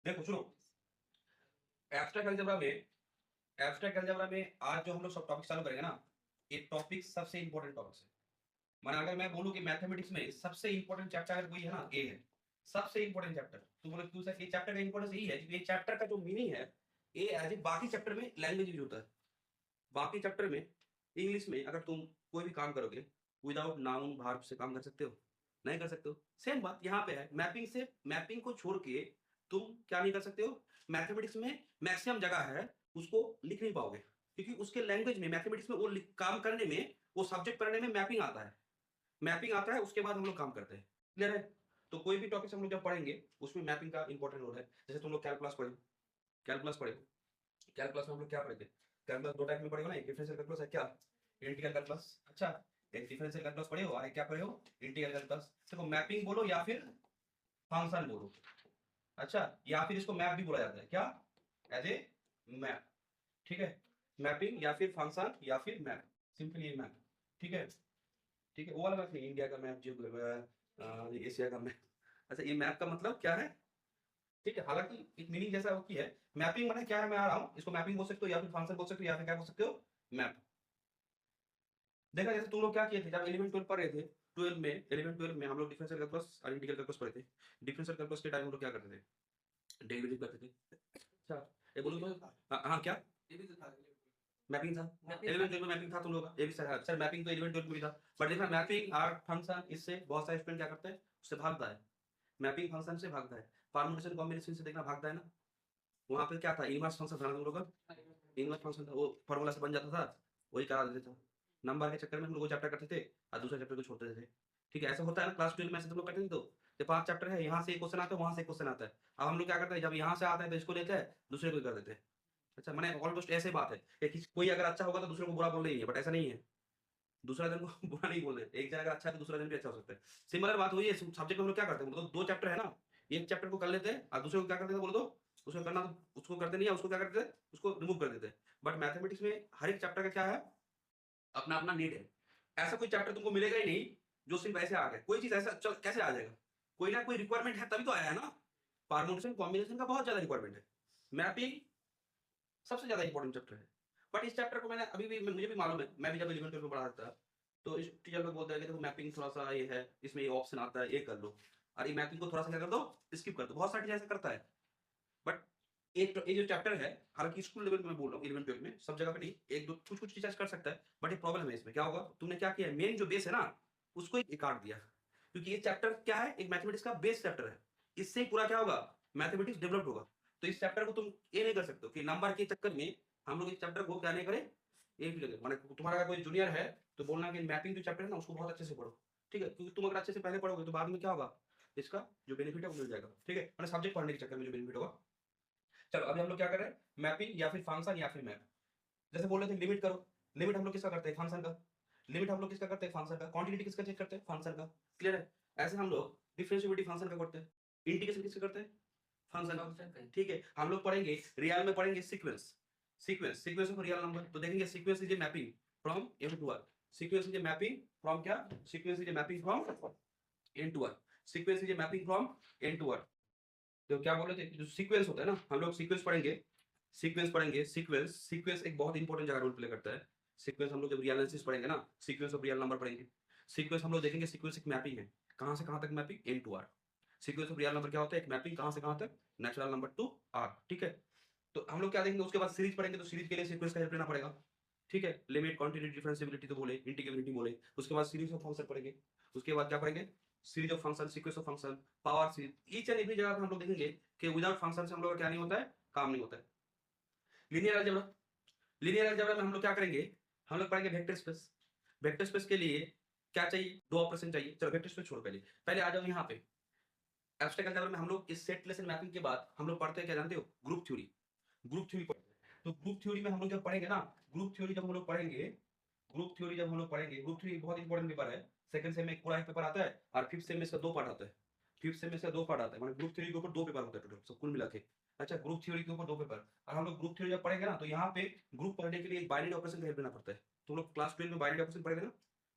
देखो सुनो, abstract algebra में आज जो हम लोग सब टॉपिक चालू करेंगे ना, ये टॉपिक सबसे इंपॉर्टेंट टॉपिक्स है। माना अगर मैं बोलूं कि मैथमेटिक्स में सबसे इंपॉर्टेंट चैप्टर अगर कोई है ना, ए है। सबसे इंपॉर्टेंट चैप्टर तो बोले क्यों सर, ये चैप्टर का इंपॉर्टेंस यही है क्योंकि ये चैप्टर का जो मीनिंग है, ये एज ए बाकी चैप्टर में लैंग्वेज यूज होता है। बाकी चैप्टर में इंग्लिश में अगर तुम कोई भी काम करोगे विदाउट नाउन वर्ब से काम कर सकते हो? नहीं कर सकते हो। सेम बात यहाँ पे है, मैपिंग से मैपिंग को छोड़ के तुम क्या नहीं कर सकते हो। मैथमेटिक्स में मैक्सिमम जगह है उसको लिख नहीं पाओगे क्योंकि उसके लैंग्वेज में मैथमेटिक्स में वो काम करने में, वो सब्जेक्ट पढ़ने में मैपिंग आता है। मैपिंग आता है उसके बाद हम लोग काम करते हैं। क्लियर है? तो कोई भी टॉपिक हम लोग जब पढ़ेंगे उसमें मैपिंग का इंपॉर्टेंट रोल है। जैसे तुम लोग कैलकुलस पढ़े, कैलकुलस पढ़े, कैलकुलस में हम लोग क्या पढ़े थे? कैलकुलस दो टाइप में पढ़े हो ना, एक डिफरेंशियल कैलकुलस है, क्या इंटीग्रल कैलकुलस। अच्छा, एक डिफरेंशियल कैलकुलस पढ़े हो और एक क्या पढ़े हो, इंटीग्रल कैलकुलस। देखो मैपिंग बोलो या फिर फंक्शन बोलो, अच्छा, या फिर इसको मैप भी बोला जाता है, क्या, एज ए मैप। ठीक है, मैपिंग या फिर फंक्शन या फिर मैप, सिंपली ये मैप। ठीक है, ठीक है, वो वाला मैप नहीं, इंडिया का मैप, जो एशिया का मैप। अच्छा, ये मैप का मतलब क्या है? ठीक है, हालांकि एक मीनिंग जैसा होती है। मैपिंग माने क्या है, मैं आ रहा हूँ, इसको मैपिंग बोल सकते हो या फिर फंक्शन बोल सकते हो या फिर क्या बोल सकते हो, मैप। देखा, जैसे तुम लोग क्या किए थे जब 11 12 पढ़ रहे थे, 12 में 11 12 में हम लोग डिफरेंशियल कैलकुलस और इंटीग्रल कैलकुलस पढ़े थे। डिफरेंशियल कैलकुलस के टाइम हम लोग क्या करते थे, डेरिवेटिव करते थे। अच्छा, ये बोलो तो, हाँ क्या, मैपिंग था। 11 12 में मैपिंग था तुम लोग का, ये भी सर मैपिंग तो 11 12 में भी था। बट देखना, मैपिंग और फंक्शन, इससे बहुत सारे स्टूडेंट क्या करते हैं, उससे भागता है। मैपिंग फंक्शन से भागता है, परम्यूटेशन कॉम्बिनेशन से देखना भागता है ना। वहां पे क्या था, इनवर्स फंक्शन था ना तुम लोग का, इनवर्स फंक्शन था, वो फॉर्मूला से बन जाता था, वही करा देते थे। नंबर के चक्कर में हम लोग वो चैप्टर करते थे और दूसरे चैप्टर को छोड़ देते थे। ठीक है, ऐसा होता है ना, क्लास 12 में ऐसे तुम लोग करते थे। तो ये 5 चैप्टर है, यहाँ से एक क्वेश्चन आता है, वहां से एक क्वेश्चन आता है। अब हम लोग क्या करते हैं, जब यहाँ से आता है तो इसको लेते हैं, दूसरे को कर देते हैं। अच्छा, मैंने ऑलमोस्ट ऐसे बात है कि कोई अगर अच्छा होगा तो दूसरे को बुरा बोल रही है, बट ऐसा नहीं है। दूसरा दिन को बुरा नहीं बोल रहे, एक जगह अच्छा है तो दूसरा दिन भी अच्छा हो सकता है। सिमिलर बात हुई है सब्जेक्ट में। हम लोग क्या करते हैं, बोलो तो 2 चैप्टर है ना, एक चैप्टर को कर लेते हैं और दूसरे को क्या करते हैं, बोलो तो उसको करना, तो उसको करते नहीं है, उसको क्या करते हैं, उसको रिमूव कर देते हैं। बट मैथमेटिक्स में हर एक चैप्टर का क्या है, अपना अपना नीड है। ऐसा कोई चैप्टर तुमको मिलेगा ही नहीं जो सिर्फ ऐसे आ गया। कोई चीज ऐसा चल कैसे आ जाएगा, कोई ना कोई रिक्वायरमेंट है तभी तो आया है ना। परम्यूटेशन कॉम्बिनेशन का बहुत ज्यादा रिक्वायरमेंट है, मैपिंग सबसे ज्यादा इंपॉर्टेंट चैप्टर है। बट इस चैप्टर को मैंने अभी भी, मुझे भी मालूम है, मैं भी जब 11 12 में पढ़ा था तो इस टीचर लोग बोलते हैं कि देखो मैपिंग थोड़ा सा ये है, इसमें ये ऑप्शन आता है, ये कर लो, और ये मैपिंग को थोड़ा सा क्या कर दो, स्किप कर दो। बहुत सारे टीचर ऐसा करता है। बट एक तो ये जो चैप्टर है, हालांकि स्कूल लेवल में मैं बोल रहा हूँ, 11 12 में सब जगह पे नहीं, एक दो कुछ कुछ टीचर्स कर सकता है। बट एक प्रॉब्लम है इसमें, क्या होगा, तुमने क्या किया, मेन जो बेस है ना, उसको एक काट दिया। क्योंकि ये चैप्टर क्या है, एक मैथमेटिक्स का बेस चैप्टर है। इससे ही पूरा क्या होगा, मैथमेटिक्स डेवलप होगा। तो इस चैप्टर को तुम ये नहीं कर सकते हो कि नंबर के चक्कर में हम लोग इस चैप्टर को क्या नहीं करें, ये भी लगे। माने तुम्हारा कोई जूनियर है तो बोलना कि मैपिंग जो चैप्टर है ना उसको बहुत अच्छे से पढ़ो। ठीक है, क्योंकि तुम अगर अच्छे से पहले पढ़ोगे तो बाद में क्या होगा, इसका जो बेनिफिट है वो मिल जाएगा। ठीक है, मैंने सब्जेक्ट पढ़ने के चक्कर में जो बेनिफिट होगा। चलो अभी हम लोग क्या कर रहे हैं, मैपिंग या फिर फंक्शन या फिर मैप। जैसे बोल रहे थे लिमिट करो, लिमिट हम लोग किसका करते हैं, फंक्शन का। लिमिट हम लोग किसका करते हैं, फंक्शन का। क्वांटिटी किसका चेक करते हैं, फंक्शन का। क्लियर है? ऐसे हम लोग डिफरेंशिएबिलिटी फंक्शन का करते हैं, इंटीग्रेशन किसका करते हैं, फंक्शन का। ठीक है, हम लोग पढ़ेंगे रियल में, पढ़ेंगे sequence, sequence of real number. तो देखेंगे sequence is a mapping from M to R. Sequence is a mapping from क्या, sequence is a mapping from N to R. Sequence is a mapping from N to R. तो क्या बोल रहे थे, जो sequence होता है ना, हम लोग सीक्वेंस पढ़ेंगे, सीक्वेंस पढ़ेंगे। सीक्वेंस सीक्वेंस एक बहुत इंपॉर्टेंट जगह रोल प्ले करता है। सीक्वेंस हम लोग जब रियल एनालिसिस पढ़ेंगे ना, सीक्वेंस ऑफ रियल नंबर पढ़ेंगे। सीक्वेंस हम लोग देखेंगे, सीक्वेंस एक मैपिंग है, कहां से कहां तक mapping, N to R. Sequence of real number क्या होता है, एक मैपिंग कहां से कहां तक, नेचुरल नंबर टू आर। ठीक है, तो हम लोग क्या देखेंगे, उसके बाद सीरीज पढ़ेंगे, तो सीरीज के लिए सीक्वेंस का हेल्प लेना पड़ेगा। ठीक है, लिमिट, क्वांटिटी, डिफरेंशिएबिलिटी तो बोले, इंटीग्रेबिलिटी बोले। उसके बाद सीरीज ऑफ फंक्शन पढ़ेंगे। उसके बाद क्या पढ़ेंगे, series of function, sequence of function, power series. Each and every जगह पे हम लोग देखेंगे कि विदाउट फंक्शन से हम लोग का क्या नहीं होता है, काम नहीं होता है। लीनियर अलजेब्रा, लीनियर अलजेब्रा में हम लोग क्या करेंगे, हम लोग पढ़ेंगे वेक्टर स्पेस। वेक्टर स्पेस के लिए क्या चाहिए, दो ऑपरेशन चाहिए। चलो वेक्टर स्पेस छोड़, पहले पहले आ जाओ यहाँ पे। एब्स्ट्रैक्ट अलजेब्रा में हम लोग इस सेट रिलेशन मैपिंग के बाद हम लोग पढ़ते हैं, क्या जानते हो, ग्रुप थ्योरी। ग्रुप थ्योरी पढ़ते हैं। तो ग्रुप थ्योरी में हम लोग जब पढ़ेंगे ना, ग्रुप थ्योरी जब हम लोग पढ़ेंगे, ग्रुप थ्योरी जब हम लोग पढ़ेंगे, ग्रुप थ्योरी बहुत इंपॉर्टेंट पेपर है। सेकंड सेम में एक पूरा एक पेपर आता है और फिफ्थ सेम में इसका 2 पार्ट आता है। फिफ्थ सेम में इसका 2 पार्ट आता है, मतलब ग्रुप थ्योरी के ऊपर 2 पेपर होता है टोटल सब कुल मिला के। अच्छा, ग्रुप थ्योरी के ऊपर 2 पेपर। और हम लोग ग्रुप थ्योरी जब पढ़ेंगे ना, तो यहाँ पे ग्रुप पढ़ने के लिए एक बाइनरी ऑपरेशन का हेल्प लेना पड़ता है। तुम लोग क्लास 12 में बाइनरी ऑपरेशन पढ़ेंगे ना,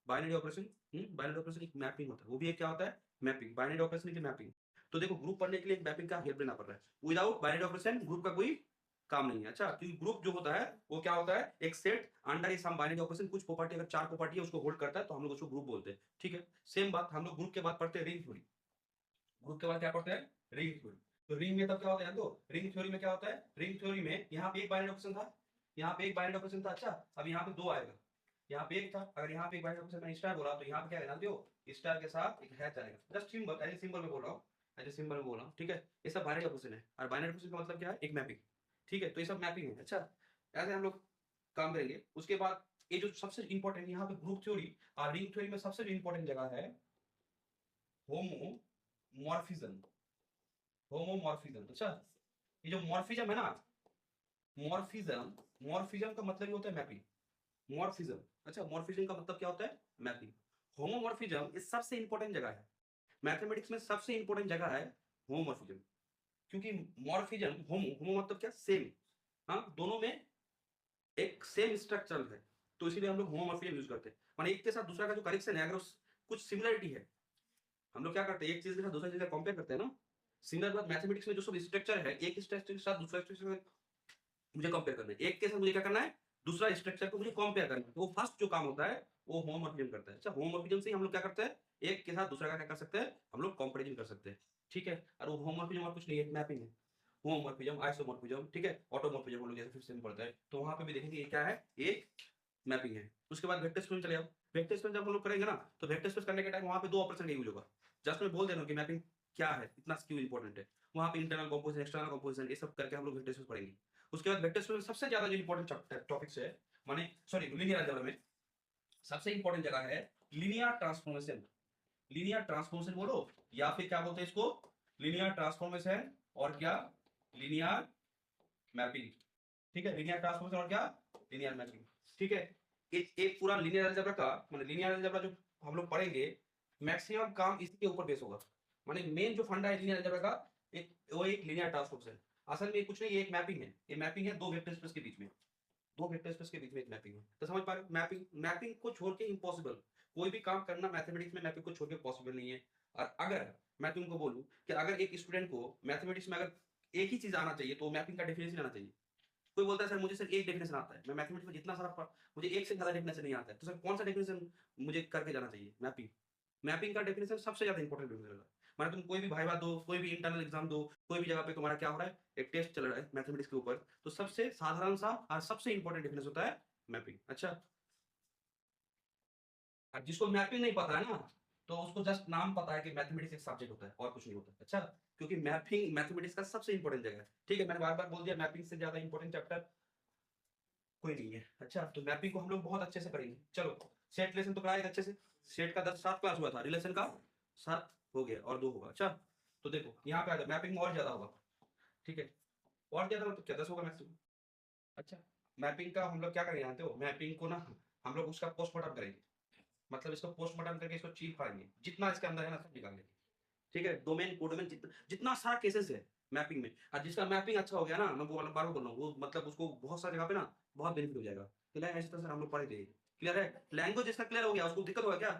बाइनरी ऑपरेशन, बाइनरी ऑपरेशन एक मैपिंग होता है, वो भी एक क्या होता है, मैपिंग। बाइनरी ऑपरेशन की मैपिंग, तो देखो ग्रुप पढ़ने के लिए मैपिंग का हेल्प लेना पड़ रहा है। विदाउट बाइनरी ऑपरेशन ग्रुप का कोई काम नहीं है। अच्छा, क्योंकि ग्रुप जो होता है वो क्या होता है, एक set under some binary operation, कुछ प्रॉपर्टी अगर 4 प्रॉपर्टी है उसको होल्ड करता है तो हम लोग उसको ग्रुप बोलते हैं। ठीक है, सेम बात हम लोग ग्रुप के बाद पढ़ते हैं रिंग थ्योरी। ग्रुप के बाद क्या पढ़ते हैं, रिंग थ्योरी। तो रिंग में तब क्या होता है, तो रिंग थ्योरी में क्या होता है, रिंग थ्योरी में यहाँ पे एक बाइनरी ऑपरेशन था, यहाँ पे एक बाइनरी ऑपरेशन था। अच्छा, अब यहाँ पे 2 आएगा, यहाँ पे एक था, अगर यहाँ पे एक बाइनरी ऑपरेशन मैंने स्टार बोला तो यहाँ पे क्या जानते हो, स्टार के साथ एक हैश आएगा। Just symbol, as a symbol में बोल रहा हूँ, एज ए सिंबल में बोल रहा हूँ। ठीक है, ये सब बाइनरी ऑपरेशन है, और बाइनरी ऑपरेशन का मतलब क्या है, एक मैपिंग। ठीक है, तो ये सब मैपिंग है। अच्छा, ऐसे हम लोग काम करेंगे। उसके बाद ये जो सबसे इंपॉर्टेंट यहाँ पे ग्रुप थ्योरी और रिंग थ्योरी में सबसे जो इंपॉर्टेंट जगह है होमोमॉर्फिज्म। होमोमॉर्फिज्म। अच्छा, ये जो मॉर्फिज्म है ना, मॉर्फिज्म का मतलब ये होता है मैपिंग। मॉर्फिज्म, अच्छा मॉर्फिज्म का मतलब क्या होता है, मैपिंग। होमोमॉर्फिज्म इस सबसे इंपॉर्टेंट जगह है मैथमेटिक्स में, सबसे इंपॉर्टेंट जगह है होमोमॉर्फिज्म। क्योंकि मॉर्फिज्म, होमो मतलब क्या, सेम, हाँ दोनों में एक सेम स्ट्रक्चर है, तो इसीलिए हम लोग होमोमॉर्फिज्म यूज करते हैं। माने एक के साथ दूसरा का जो करेक्शन है, अगर कुछ सिमिलरिटी है, हम लोग क्या करते हैं, एक चीज के साथ दूसरा चीज का कंपेयर करते हैं ना। सिमिलर बात मैथमेटिक्स में जो सब स्ट्रक्चर है, एक स्ट्रक्चर के साथ दूसरा स्ट्रक्चर मुझे कंपेयर करना है, एक के साथ मुझे क्या करना है, दूसरा स्ट्रक्चर को मुझे कंपेयर करना है। तो वो फर्स्ट जो काम होता है वो होमोमॉर्फिज्म करता है। अच्छा, होमोमॉर्फिज्म से हम लोग क्या करते हैं, एक के साथ दूसरा का क्या कर सकते हैं, हम लोग कंपैरिजन कर सकते हैं। ठीक है, और वो होमोमॉर्फिज्म और कुछ नहीं है, मैपिंग है। होमोमॉर्फिज्म, आइसोमॉर्फिज्म, ठीक है, ऑटोमॉर्फिज्म हम लोग जैसे फिर से पढ़ते हैं, तो वहां पे भी देखेंगे ये क्या है, एक मैपिंग है। उसके बाद वेक्टर स्पेस में चले जाओ। वेक्टर स्पेस जब हम लोग करेंगे ना, तो वेक्टर स्पेस करने के टाइम वहां पे 2 ऑपरेशन का यूज होगा। जस्ट मैं बोल दे रहा हूं कि मैपिंग क्या है, इतना क्यों इंपॉर्टेंट है। वहां पे इंटरनल कंपोजिशन, एक्सटर्नल कंपोजिशन, ये सब करके हम लोग वेक्टर स्पेस पढ़ेंगे। उसके बाद वेक्टर स्पेस में सबसे ज्यादा जो इंपॉर्टेंट टॉपिक्स है, माने सॉरी लीनियर अलजेब्रा में सबसे इंपॉर्टेंट जगह है लीनियर ट्रांसफॉर्मेशन। लीनियर ट्रांसफॉर्मेशन बोलो, या फिर क्या बोलते हैं इसको, लीनियर ट्रांसफॉर्मेशन, और क्या, लीनियर मैपिंग। ठीक है, लीनियर ट्रांसफॉर्मेशन और क्या, लीनियर मैपिंग। ठीक है, एक पूरा लीनियर अलजेब्रा का, माने लीनियर अलजेब्रा जो हम लोग पढ़ेंगे, मैक्सिमम काम इसी के ऊपर बेस होगा। माने मेन जो फंडा है लीनियर अलजेब्रा का, एक वो एक लीनियर ट्रांसफॉर्मेशन। असल में कुछ नहीं, ये एक मैपिंग है। ये मैपिंग है दो वेक्टर स्पेस के बीच में, दो वेक्टर स्पेस के बीच में एक मैपिंग है। तो समझ पा रहे हो, मैपिंग, मैपिंग को छोड़ के इम्पॉसिबल, कोई भी काम करना मैथमेटिक्स में मैपिंग को छोड़ के पॉसिबल नहीं है। और अगर मैं तुमको बोलूं कि अगर एक स्टूडेंट को मैथमेटिक्स में अगर एक ही चीज आना चाहिए तो मैपिंग का डेफिनेशन आना चाहिए। कोई बोलता है सर मुझे सिर्फ एक डेफिनेशन आता है, मैं मैथमेटिक्स में जितना सारा मुझे एक से ज्यादा डेफिनेशन नहीं आता है, तो सर कौन सा डेफिनेशन मुझे करके जाना चाहिए, मैपिंग। मैपिंग का डेफिनेशन सबसे ज्यादा इंपॉर्टेंट डेफिनेशन है। माने तुम कोई भी भाई बात दो, कोई भी इंटरनल एग्जाम दो, कोई भी जगह पे तुम्हारा क्या हो रहा है, एक टेस्ट चल रहा है मैथमेटिक्स के ऊपर, तो सबसे साधारण सा और सबसे इंपॉर्टेंट डेफिनेशन होता है मैपिंग। अच्छा, और जिसको मैपिंग नहीं पता है ना, तो उसको जस्ट नाम पता है कि मैथमेटिक्स एक सब्जेक्ट होता है और कुछ नहीं होता। अच्छा, क्योंकि मैपिंग मैथमेटिक्स का सबसे इंपॉर्टेंट जगह है। ठीक है, मैंने बार बार बोल दिया, मैपिंग से ज्यादा इंपॉर्टेंट चैप्टर कोई नहीं है। अच्छा, तो मैपिंग को हम लोग बहुत अच्छे से करेंगे। चलो, सेट रिलेशन तो कराएगा अच्छे से, सेट का 7 क्लास हुआ था, रिलेशन का 7 हो गया और 2 होगा। अच्छा, तो देखो यहाँ पे आ जाओ, मैपिंग में और ज्यादा होगा। ठीक है, और ज्यादा मतलब क्या, 10 होगा मैक्सिमम। अच्छा, मैपिंग का हम लोग क्या करेंगे जानते हो, मैपिंग को ना हम लोग उसका पोस्टमार्टम करेंगे। मतलब इसको पोस्टमार्टम करके इसको चीर फाड़ेंगे, जितना इसके अंदर है ना सब निकाल लेंगे। ठीक है, डोमेन कोडोमेन जितना सारा केसेस है मैपिंग में, और जिसका मैपिंग अच्छा हो गया ना, मैं बार बार बोल रहा हूँ, वो मतलब उसको बहुत सारी जगह पे ना बहुत बेनिफिट हो जाएगा। तो ऐसे तो सर हम लोग पढ़े थे, क्लियर है। लैंग्वेज जिसका क्लियर हो गया उसको दिक्कत होगा क्या,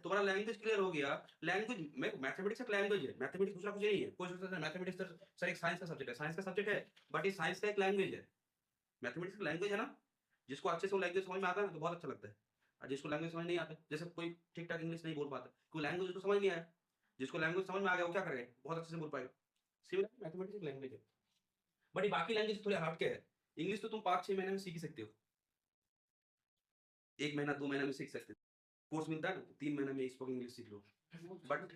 तुम्हारा लैंग्वेज क्लियर हो गया। लैंग्वेज में मैथमेटिक्स एक लैंग्वेज है, मैथमेटिक्स दूसरा कुछ नहीं है। कोई सोचता है मैथमेटिक्स सर एक साइंस का सब्जेक्ट है, साइंस का सब्जेक्ट है, बट ये साइंस का एक लैंग्वेज है। मैथमेटिक्स लैंग्वेज है ना, जिसको अच्छे से वो लैंग्वेज समझ में आता है ना तो बहुत अच्छा लगता है। और जिसको लैंग्वेज समझ नहीं आता, जैसे कोई ठीक ठाक इंग्लिश नहीं बोल पाता, कोई लैंग्वेज उसको समझ नहीं आया, जिसको लैंग्वेज समझ में आ गया वो क्या करेगा, बहुत अच्छे से बोल पाएगा। सिमिलर मैथमेटिक्स एक लैंग्वेज है, बट ये बाकी लैंग्वेज थोड़ी हट के है। इंग्लिश तो तुम 5-6 महीने में सीख ही सकते हो, 1 महीना 2 महीने में सीख सकते हो। कोर्स मिलता है ना, 3 महीने में स्पोकन इंग्लिश सीख लो। बट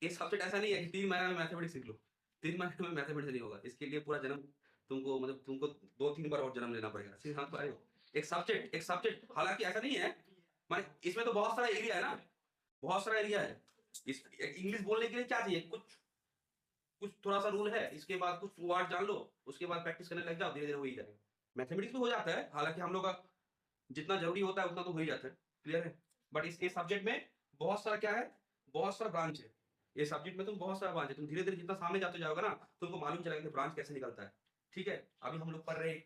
ये सब्जेक्ट ऐसा नहीं है कि 3 महीने में मैथमेटिक्स सीख लो। 3 महीने में मैथमेटिक्स नहीं होगा, इसके लिए पूरा जन्म तुमको, मतलब तुमको 2-3 बार और जन्म लेना पड़ेगा। सीधे हाथ पर एक सब्जेक्ट, हालांकि ऐसा नहीं है, माने इसमें तो बहुत सारा एरिया है ना, बहुत सारा एरिया है। इस इंग्लिश बोलने के लिए क्या चाहिए, कुछ कुछ थोड़ा सा रूल है, इसके बाद कुछ वर्ड जान लो, उसके बाद प्रैक्टिस करने लग जाओ, धीरे धीरे हो ही जाएगा। मैथमेटिक्स में हो जाता है, हालांकि हम लोग का जितना जरूरी होता है उतना तो हो ही जाता है, क्लियर है। बट इस सब्जेक्ट में बहुत सारा क्या है, बहुत सारा ब्रांच है। ये सब्जेक्ट में तुम बहुत सारा ब्रांच है, तुम धीरे धीरे जितना सामने जाते जाओगे ना, तुमको मालूम चलेगा कि ब्रांच कैसे निकलता है। ठीक है, अभी हम लोग पढ़ रहे हैं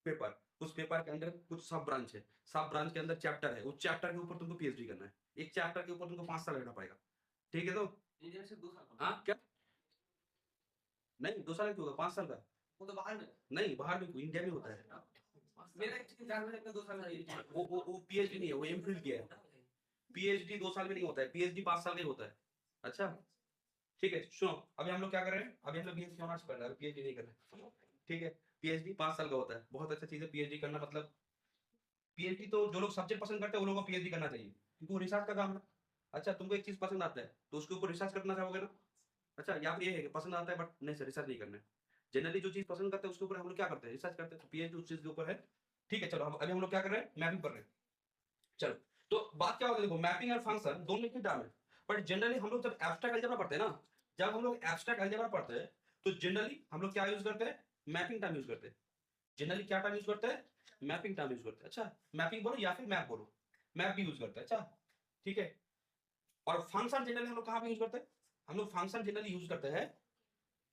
पेपर, उस पेपर के अंदर कुछ सब ब्रांच है, सब ब्रांच के अंदर चैप्टर है, उस चैप्टर के ऊपर तुमको पीएचडी करना है। एक चैप्टर के ऊपर तुमको 5 साल लगना पड़ेगा। ठीक है, तो हाँ क्या, नहीं 2 साल का क्यों होगा, 5 साल का। वो तो बाहर में, नहीं बाहर में कोई, इंडिया में होता है। मेरा एक चीज ध्यान में रखना, 2 साल का वो पीएचडी नहीं है, वो एमफिल किया है। पीएचडी 2 साल में नहीं होता है, पीएचडी 5 साल का ही होता है। अच्छा ठीक है सुनो, अभी हम लोग क्या कर रहे हैं, अभी हम लोग बीएससी ऑनर्स कर रहे हैं, पीएचडी नहीं कर रहे हैं। ठीक है, पीएचडी 5 साल का होता है, बहुत अच्छा चीज है पीएचडी करना। मतलब पीएचडी तो जो लोग सब्जेक्ट पसंद करते हैं उन लोगों को पीएचडी करना चाहिए, क्योंकि वो रिसर्च का काम है। अच्छा तुमको एक चीज पसंद आता है तो उसके ऊपर रिसर्च करना चाहोगे ना। अच्छा या फिर ये है कि पसंद आता है बट नहीं सर रिसर्च नहीं करना है। जनरली जो चीज पसंद करते हैं उसके ऊपर हम लोग क्या करते हैं, रिसर्च करते हैं। तो पीएचडी उस चीज के ऊपर है। ठीक है चलो, अभी हम लोग क्या कर रहे हैं, मैपिंग कर रहे हैं। चलो तो बात क्या होती है, देखो मैपिंग और फंक्शन दोनों एक ही टर्म है। बट जनरली हम लोग जब एब्स्ट्रैक्ट अलजेब्रा पढ़ते हैं ना, जब हम लोग एब्स्ट्रैक्ट अलजेब्रा पढ़ते हैं तो जनरली हम लोग क्या यूज करते हैं, मैपिंग टर्म यूज करते हैं। जनरली क्या टर्म यूज करते हैं, मैपिंग टर्म यूज करते हैं। अच्छा मैपिंग बोलो या फिर मैप बोलो, मैप भी यूज करते हैं। अच्छा ठीक है, और फंक्शन जनरली हम लोग कहाँ पे यूज करते हैं, हम लोग फंक्शन जनरली यूज करते हैं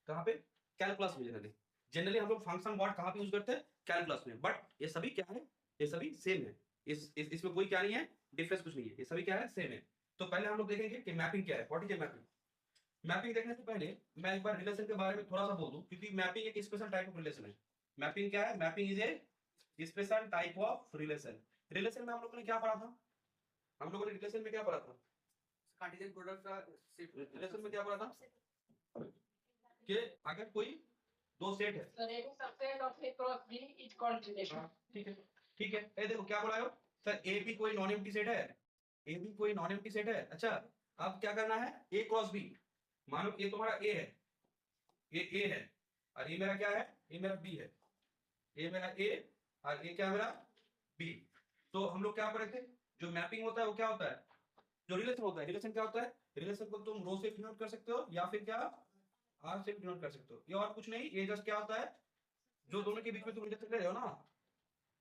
कहाँ पे, कैलकुलस में। जनरली जनरली हम लोग फंक्शन वर्ड कहाँ पे यूज करते हैं, कैलकुलस में। बट ये सभी क्या है, ये सभी सेम है। इसमें कोई क्या नहीं है, डिफरेंस कुछ नहीं है, ये सभी क्या है, सेम है। तो पहले हम लोग देखेंगे कि मैपिंग क्या है, what is a mapping. Mapping देखने से पहले मैं एक बार रिलेशन के बारे में थोड़ा सा बोल दूं, क्योंकि मैपिंग एक स्पेशल टाइप ऑफ रिलेशन है। मैपिंग क्या है, mapping is a special type of relation. Relation में हम लोगों ने क्या पढ़ा था, हम लोगों ने रिलेशन में क्या पढ़ा था, कार्टेशियन प्रोडक्ट का सेट। रिलेशन में क्या पढ़ा था कि अगर कोई दो सेट है, सर एक subset of A cross B is called relation. ठीक है ठीक है, ये देखो क्या बोला है सर, ए बी कोई नॉन एम्प्टी सेट है, ए बी कोई नॉन एम्प्टी सेट है। अच्छा अब क्या करना है, ए क्रॉस बी, मानो ये तुम्हारा ए है, ये ए है, और ये मेरा क्या है, ये मेरा बी है। ये मेरा ए और ये क्या मेरा बी। तो हम लोग क्या पढ़े थे, जो मैपिंग होता है वो क्या होता है, जो रिलेशन होता है, रिलेशन क्या होता है, रिलेशन को तुम रो से डिनोट कर सकते हो या फिर क्या आर से डिनोट कर सकते हो। ये और कुछ नहीं, ये जस्ट क्या होता है, जो दोनों के बीच में तुम रिलेशन ले रहे हो ना,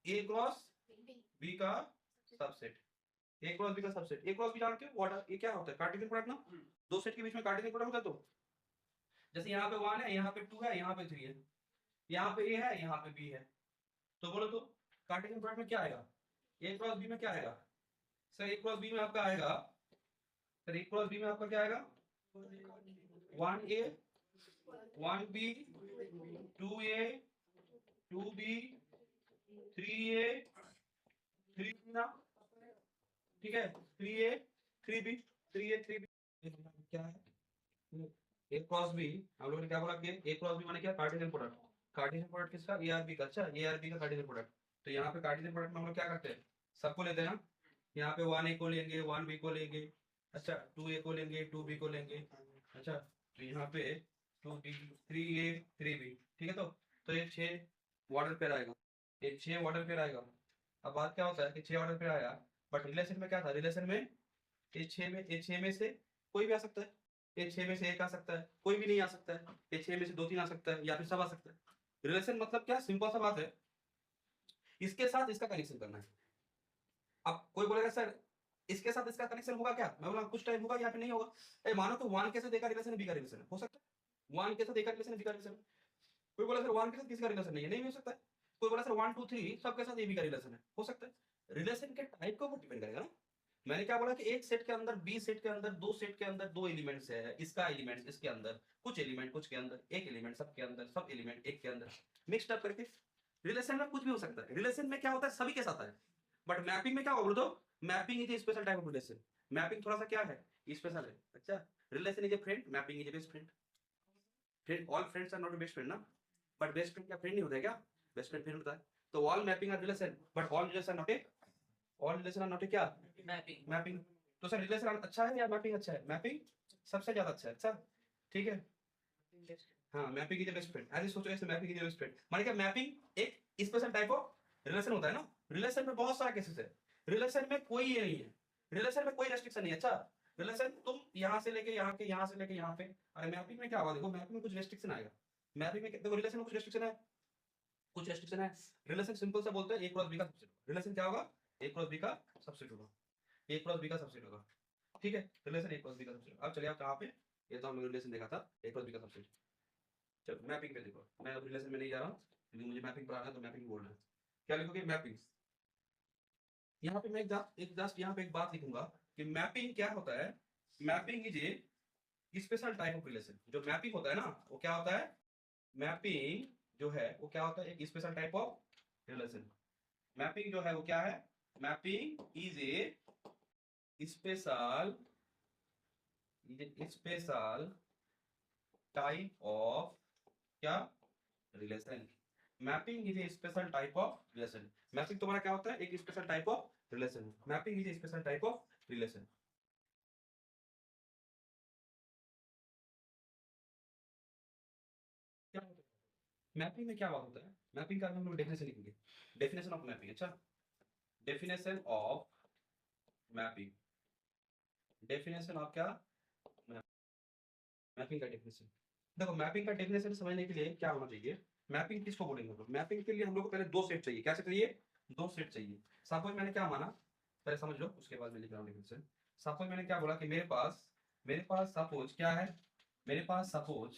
ए क्रॉस बी का सबसेट, ए क्रॉस बी का सबसेट। ए क्रॉस बी जानते हो व्हाट, ये क्या होता है, कार्टेशियन प्रोडक्ट ना, दो सेट के बीच में कार्टेशियन प्रोडक्ट होता है। तो जैसे यहाँ पे 1 है, यहाँ पे 2 है, यहाँ पे 3 है, यहाँ पे ए है, यहाँ पे बी है। तो बोलो तो कार्टेशियन प्रोडक्ट में क्या आएगा, ए क्रॉस बी में क्या आएगा सर, ए क्रॉस बी में आपका आएगा सर, ए क्रॉस बी में आपका क्या आएगा, 1a 1b 2a 2b 3a 3b ना, ठीक है 3a 3b 3a 3b क्या है, ए क्रॉस बी। हम लोगों ने क्या बोला कि ए क्रॉस बी माने क्या, कार्टेशियन प्रोडक्ट। कार्टेशियन प्रोडक्ट किसका, ए आर बी का। अच्छा ए आर बी का कार्टेशियन प्रोडक्ट। तो यहाँ पे कार्टेशियन प्रोडक्ट में हम लोग क्या करते हैं, सबको लेते हैं ना, यहाँ पे 1a को लेंगे, 1b को लेंगे, अच्छा 2a को लेंगे, 2b को लेंगे। अच्छा तो यहाँ पे 2b 3a 3b, ठीक है। तो ये 6 वाटर पेयर आएगा, ये 6 वाटर पेयर आएगा। अब बात क्या होता है कि 6 वाटर पेयर आया, बट रिलेशन में क्या था, रिलेशन में ये 6 में से कोई भी आ सकता है, ये 6 में से एक आ सकता है, कोई भी नहीं आ सकता है, ये 6 में से 2 3 आ सकता है, या फिर सब आ सकता है। रिलेशन मतलब क्या, सिंपल सा बात है, इसके साथ इसका कनेक्शन करना है। अब कोई बोलेगा सर इसके साथ इसका कनेक्शन होगा क्या, मैं बोला कुछ टाइम होगा या फिर नहीं होगा। मानो तो 1 के साथ ए का रिलेशन है, बी का रिलेशन है, हो सकता है 1 के साथ ए का रिलेशन है, बी का रिलेशन है। कोई बोला सर 1 के साथ किसी का रिलेशन नहीं है, नहीं हो सकता है। कोई बोला सर 1 2 3 सबके साथ ए बी का रिलेशन है, हो सकता है। रिलेशन के टाइप के ऊपर डिपेंड करेगा ना। मैंने क्या बोला कि एक सेट के अंदर, बी सेट के अंदर, दो सेट के अंदर दो एलिमेंट्स है, इसका एलिमेंट्स इसके अंदर, कुछ एलिमेंट कुछ के अंदर, एक एलिमेंट सबके अंदर, सब एलिमेंट एक के अंदर, मिक्स्ड अप करके रिलेशन में कुछ भी हो सकता है। रिलेशन में क्या होता है, सभी के साथ है। बट मैपिंग में क्या होगा बोलो तो, mapping is a special type of relation. Mapping थोड़ा सा क्या है, स्पेशल है। अच्छा relation is a friend, mapping is a best friend. Friend, all friends are not best friend ना, बट बेस्ट फ्रेंड क्या फ्रेंड नहीं होता है क्या, बेस्ट फ्रेंड फ्रेंड होता है। तो all mapping are relation, but all relation not a, all relation are not a क्या, मैपिंग। मैपिंग। तो सर रिलेशन अच्छा है या मैपिंग अच्छा है, मैपिंग सबसे ज्यादा अच्छा है। अच्छा ठीक है, हाँ मैपिंग इज बेस्ट फ्रेंड। ऐसे सोचो, ऐसे मैपिंग इज बेस्ट फ्रेंड माने क्या, मैपिंग एक स्पेशल टाइप ऑफ रिलेशन होता है ना। रिलेशन में बहुत सारे केसेस है, रिलेशन में कोई ये नहीं है, रिलेशन में कोई रेस्ट्रिक्शन नहीं है। अच्छा रिलेशन तुम यहाँ से लेके यहाँ के, यहाँ से लेके यहाँ पे। अरे मैपिंग में क्या होगा, देखो मैपिंग में कुछ रेस्ट्रिक्शन आएगा। मैपिंग में देखो रिलेशन में कुछ रेस्ट्रिक्शन है, कुछ रेस्ट्रिक्शन है। रिलेशन सिंपल से बोलते हैं ए क्रॉस बी का सबसेट। रिलेशन क्या होगा, ए क्रॉस बी का सबसेट होगा, ए क्रॉस बी का सबसेट होगा। ठीक है, रिलेशन ए क्रॉस बी का सबसेट। अब चलिए आप कहाँ पे, ये तो हमने रिलेशन देखा था, ए क्रॉस बी का सबसेट। चलो मैपिंग पे देखो, मैं अब रिलेशन में नहीं जा रहा हूँ क्योंकि मुझे मैपिंग पढ़ाना है, तो मैपिंग बोलना है। क्या लिखोगे, मैपिंग। यहाँ पे मैं एक जस्ट यहाँ पे एक बात लिखूंगा कि मैपिंग क्या होता है। Mapping is a special type of relation. जो मैपिंग होता है ना वो क्या होता है, मैपिंग जो है वो क्या होता है, एक special type of relation. Mapping जो है वो क्या है, mapping is a special type of क्या, relation. Mapping is a special type of relation. Mapping तुम्हारा क्या होता है, एक special type of relation. Mapping is a special type of relation. क्या होता है मैपिंग में, क्या बात होता है मैपिंग का, हम लोग डेफिनेशन लिखेंगे। डेफिनेशन ऑफ मैपिंग, अच्छा definition of mapping, definition of क्या, मैपिंग का डेफिनेशन। देखो मैपिंग का डेफिनेशन समझने के लिए क्या होना चाहिए, मैपिंग किसको बोलेंगे हम लोग, मैपिंग के लिए हम लोग को पहले दो सेट चाहिए। क्या सेट चाहिए, दो सेट चाहिए। सपोज मैंने क्या माना, पहले समझ लो उसके बाद मैं लिख रहा हूँ डेफिनेशन। सपोज मैंने क्या बोला कि मेरे पास सपोज क्या है, मेरे पास सपोज,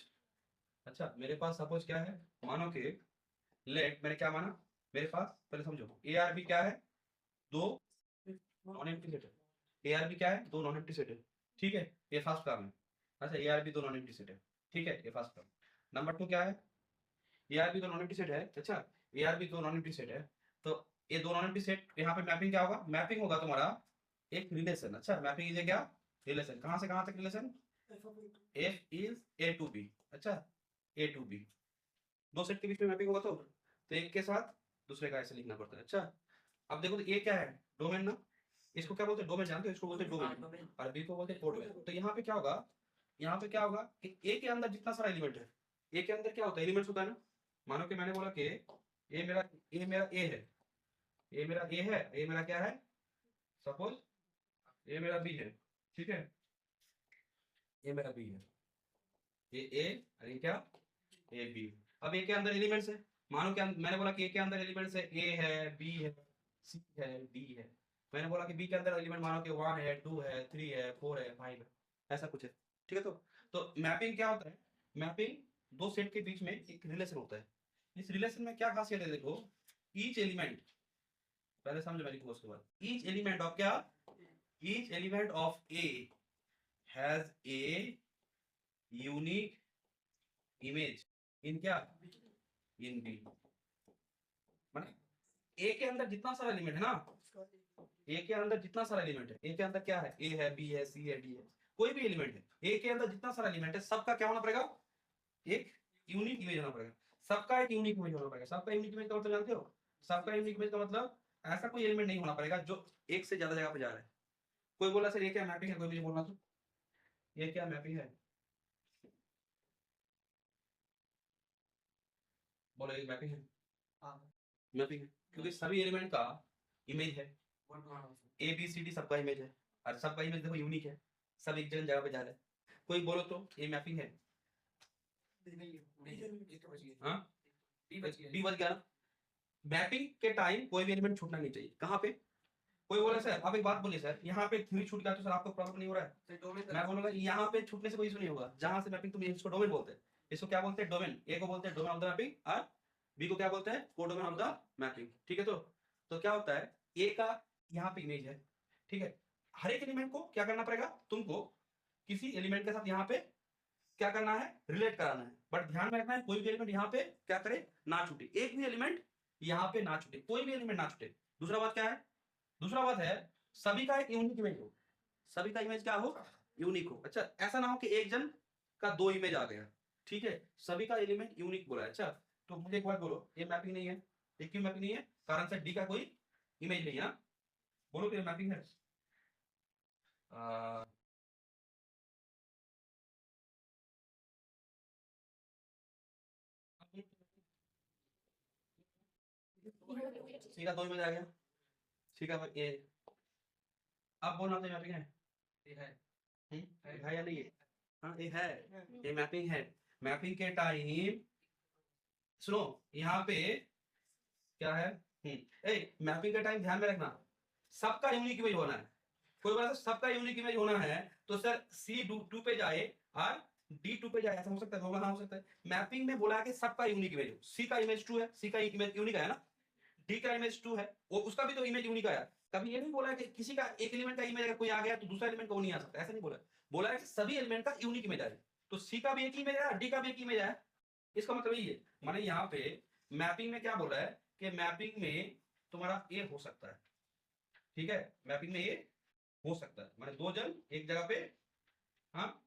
अच्छा मेरे पास सपोज क्या है, मानो कि लेट, मैंने क्या माना, मेरे पास पहले समझो ए आर बी क्या है, दो नॉन एम्प्टी सेट है। ए आर बी क्या है, दो नॉन एम्प्टी सेट है, ठीक है, ये फर्स्ट काम है। अच्छा ए आर बी दो नॉन एम्प्टी सेट है, ठीक है, ये फर्स्ट काम। नंबर टू क्या है, ए आर बी दो नॉन एम्प्टी सेट है, अच्छा ए आर बी दो नॉन एम्प्टी सेट है, तो ये दो नॉन एम्प्टी सेट, यहाँ पे मैपिंग क्या होगा, मैपिंग होगा तुम्हारा एक रिलेशन। अच्छा मैपिंग इज क्या, रिलेशन। कहाँ से कहाँ तक relation, F is A to B, अच्छा ए टू बी, दो सेट के बीच में मैपिंग होगा तो एक के साथ दूसरे का ऐसे लिखना पड़ता है। अच्छा अब देखो तो ये क्या है, डोमेन ना, इसको क्या बोलते हैं, डोमेन जानते हो, इसको बोलते हैं डोमेन, और बी को बोलते हैं कोडोमेन। तो यहाँ पे क्या होगा, यहाँ पे क्या होगा कि ए के अंदर जितना सारा एलिमेंट है, ए के अंदर क्या होता है, एलिमेंट्स होता है ना। मानो कि मैंने बोला कि ए मेरा ए है, ए मेरा ए है, ए मेरा क्या है, सपोज ए मेरा बी है, ठीक है, ए मेरा बी है, ए और ये क्या, ए बी। अब ए के अंदर एलिमेंट्स है, मानो कि मैंने बोला कि ए के अंदर एलिमेंट्स है, ए है, बी है, सी है, डी है। मैंने बोला कि बी के अंदर एलिमेंट मानो कि 1 है, 2 है, 3 है, 4 है, 5 है, ऐसा कुछ है, ठीक है। तो मैपिंग क्या होता है, मैपिंग दो सेट के बीच में एक रिलेशन होता है। इस रिलेशन में क्या खासियत है, देखो ईच एलिमेंट, पहले समझ में लिखो उसके बाद, ईच एलिमेंट ऑफ क्या, each element of A has a unique image in क्या, इन बी। माने ए के अंदर जितना सारा एलिमेंट है ना, ए के अंदर जितना सारा एलिमेंट है, ए के अंदर क्या है, ए है, बी है, सी है, डी है, कोई भी एलिमेंट है, ए के अंदर जितना सारा एलिमेंट है सबका क्या होना पड़ेगा, एक यूनिक इमेज होना पड़ेगा। सबका एक यूनिक इमेज होना पड़ेगा। सबका यूनिक इमेज का मतलब जानते हो, सबका यूनिक इमेज का मतलब ऐसा कोई एलिमेंट नहीं होना पड़ेगा जो एक से ज्यादा जगह पे जा रहा है। कोई बोला सर ये क्या मैपिंग है, कोई मुझे बोलना तो ये क्या मैपिंग है, बोलो ये मैपिंग है, मैपिंग है, क्योंकि सभी एलिमेंट का इमेज है, ए बी सी डी सबका इमेज है, और सबका इमेज देखो यूनिक है, सब एक जगह पे जा रहा है। कोई बोलो तो ये मैपिंग है, हाँ डी बच गया ना। मैपिंग के टाइम कोई भी एलिमेंट छूटना नहीं चाहिए। कहाँ पे, कोई बोला सर आप एक बात बोलिए सर यहाँ पे 3 छूट गया तो सर आपको प्रॉब्लम नहीं हो रहा है, मैं बोलूंगा यहाँ पे छूटने से कोई इशू नहीं होगा। जहां से मैपिंग, तुम इसको डोमेन बोलते हैं, इसको क्या बोलते हैं, डोमेन। ए को बोलते हैं डोमेन ऑफ द मैपिंग, और बी को क्या बोलते हैं, कोडोमेन ऑफ द मैपिंग, ठीक है। तो क्या होता है, ए का यहाँ पे इमेज है, ठीक है, हर एक एलिमेंट को क्या करना पड़ेगा तुमको, किसी एलिमेंट के साथ यहाँ पे क्या करना है, रिलेट कराना है। बट ध्यान में रखना है कोई भी एलिमेंट यहाँ पे क्या करे, ना छूटे, एक भी एलिमेंट यहाँ पे ना छूटे, कोई भी एलिमेंट ना छूटे। दूसरा बात क्या है, दूसरा बात है सभी का एक यूनिक इमेज हो, सभी का इमेज क्या हो, यूनिक हो। अच्छा ऐसा ना हो कि एक जन का दो इमेज आ गया, ठीक है, सभी का एलिमेंट यूनिक बोला है। अच्छा तो मुझे एक बात बोलो, ये मैपिंग नहीं है, ये क्यों मैपिंग नहीं है, कारण से डी का कोई इमेज नहीं है ना, बोलो कि मैपिंग है। सी का दो इमेज आ गया, ठीक है, ये अब बोलना तो मैपिंग है, है या नहीं है, हाँ ये है, ये मैपिंग है। मैपिंग के टाइम सुनो यहाँ पे क्या है, मैपिंग के टाइम ध्यान में रखना सबका यूनिक इमेज होना है। कोई बोला सबका यूनिक इमेज होना है तो सर सी टू पे जाए और डी टू पे जाए, ऐसा हो सकता है, होगा, हाँ हो सकता है। मैपिंग में बोला है कि सबका यूनिक इमेज हो, सी का इमेज 2 है, सी का इमेज यूनिक आया ना, डी का इमेज 2 है, वो उसका भी तो इमेज यूनिक आया। कभी ये नहीं बोला है कि किसी का एक एलिमेंट का इमेज अगर कोई आ गया तो दूसरा एलिमेंट का वो नहीं आ सकता, ऐसा नहीं बोला। बोला है कि सभी एलिमेंट का यूनिक इमेज आए, तो सी का भी एक इमेज आया, डी का भी एक इमेज आया, इसका मतलब यही है, माने यहाँ पे मैपिंग में क्या बोला है कि मैपिंग में तुम्हारा ए हो सकता है, ठीक है, मैपिंग में ए हो सकता है, माने दो जन एक जगह पे हाँ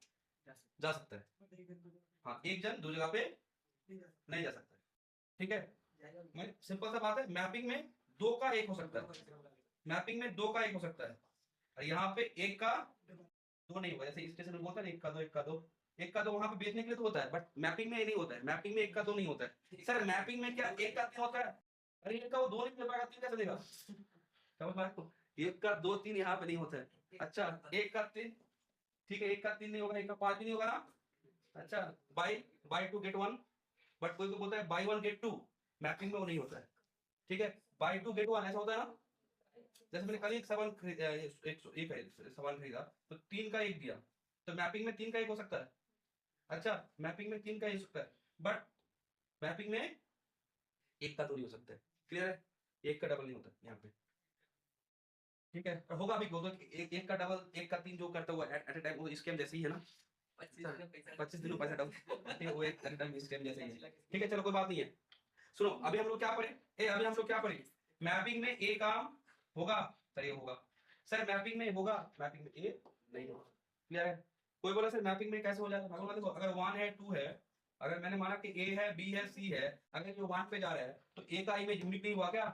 जा सकता है, हाँ एक जन दो जगह पे नहीं जा सकता है, ठीक है। मैं सिंपल सा बात है, मैपिंग में दो का एक हो सकता है, मैपिंग में दो का एक हो सकता है, और यहाँ पे एक का दो नहीं होगा, जैसे स्टेशन में बोलता है ना, एक का दो एक का दो, एक का दो वहां पे बेचने के लिए तो होता है, बट मैपिंग में ये नहीं होता है, मैपिंग में एक का दो नहीं होता है सर, मैपिंग में क्या एक का तीन होता है, अरे एक का वो दो नहीं मिल पाएगा, तीन कैसे देगा, समझ पा रहे हो? एक का दो तीन यहाँ पे नहीं होता है, अच्छा एक का तीन, ठीक है, एक का तीन नहीं होगा, एक का पांच भी नहीं होगा ना, अच्छा buy buy two get one, but कोई को बोलता है buy one get two, mapping में वो नहीं होता है, ठीक है, बाई टू गेट वन ऐसा होता है ना, जैसे मैंने कल एक सामान खरीदा, एक सामान खरीदा तो तीन का एक दिया, तो मैपिंग में तीन का एक हो सकता है, अच्छा मैपिंग में तीन का एक हो सकता है, बट मैपिंग में एक का दो नहीं हो सकता है, क्लियर है, एक का डबल नहीं होता यहाँ पे, ठीक है, और होगा भी दो एक का डबल एक का तीन जो करता हुआ एट ए टाइम, वो स्कैम जैसे ही है ना, 25 दिनों पैसा डबल, ठीक है, वो एक टाइम स्कैम जैसे ही है, ठीक है, चलो कोई बात नहीं है, सुनो अभी हम लोग क्या पढ़े, अभी हम लोग क्या पढ़े, मैपिंग में ए काम होगा सर, ये होगा सर, मैपिंग में होगा, मैपिंग में ए नहीं होगा, क्लियर है, कोई बोला सर मैपिंग में कैसे हो जाएगा, मैं बोला देखो अगर 1 है 2 है, अगर मैंने माना कि ए है बी है सी है, अगर ये 1 पे जा रहा है तो ए का इमेज यूनिक नहीं हुआ क्या,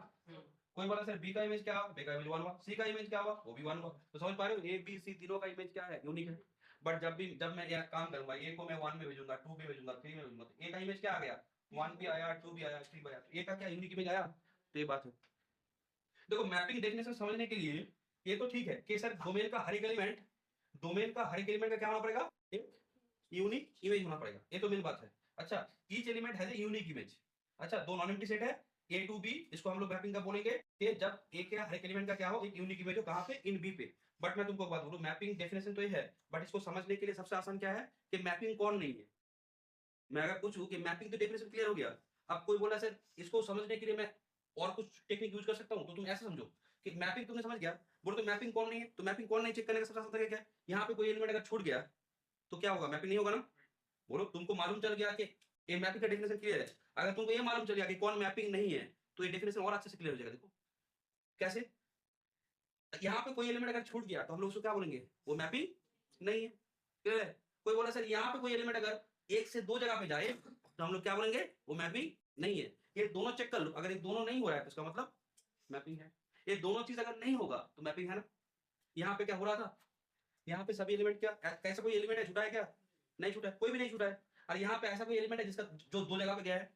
कोई बोला सर बी का इमेज क्या हुआ, बी का इमेज 1 हुआ, सी का इमेज क्या हुआ, वो भी 1 हुआ, तो समझ पा रहे हो, ए बी सी तीनों का इमेज क्या है, यूनिक है, बट जब मैं यह काम करूंगा, ए को मैं 1 में भेजूंगा, 2 में भेजूंगा, 3 में भेजूंगा, तो ए का इमेज क्या आ गया, 1 भी आया, 2 भी आया, 3 भी आया, तो ए का क्या यूनिक इमेज आया, तो ये बात है। देखो मैपिंग डेफिनेशन समझने के लिए ये तो ठीक है कि सर डोमेन का हर एक एलिमेंट, डोमेन का हर एक एलिमेंट का क्या होना पड़ेगा, एक यूनिक इमेज होना पड़ेगा, ये तो मेन बात है, अच्छा each element has a unique image, अच्छा दो नॉन एम्प्टी सेट है ए टू बी, इसको हम लोग मैपिंग का बोलेंगे कि जब ए के हर एक एलिमेंट का क्या हो, एक यूनिक इमेज हो, कहां पे, इन बी पे, बट मैं तुमको एक बात बोलूं, मैपिंग डेफिनेशन तो ये है, बट इसको समझने के लिए सबसे आसान क्या है कि मैपिंग कौन नहीं है, मैं अगर पूछूं कि मैपिंग तो डेफिनेशन क्लियर हो गया, अब कोई बोला सर इसको समझने के लिए मैं और कुछ टेक्निक यूज कर सकता हूं, तो तुम ऐसे समझो कि मैपिंग तुमने समझ गया, बोलो तो मैपिंग कौन नहीं है, तो मैपिंग कौन नहीं चेक करने का सबसे आसान तरीका क्या है, यहाँ पे कोई एलिमेंट अगर छूट गया तो क्या होगा, मैपिंग नहीं होगा ना, बोलो तुमको मालूम चल गया कि ये मैपिंग का डेफिनेशन क्लियर है, अगर तुमको ये मालूम चल गया कि कौन मैपिंग नहीं है, तो ये डेफिनेशन और अच्छे से क्लियर हो जाएगा, देखो कैसे, यहाँ पे कोई एलिमेंट अगर छूट गया तो हम लोग उसको क्या बोलेंगे, वो मैपिंग नहीं है, क्लियर है, कोई बोला सर यहाँ पे कोई एलिमेंट अगर एक से दो जगह पे जाए तो हम लोग क्या बोलेंगे, वो मैपिंग नहीं है, ये दोनों चेक कर लो, अगर ये दोनों नहीं हो रहा है तो इसका मतलब मैपिंग है, ये दोनों चीज अगर नहीं होगा तो मैपिंग है ना, यहाँ पे क्या हो रहा था, यहाँ पे सभी एलिमेंट क्या कैसा कोई एलिमेंट है छूटा है क्या, नहीं छूटा है, कोई भी नहीं छूटा है, और यहाँ पे ऐसा कोई एलिमेंट है जिसका जो दो जगह पे गया है,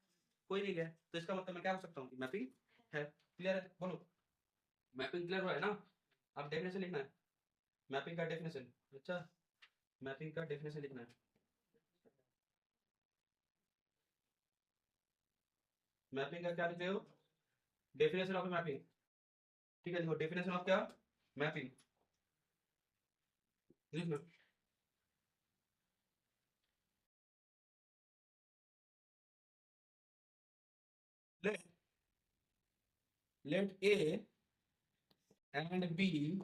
कोई नहीं गया है, तो इसका मतलब मैं क्या हो सकता हूँ, मैपिंग है, क्लियर है, बोलो मैपिंग क्लियर हुआ है ना, अब डेफिनेशन लिखना है, मैपिंग का डेफिनेशन, अच्छा मैपिंग का डेफिनेशन लिखना है, मैपिंग का क्या लिख रहे हो, डेफिनेशन ऑफ मैपिंग, ठीक है, देखो डेफिनेशन ऑफ क्या, मैपिंग लिखना, let A and B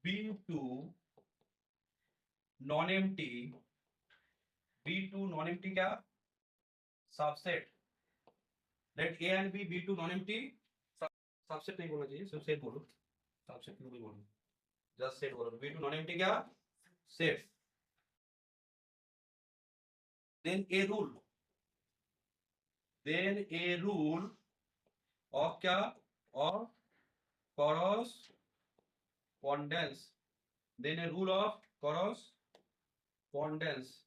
be two non-empty, be two non-empty क्या subset, let A and B be two non-empty subset नहीं बोलना चाहिए, सिर्फ set बोलो, subset क्यों नहीं बोलना, just set बोलो, be two non-empty क्या set, then a rule of क्या of correspondence, then a rule of correspondence,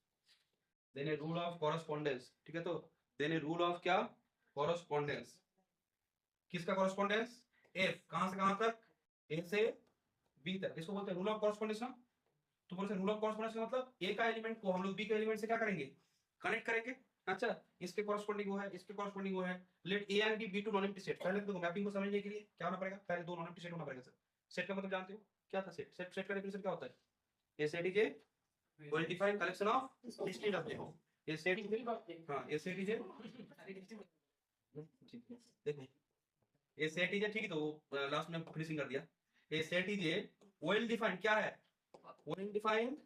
then a rule of correspondence, ठीक है, तो then a rule of क्या correspondence, किसका correspondence, f कहां से कहां तक, a से b तक, इसको बोलते हैं रूल ऑफ कॉरेस्पॉन्डेंस ना, तो बोलते हैं रूल ऑफ कॉरेस्पॉन्डेंस का मतलब a का एलिमेंट को हम लोग b के एलिमेंट से क्या करेंगे, कनेक्ट करेंगे, अच्छा इसके कॉरेस्पॉन्डिंग वो है, इसके कॉरेस्पॉन्डिंग वो है, let a and b be two non empty set, पहले तो मैपिंग को समझने के लिए क्या होना पड़ेगा, पहले दो नॉन एम्प्टी सेट होना पड़ेगा सर, सेट का मतलब जानते हो क्या था, सेट का डेफिनेशन क्या होता है, a set is a well defined collection of distinct objects, a set is हां a set is a देखो a set is a, ठीक है, तो लास्ट में फिनिशिंग कर दिया, a set is a well defined क्या है, well defined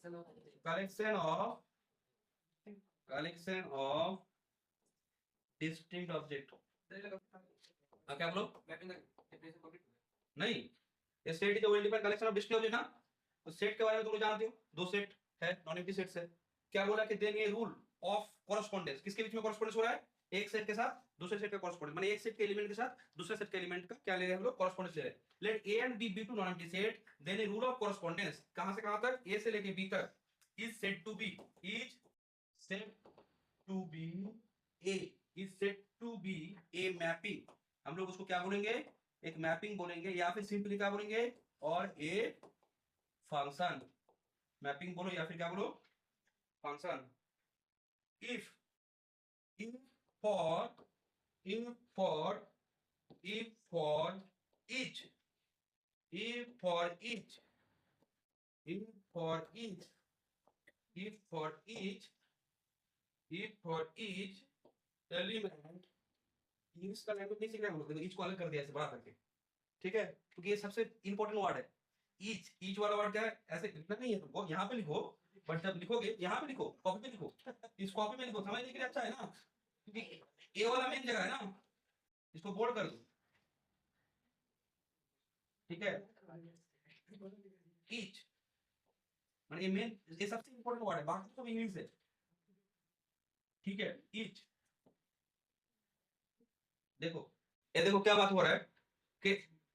collection of collection of distinct object. क्या बोलो? मैपिंग डेफिनेशन कंप्लीट नहीं, ये set is only defined collection of distinct object ना। तो सेट के बारे में तुम लोग जानते हो, दो सेट है, नॉन एम्प्टी सेट्स है। क्या बोला कि देन ये रूल ऑफ कॉरेस्पॉन्डेंस, किसके बीच में कॉरेस्पॉन्डेंस हो रहा है? एक सेट के साथ दूसरे सेट का कॉरेस्पॉन्डेंस, माने एक सेट के एलिमेंट के साथ दूसरे सेट के एलिमेंट का क्या ले रहे हैं हम लोग? कॉरेस्पॉन्डेंस ले रहे हैं। Let A and B be two non empty set, then a rule of correspondence कहां से कहां तक? ए से लेके बी तक is set to B, is set to B a, is set to B a mapping. हम लोग उसको क्या बोलेंगे? एक मैपिंग बोलेंगे, या फिर सिंपली क्या बोलेंगे? और ए फंक्शन। मैपिंग बोलो या फिर क्या बोलो? Function. If if for if for if for each if for each if for each if for each if for each element, English का लैंग्वेज नहीं सीख रहे हम लोग, देखो ईच को अलग कर दिया ऐसे बड़ा करके, ठीक है? क्योंकि ये सबसे इंपॉर्टेंट वर्ड है। ईच, ईच वाला वर्ड क्या है? ऐसे लिखना नहीं है तुमको, यहाँ पे लिखो, बट जब लिखोगे यहाँ पे लिखो, कॉपी पे लिखो, इस कॉपी में लिखो, समझने के लिए अच्छा है ना, क्योंकि ए वाला मेन जगह है ना, इसको बोल्ड कर दो, ठीक है? ईच माने ये मेन, ये सबसे इंपॉर्टेंट वर्ड है, बाकी सब इंग्लिश है, ठीक है? ईच। देखो ये देखो क्या बात हो रहा है कि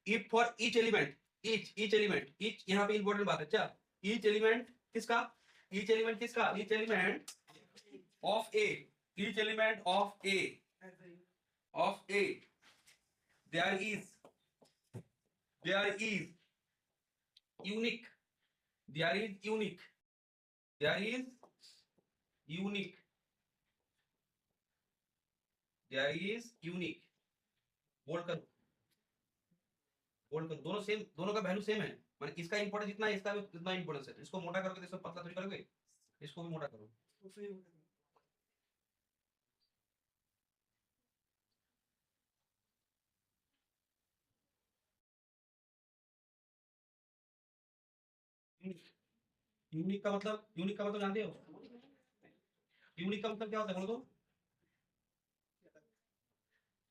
if for each element, each element, each यहाँ पे इंपॉर्टेंट बात है। अच्छा, ईच एलिमेंट किसका? ईच एलिमेंट किसका? Each element of A, each element of A, of A, there is unique, there is unique, there is unique, there is unique, bold करो, bold करो, दोनों सेम, दोनों का वैल्यू सेम है, माने इसका इंपॉर्टेंस जितना है इसका भी उतना इंपॉर्टेंस है। इसको मोटा करोगे तो इसको पतला थोड़ी करोगे, इसको भी मोटा करो। यूनिक का मतलब, यूनिक का मतलब जानते हो? यूनिक का मतलब क्या होता है बोलो तो?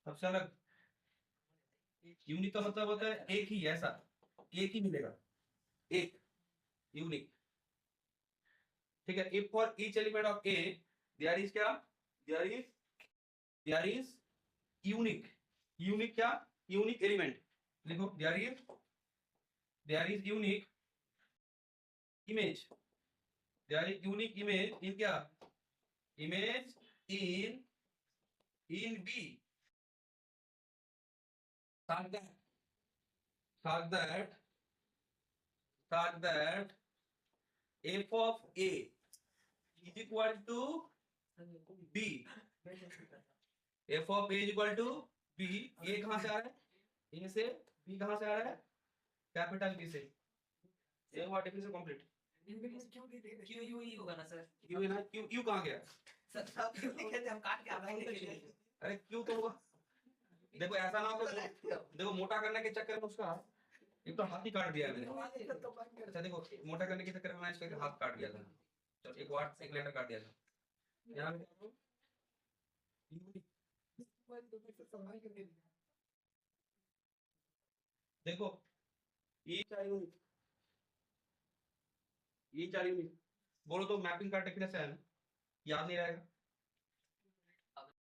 सबसे अलग। यूनिक का मतलब होता है एक ही, ऐसा एक ही मिलेगा, एक यूनिक, ठीक है? If for each element of A there is क्या? देयर इज यूनिक, यूनिक क्या? Unique element. लिखो there is unique image, there is unique image in क्या? Image in B, such that f of a is equal to b, f of a is equal to b। a कहां से आ रहा है? a से। b कहां से आ रहा है? कैपिटल b से। ये हुआ डेफिनेशन कंप्लीट। क्यू यू ई होगा ना सर? क्यू ना, क्यू क्यू कहां गया? सर सब क्यों लिखे थे, हम काट के आ रहे हैं। अरे क्यू तो होगा, देखो ऐसा ना हो, देखो मोटा करने के चक्कर में उसका एक तो हाथ ही काट दिया है मैंने। अच्छा देखो, मोटा करने के चक्कर में मैंने इसका हाथ काट दिया था, चलो एक वाट एक लेटर काट दिया था। यहाँ देखो each are unique, each are unique बोलो तो मैपिंग का डेफिनेशन है, याद नहीं रहेगा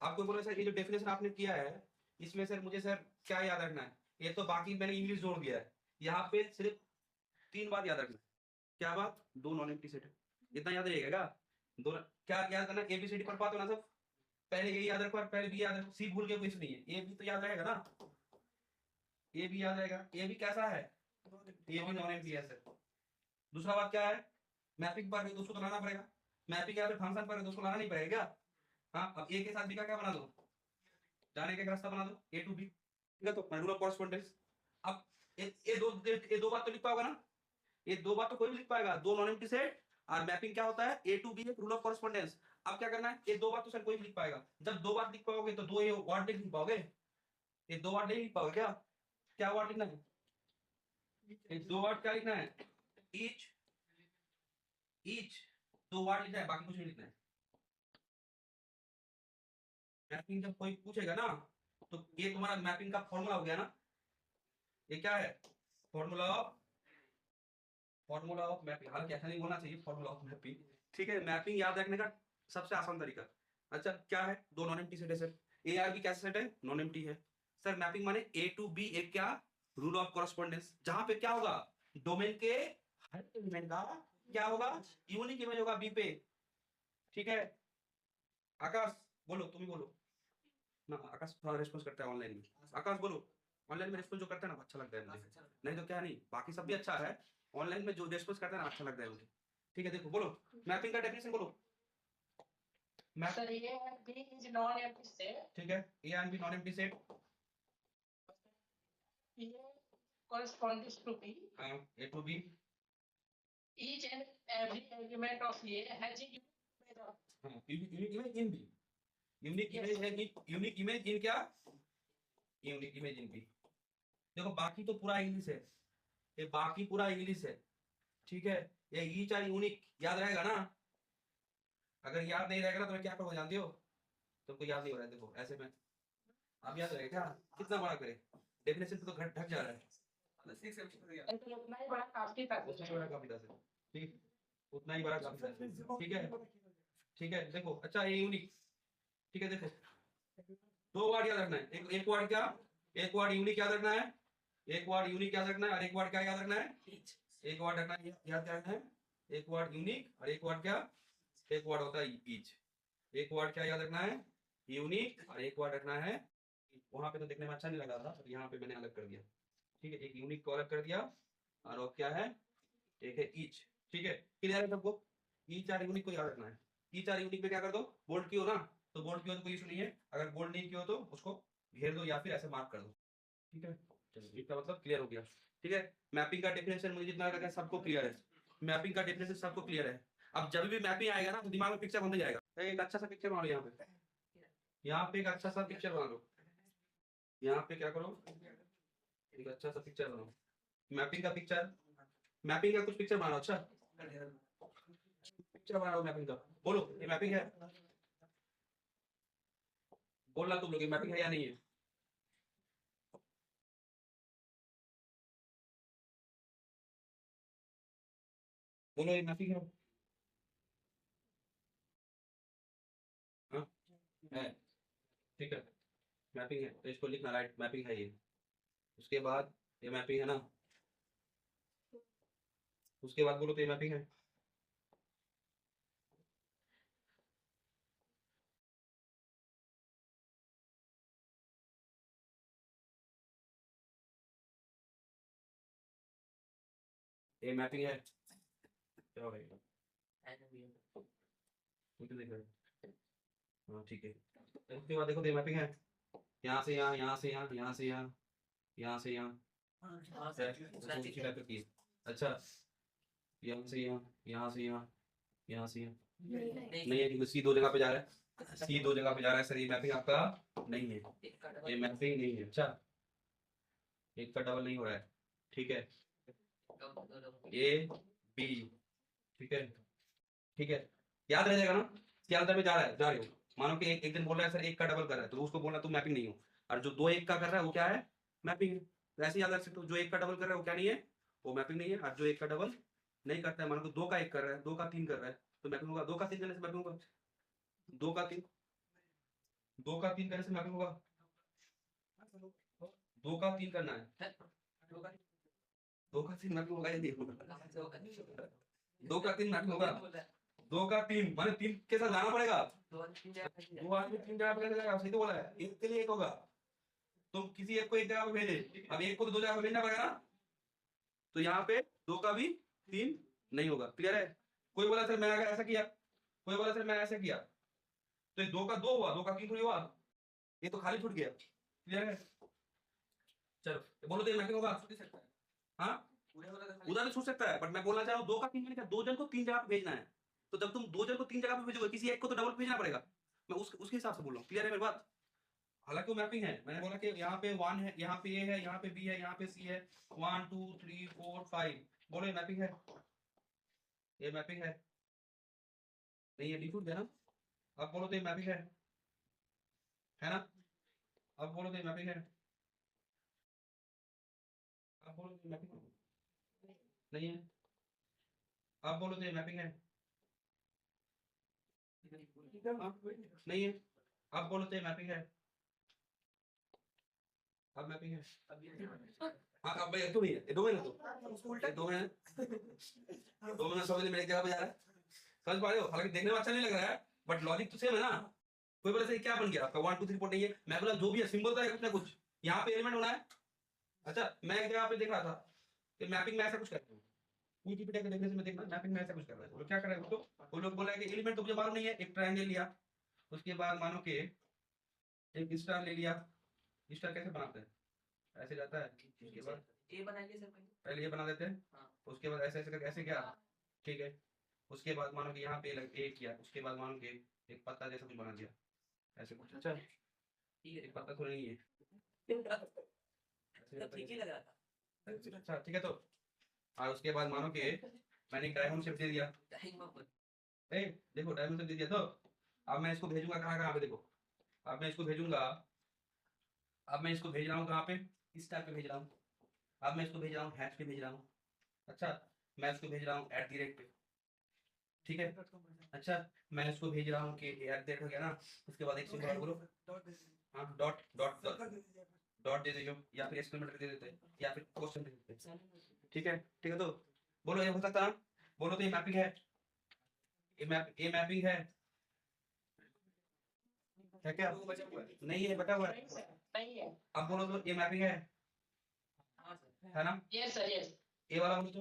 आपको? बोलो सर ये जो डेफिनेशन आपने किया है इसमें सर मुझे सर क्या याद रखना है? ये तो बाकी मैंने इंग्लिश जोड़ दिया है, यहाँ पे सिर्फ 3 बात याद रखना है। क्या बात? 2 नॉन एम्प्टी सेट, इतना याद रहेगा क्या? दो क्या याद करना? एबीसीडी पढ़ पाते हो ना सब? पहले ये याद रखो, पहले बी याद रखो, सी भूल के कुछ नहीं है, ए बी तो याद रहेगा ना, ए बी याद रहेगा। ए बी कैसा है? ए बी नॉन एम्प्टी है सर। दूसरा बात क्या है? मैपिंग पर है तो उसको तो लाना पड़ेगा, मैपिंग या फिर फंक्शन पर है तो उसको लाना नहीं पड़ेगा क्या? हाँ, अब ए के साथ बी का क्या बना दो, जाने का एक रास्ता बना दो, ए टू बी, ठीक है? तो रूल ऑफ कॉरेस्पॉन्डेंस। अब ये दो बात तो लिख पाओगे ना? ये दो बात तो कोई भी लिख पाएगा, दो नॉन एम्प्टी सेट और मैपिंग क्या होता है? A to B, rule of correspondence. अब क्या करना है? ये दो बात तो सर कोई भी लिख पाएगा, जब दो बात लिख पाओगे तो दो ये वर्ड नहीं लिख पाओगे, ये दो वर्ड नहीं लिख पाओगे क्या? क्या वर्ड लिखना है? ये दो वर्ड क्या लिखना है? ईच, ईच, दो वर्ड लिखना है, बाकी कुछ नहीं लिखना है। मैपिंग जब कोई पूछेगा ना, तो ये तुम्हारा मैपिंग का फॉर्मूला हो गया ना। ये क्या है? Formula of mapping. हालांकि ऐसा नहीं बोलना चाहिए, फॉर्मूला ऑफ मैपिंग। ठीक है, मैपिंग याद रखने का सबसे आसान तरीका। अच्छा क्या है? दो नॉन एम्प्टी सेट है सर। ए आर बी कैसा सेट है? नॉन एम्प्टी है सर। मैपिंग माने ए टू बी एक क्या? रूल ऑफ कॉरेस्पॉन्डेंस, जहां पे क्या होगा? डोमेन के हर एलिमेंट का क्या होगा? यूनिक इमेज होगा बी पे। ठीक है आकाश, बोलो, तुम ही बोलो ना। आकाश थोड़ा रिस्पॉन्स करता है ऑनलाइन में। आकाश बोलो। ऑनलाइन में रिस्पॉन्स जो करता है ना, अच्छा लगता है मुझे। नहीं तो क्या, नहीं बाकी सब भी अच्छा है, ऑनलाइन में जो रिस्पॉन्स करता है ना, अच्छा लगता है मुझे। ठीक है देखो, बोलो मैपिंग का डेफिनेशन बोलो। Sir, A and B is non-empty set. ठीक है, A and B non empty set. A corresponds to B. A to B. Each and every element of A has a unique image of unique image in B. Unique image है कि unique image in क्या? Unique image in B. देखो बाकी तो पूरा English है, ये बाकी पूरा इंग्लिश है। ठीक है, ये ईच आर यूनिक याद रहेगा ना। अगर याद नहीं रहेगा ना तो मैं क्या करूंगा जानते हो? तुमको याद नहीं हो रहा है, देखो ऐसे में अब याद रहेगा क्या? कितना बड़ा करे? डेफिनेशन पे तो घट ढक जा रहा है। A. तो उतना ही बड़ा काफी था कुछ। उतना ही बड़ा काफी था सर। ठीक, उतना ही बड़ा काफी था। ठीक है, ठीक है देखो। अच्छा ये यूनिक। ठीक है देखो, दो वर्ड याद रखना है। एक वर्ड क्या? एक वर्ड यूनिक याद रखना है। एक वर्ड यूनिक याद रखना है, और एक वर्ड क्या याद रखना है? एक वर्ड रखना है, याद क्या रखना है? एक वर्ड यूनिक, और एक वर्ड क्या? एक वर्ड होता है ईच। एक वर्ड क्या याद रखना है? यूनिक, और एक वर्ड रखना है। वहां पे तो देखने में अच्छा नहीं लगा था, तो यहाँ पे मैंने अलग कर दिया। ठीक है, एक यूनिक को अलग कर दिया, और वो क्या है? एक है ईच। ठीक है, क्लियर है सबको? ईच और यूनिक को याद रखना है। ईच और यूनिक में क्या कर दो? बोल्ड कियो ना, तो बोल्ड कियो तो कोई इशू नहीं है। अगर बोल्ड नहीं किया तो उसको घेर दो या फिर ऐसे मार्क कर दो। ठीक है, चलो इसका मतलब क्लियर हो गया। ठीक है, मैपिंग का डेफिनेशन मुझे जितना लगा सबको क्लियर है। मैपिंग का डेफिनेशन सबको क्लियर है। अब जब भी मैपिंग आएगा ना, तो दिमाग में पिक्चर बन जाएगा। एक अच्छा सा पिक्चर बना लो यहाँ पे। यहाँ पे एक अच्छा सा पिक्चर बना लो। यहाँ पे क्या करो? एक अच्छा सा पिक्चर बनाओ, मैपिंग का पिक्चर। मैपिंग का कुछ पिक्चर बनाओ। अच्छा पिक्चर बनाओ मैपिंग का। बोलो ये मैपिंग है। बोलना तुम लोग, ये मैपिंग है या नहीं है? बोलो ये मैपिंग है। हाँ है। ठीक है, मैपिंग है तो इसको लिखना, राइट मैपिंग है ये। उसके बाद ये मैपिंग है ना, उसके बाद बोलो तो ये मैपिंग है। ये मैपिंग है। क्या हो गया? मुझे देख रहे हो? हाँ ठीक है, उसके बाद देखो तो ये मैपिंग है। यहाँ से यहाँ, यहाँ से यहाँ, यहाँ से यहाँ, यहाँ से यहाँ। अच्छा यहाँ से यहाँ, यहाँ से यहाँ, यहाँ से यहाँ। नहीं है क्योंकि सी दो जगह पे जा रहा है। सी दो जगह पे जा रहा है सर, ये मैपिंग आपका नहीं है। ये मैपिंग नहीं है। अच्छा एक का डबल नहीं हो रहा है। ठीक है, ए बी। ठीक है, ठीक है याद रह जाएगा ना क्या अंदर में जा रहा है, जा रहे हो। मानो कि एक दिन बोल रहा है सर एक का डबल कर रहा है, तो उसको बोलना तुम मैपिंग नहीं हो। और जो दो एक का कर रहा है वो क्या है? मैपिंग है। तो ऐसे याद रख सकते हो, जो एक का डबल कर रहा है वो क्या नहीं है? वो मैपिंग नहीं है। और जो एक का डबल नहीं करता है, मानो कि दो का एक कर रहा है, दो का तीन कर रहा है, तो मैपिंग होगा। दो का तीन करने से मैपिंग होगा। दो का तीन, दो का तीन करने से मैपिंग होगा। दो का तीन करना है, दो का तीन मैपिंग होगा या नहीं होगा? दो का तीन मैपिंग होगा। दो का तीन माने तीन के साथ जाना पड़ेगा। दो आदमी तीन जगह पे कैसे जाएगा? सही तो बोला है, एक के लिए एक होगा। तो किसी एक को एक जगह पे भेजे, अब एक को तो दो जगह पे भेजना पड़ेगा ना। तो यहाँ पे दो का भी तीन नहीं होगा। क्लियर है? कोई बोला सर मैं अगर ऐसा किया, कोई बोला सर मैं ऐसा किया, तो ये दो का दो हुआ, दो का तीन थोड़ी हुआ, ये तो खाली छूट गया। क्लियर है? चलो बोलो तो ये मैपिंग होगा। हाँ उधर भी छूट सकता है, बट मैं बोलना चाह रहा हूँ दो का तीन मैंने कहा, दो जन को तीन जगह पे भेजना है। तो जब तुम दो जन को तीन जगह पे भेजोगे, किसी एक को तो डबल भेजना पड़ेगा। मैं उसके हिसाब से बोल रहा हूँ। क्लियर है मेरी बात? हालांकि वो मैपिंग है, मैंने बोला कि यहाँ पे वन है, यहाँ पे ए है, यहाँ पे बी है, यहाँ पे सी है, 1 2 3 4 5। बोलो ये मैपिंग है? ये मैपिंग है? नहीं ये डिफूट है ना। अब बोलो तो ये मैपिंग है? है ना? अब बोलो तो ये मैपिंग है, अब बोलो तो मैपिंग नहीं है, अब बोलो तो ये मैपिंग है, नहीं है, अब बोलो तो ये मैपिंग है, अब मैपिंग है। हाँ अब भाई क्यों नहीं है? ये दो है ना, तो दो है, दो में समझ में एक जगह पे जा रहा है, समझ पा रहे हो? हालांकि देखने में अच्छा नहीं लग रहा है बट लॉजिक तो सेम है ना। कोई बोले से क्या बन गया आपका 1 2 3 4 नहीं है, मैं बोला जो भी है सिंबल तो है कुछ ना कुछ, यहाँ पे एलिमेंट होना है। अच्छा मैं एक जगह पे देख रहा था कि मैपिंग में ऐसा कुछ करते हैं, विकिपीडिया के देखने से मैं देखना मैपिंग में ऐसा कुछ कर रहा है। वो क्या कर रहा है उसको, वो लोग बोल रहे हैं कि एलिमेंट तो मुझे मालूम नहीं है, एक ट्रायंगल लिया, उसके बाद मानो कि एक स्टार ले लिया, स्टार कैसे बनाते हैं, ऐसे जाता है, उसके बाद ए बनाएंगे सर पहले। पहले ये बना देते हैं, हाँ। उसके बाद ऐसे ऐसे करके ऐसे क्या, ठीक है, उसके बाद मानो कि यहाँ पे एक किया, उसके बाद मानो कि एक पत्ता जैसा कुछ बना दिया, ऐसे कुछ। अच्छा ठीक है एक पत्ता तो नहीं है, ऐसे तो जाता ठीक ही है। लग रहा था। अच्छा ठीक है, तो और उसके बाद मानो कि मैंने एक डायमंड शेप दे दिया, टाइम पर ए देखो डायमंड शेप दे दिया, तो अब मैं इसको भेजूंगा कहाँ कहाँ पे, देखो अब मैं इसको भेजूंगा, अब मैं इसको भेज रहा हूँ कहाँ पे, इस टाइप पे भेज रहा हूँ, अब मैं इसको भेज रहा हूँ हैश पे भेज रहा हूँ। अच्छा मैं इसको भेज रहा हूँ @ पे, ठीक है। अच्छा मैं इसको भेज रहा हूँ कि @ हो गया ना, उसके बाद एक सिंबल बोलो, हाँ डॉट डॉट डॉट दे दो या फिर एक्सक्लेमेटर दे देते या फिर क्वेश्चन दे देते, ठीक है तो बोलो ये हो सकता है, बोलो तो ये मैपिंग है, ये मैपिंग है क्या? नहीं है, बता हुआ है, नहीं है। अब बोलो तो ये मैपिंग है हाँ सर। है ना? Yes sir yes. ये वाला बोलो तो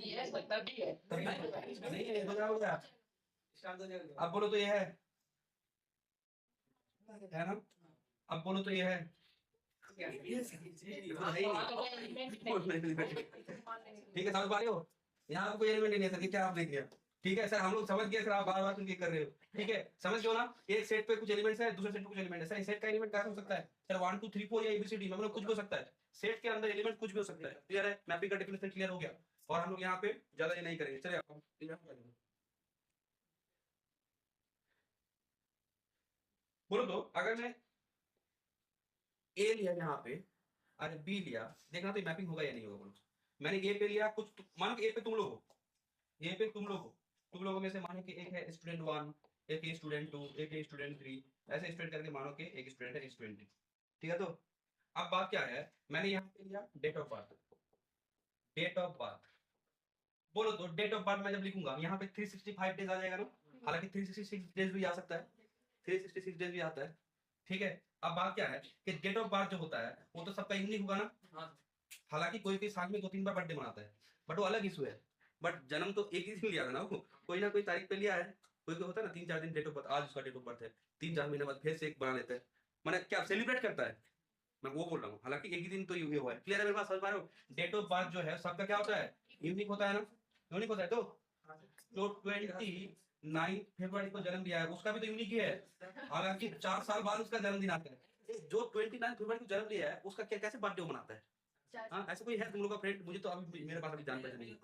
यस सर तभी है। नहीं है, बता हो गया। स्टार्ट हो जाएगा। अब बोलो तो ये है ना? अब बोलो तो ये है, ठीक है समझ पा रहे हो? यहाँ आपको कोई एलिमेंट नहीं है सर, क्या आप देख लिया, ठीक है सर हम लोग समझ गए सर, आप बार बार क्यों कर रहे हो, ठीक है समझ गए हो ना? एक सेट पे कुछ एलिमेंट्स है, दूसरे सेट पे कुछ एलिमेंट है, सर इस सेट का एलिमेंट क्या हो सकता है सर, 1 2 3 4 या ABCD मतलब कुछ भी हो सकता है, सेट के अंदर एलिमेंट कुछ भी हो सकता है, क्लियर है? मैपिंग का डेफिनेशन क्लियर हो गया, और हम लोग यहाँ पे ज्यादा ये नहीं करेंगे, चलिए बोलो तो अगर मैं ए लिया यहाँ पे और बी लिया, देखना तो मैपिंग होगा या नहीं होगा, बोलो। मैंने ए पे लिया कुछ मानो कि ए पे तुम लोग हो, ए पे तुम लोग हो, तुम लोगों में से मानो कि एक है स्टूडेंट 1, एक है स्टूडेंट 2, एक है स्टूडेंट 3, ऐसे स्टूडेंट करके मानो कि एक स्टूडेंट है स्टूडेंट 3, ठीक है। तो अब बात क्या है, मैंने यहाँ पे लिया date of birth, date of birth बोलो तो डेट ऑफ बर्थ मैं जब लिखूंगा यहाँ पे 365 डेज आ जाएगा ना, हालांकि 366 डेज भी आ सकता है, 366 डेज भी आता है, ठीक है। अब बात क्या है कि डेट ऑफ बर्थ जो होता है वो तो सबका यूनिक होगा ना, हाँ। हालांकि कोई कोई साल में 2 3 बार बर्थडे मनाता है बट वो अलग इशू है, बट जन्म तो एक ही दिन लिया था ना वो, कोई ना कोई तारीख पे लिया है, कोई कोई होता है ना 3 4 दिन डेट ऑफ बर्थ, आज उसका डेट ऑफ बर्थ है, 3 4 महीने बाद फिर से एक बना लेता है, मैंने क्या सेलिब्रेट करता है, मैं वो बोल रहा हूँ, हालांकि एक ही दिन तो ये हुआ है, क्लियर है मेरे पास, समझ पा रहे हो? डेट ऑफ बर्थ जो है सबका क्या होता है, यूनिक होता है ना, यूनिक होता है, तो 29 फरवरी को जन्म लिया है उसका भी तो यूनिक ही है, हालांकि 4 साल बाद उसका जन्मदिन आता है, जो 29 फरवरी को जन्म लिया है उसका क्या कैसे बर्थडे मनाता है? हाँ ऐसा कोई है तुम लोग का फ्रेंड? मुझे तो अभी मेरे पास अभी जान पहचान नहीं है,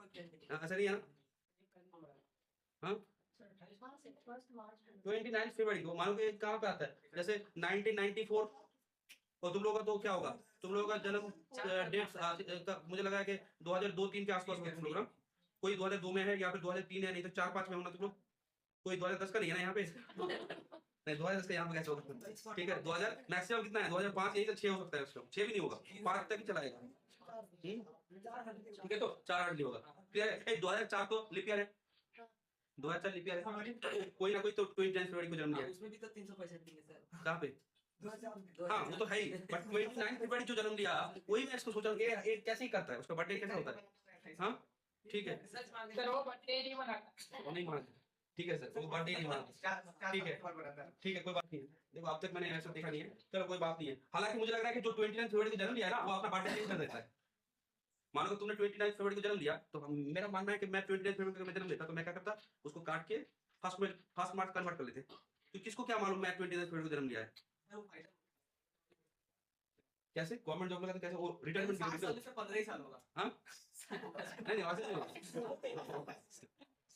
हाँ, ऐसा नहीं है ना? हाँ 29 फरवरी को मानो कि कहाँ पे आता है, जैसे 1994, और तुम लोगों का तो क्या होगा, तुम लोगों का जन्म डेट मुझे लगा है कि 2002-3 के आसपास होगा तुम लोग ना, कोई 2002 में है या फिर 2003 है, नहीं तो 4 5 में होना तुम लोग, कोई 2010 का नहीं है ना यहाँ पे, नहीं 2010 का यहाँ पे कैसे होगा, ठीक है 2000 मैक्सिमम कितना है, 2005 यही तो 6 हो सकता है, उसका 6 भी नहीं होगा, 5 तक ही चलाएगा, ठीक है, तो 4 8 नहीं होगा, क्लियर है? 2004 तो लिप ईयर है, 2004 लिप ईयर है, कोई ना कोई तो 29 फरवरी को जन्म लिया है, उसमें भी तो 365 दिन है सर। कहाँ पे? हाँ वो तो है ही, बट 29 फरवरी जो जन्म लिया वही मैं इसको सोचा ये कैसे ही करता है, उसका बर्थडे कैसे होता है, हाँ ठीक है, सच मान सर वो बर्थडे नहीं मनाता। वो नहीं मानते, ठीक है सर, वो बर्थडे नहीं मानते, ठीक है ठीक है, कोई बात नहीं है, देखो अब तक मैंने ऐसा देखा नहीं है, चलो कोई बात नहीं है, हालांकि मुझे लग रहा है कि जो 29 फरवरी को जन्म लिया है ना वो अपना बर्थडे चेंज कर देता है, मानो कि तुमने 29 फरवरी को जन्म लिया तो मेरा मानना है कि मैं 29 फरवरी को जन्म लेता तो मैं क्या करता, उसको काट के फर्स्ट मार्च कन्वर्ट कर लेते, तो किसको क्या मालूम मैं 29 फरवरी को जन्म लिया है, कैसे गवर्नमेंट जॉब में तो कैसे वो रिटायरमेंट 7 साल से 15 ही साल होगा। हाँ नहीं नहीं वैसे नहीं,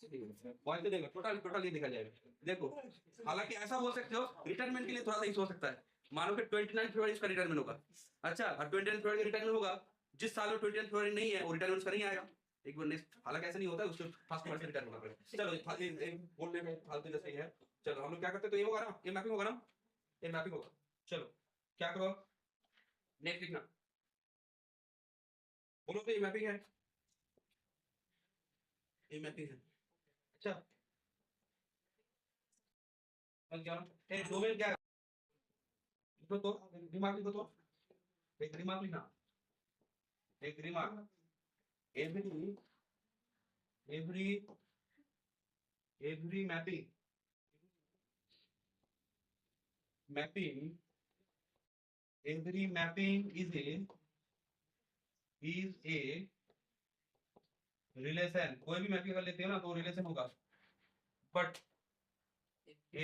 पॉइंट देगा, टोटल ये देखा जाएगा। देखो, हालांकि ऐसा बोल सकते हो रिटायरमेंट के लिए थोड़ा सा इशू हो सकता है। मानो कि 29 फरवरी इसका रिटायरमेंट होगा, अच्छा, और 29 फरवरी रिटायरमेंट होगा, जिस साल में 29 फरवरी नहीं है वो रिटायरमेंट उसका नहीं आएगा। एक बार नेक्स्ट, हालांकि ऐसा नहीं होता है, उसको फर्स्ट मार्च से रिटायर होना पड़ेगा। चलो बोलने में फालतू जैसे ही है। चलो हम लोग क्या करते हैं, तो ये होगा ना, ये मैपिंग होगा ना, ये मैपिंग होगा। चलो क्या करो, नेक्स्ट लिखना, बोलो तो ये मैपिंग है, ये मैपिंग है। अच्छा, अब क्या है डोमेन, क्या है लिखो तो, दिमाग लिखो तो, एक दिमाग लिखना, एक दिमाग, every every every mapping, mapping, every mapping is a relation। कोई भी मैपिंग कर लेते हो ना तो रिलेशन होगा, but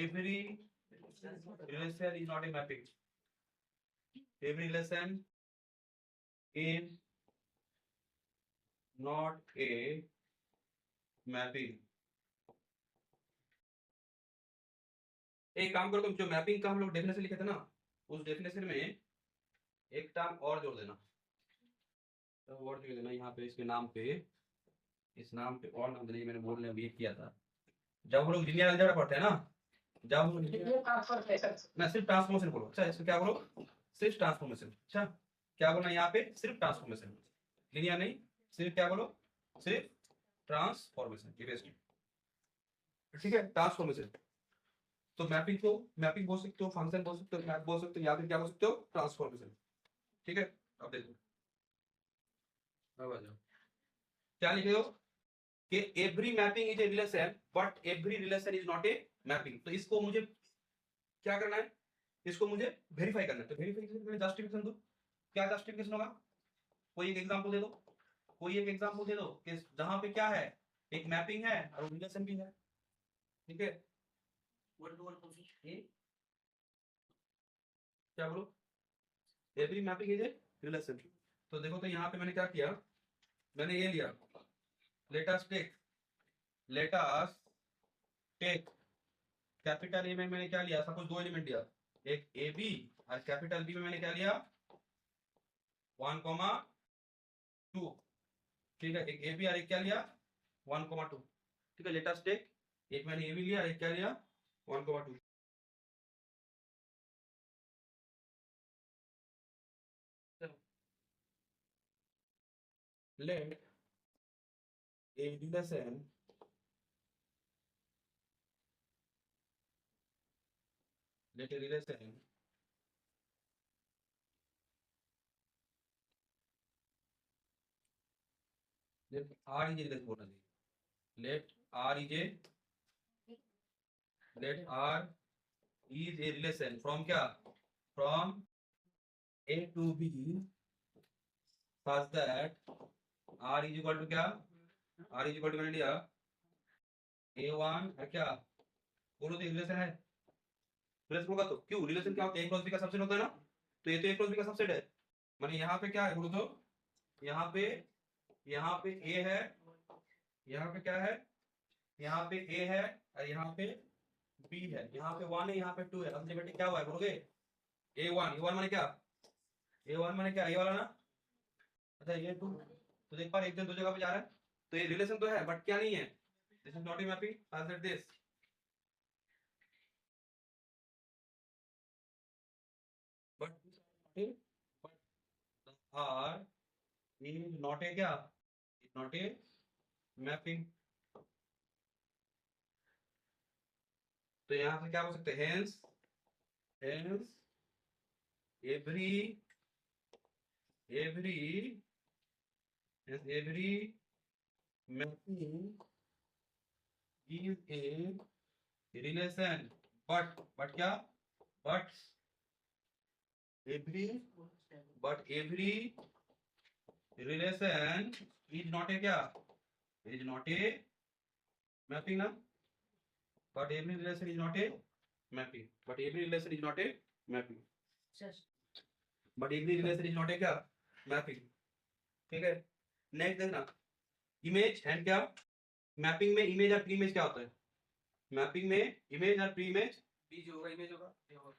every relation is not a mapping। every relation is not a mapping। एक काम करो तुम, जो मैपिंग का हम लोग डेफिनेशन लिखे थे ना, उस डेफिनेशन में एक टर्म और जोड़ देना, तो और जोड़ देना यहाँ पे, इसके नाम पे, इस नाम पे और नाम देने की मैंने बोलने अभी किया था, जब हम लोग लीनियर अलजेब्रा पढ़ते हैं ना, जब हम लोग मैं सिर्फ ट्रांसफॉर्मेशन बोलो, अच्छा इसको क्या बोलो, सिर्फ ट्रांसफॉर्मेशन। अच्छा क्या बोलना यहाँ पे, सिर्फ ट्रांसफॉर्मेशन, लीनियर नहीं, सिर्फ क्या बोलो, सिर्फ ट्रांसफॉर्मेशन, ठीक है, ट्रांसफॉर्मेशन। तो मैपिंग को मैपिंग बोल सकते हो, फंक्शन बोल सकते हो, मैप बोल सकते हो, या फिर क्या बोल सकते हो, ट्रांसफॉर्मेशन, ठीक है। अब देखो, अब आ जाओ, क्या लिखे हो कि every mapping is a relation but every relation is not a mapping. तो इसको मुझे क्या करना है, इसको मुझे वेरीफाई करना है, तो वेरीफिकेशन के लिए जस्टिफिकेशन दो। क्या जस्टिफिकेशन होगा, कोई एक एग्जांपल दे दो, कोई एक एग्जांपल दे दो कि जहां पे क्या है, एक मैपिंग है और रिलेशन भी है, ठीक है। क्या बोलो, every mapping is a relation. तो देखो, तो यहाँ पे मैंने क्या किया, मैंने ये लिया, let us take capital A में मैंने क्या लिया, सपोज दो एलिमेंट लिया, एक ए बी, और कैपिटल बी में मैंने क्या लिया, 1,2, ठीक है, एक ए बी और एक क्या लिया, 1,2, ठीक है। लेट अस टेक, एक मैंने ए बी लिया, एक क्या लिया, 1,2। let a relation let a relation let r is a relation बोलना चाहिए, let r is a relation from क्या, from a to b such that r is equal to क्या, r is equal to मैंने लिया a1 है क्या, बोलो तो रिलेशन है, रिलेशन होगा तो क्यों, रिलेशन क्या होता है, a क्रॉस b का सबसेट होता है ना, तो ये तो a क्रॉस b का सबसेट है, माने यहाँ पे क्या है बोलो तो, यहाँ पे a है, यहाँ पे क्या है, यहाँ पे a है और यहाँ पे b है, यहाँ पे 1 है, यहाँ पे 2 है। अब बेटे क्या हुआ है बोलोगे, a1 माने क्या, a1 माने क्या, ये वाला ना, अच्छा ये 2, तो देख पा रहे, एक दो जगह पे जा रहा है, तो ये रिलेशन तो है बट क्या नहीं है, this is not a mapping, as that this but r is not a क्या, is not a मैपिंग। तो यहाँ से क्या बोल सकते हैं, hence every mapping is a relation, but क्या, but every relation is not a क्या, is not a mapping ना, but every relation is not a mapping, but every relation is not a mapping, but every relation is not a क्या, mapping, ठीक है। Next देखना, image and क्या, mapping में image और pre image क्या होता है? मैपिंग में इमेज और प्री इमेज, बी जो होगा इमेज होगा, ये होगा।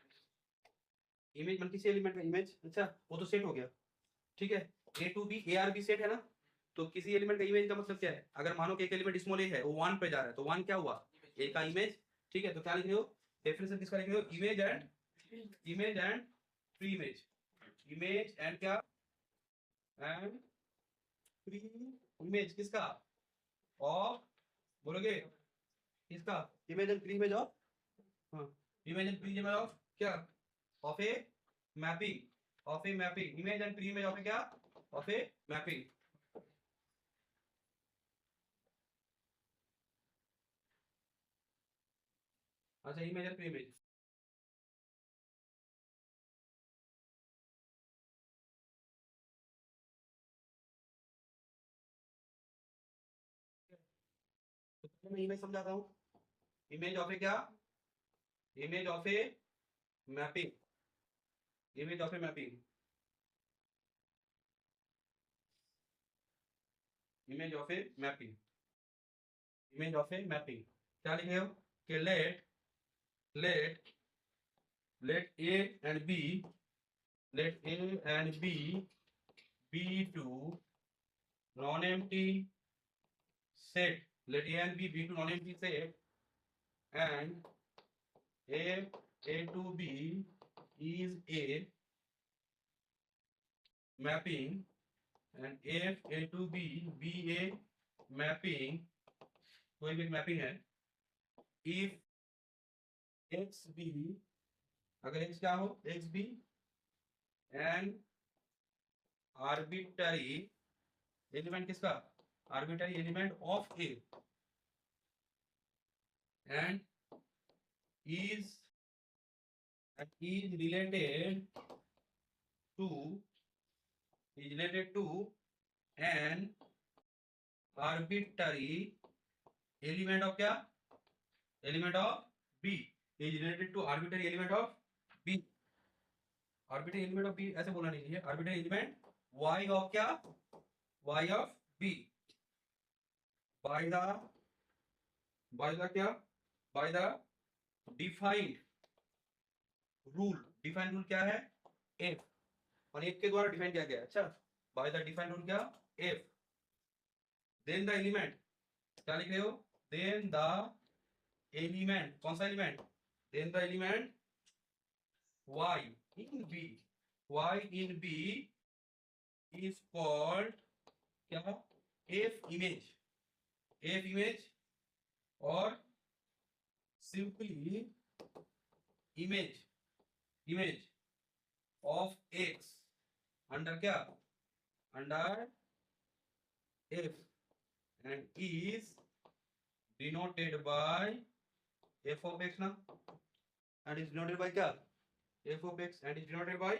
इमेज मतलब किसी एलिमेंट का इमेज, अच्छा वो तो सेट हो गया, ठीक है। A to B A or B set है ना, तो किसी एलिमेंट का इमेज का मतलब क्या है? अगर मानो कि एक एलिमेंट स्मॉल ए है, वो 1 पे जा रहा है, तो 1 क्या हुआ? ए का इमेज, ठीक है। तो क्या लिख रहे हो? डेफिनेशन किसका लिख रहे हो? Image and preimage, image and क्या? एंड प्री इमेज किसका? ऑफ, बोलोगे किसका? Image and preimage of, हाँ, image and preimage of क्या? Of a mapping, of a mapping, image and preimage of a क्या? Of a mapping. अच्छा, image and preimage, तो मैं image समझाता हूँ। इमेज ऑफ ए क्या? Image of a mapping, image of a mapping, image of a mapping, image of a mapping. क्या लिखे हो? कि let let let A and B, let A and B be two non-empty set. Let A and B be two non-empty set, and A to B is a mapping, and if A to B be a mapping, कोई भी mapping है, if x b, अगर x क्या हो? x b and arbitrary element किसका? Arbitrary element of A, and is related to an arbitrary element of क्या? Element of b, is related to arbitrary element of b, arbitrary element of b ऐसे बोलना नहीं चाहिए, arbitrary element y of क्या? y of b, by the क्या? by the defined rule, defined rule क्या है? f, और f के द्वारा डिफाइन किया गया है, अच्छा, by the defined rule क्या? f, then the element, क्या लिख रहे हो? then the element, कौन सा element? then the element y in b, y in b is called क्या? f image, f image और simply image of x under क्या? under f, and is denoted by f of x ना, and is denoted by क्या? f of x, and is denoted by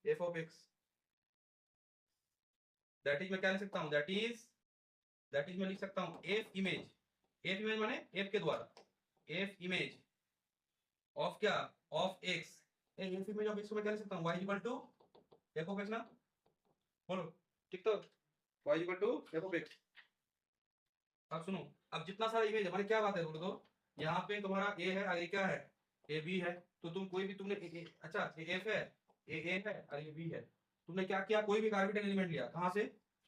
f of x. that is मैं क्या लिख सकता हूँ? that is मैं लिख सकता हूँ f image माने f के द्वारा, f image of क्या? of x, f image of x को मैं क्या लिख सकता हूँ? y equal to f of x ना, बोलो ठीक तो, y equal to f of x। अब सुनो, अब जितना सारा इमेज है, माने क्या बात है बोलो तो, यहाँ पे तुम्हारा a है और ये क्या है? a b है, तो तुम कोई भी तुमने अच्छा ये f है, a है और ये b है, तुमने क्या किया? कोई भी आर्बिट्ररी एलिमेंट लिया, कहाँ से?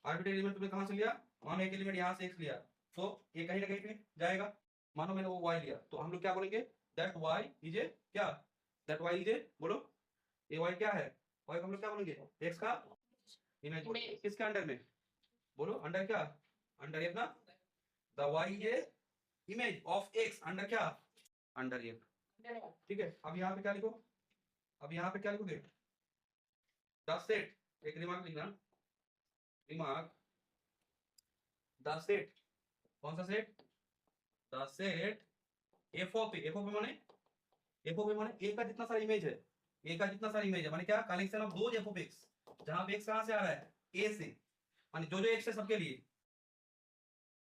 आर्बिट्ररी एलिमेंट तुमने कहाँ से लिया? मानो एक एलिमेंट यहाँ से x लिया, तो ये कहीं ना कहीं पे जाएगा, मानो मैंने वो y लिया, तो हम लोग क्या बोलेंगे? दैट y इज ए क्या? दैट y इज ए, बोलो ये y क्या है? y को हम लोग क्या बोलेंगे? x का इमेज, किसके अंडर में? बोलो अंडर क्या? अंडर f ना, the y is a image of x under क्या? अंडर f, ठीक है। अब यहाँ पे क्या लिखो? अब यहाँ पे क्या लिखोगे? द सेट, एक रिमार्क लिखना, रिमार्क, द सेट, कौन सा set? The set f of a, f of a माने a का जितना सारा इमेज है, a का जितना सारा इमेज है, माने क्या? Collection of those f of x, जहां पे x कहां से आ रहा है? a से, माने जो x है सबके लिए,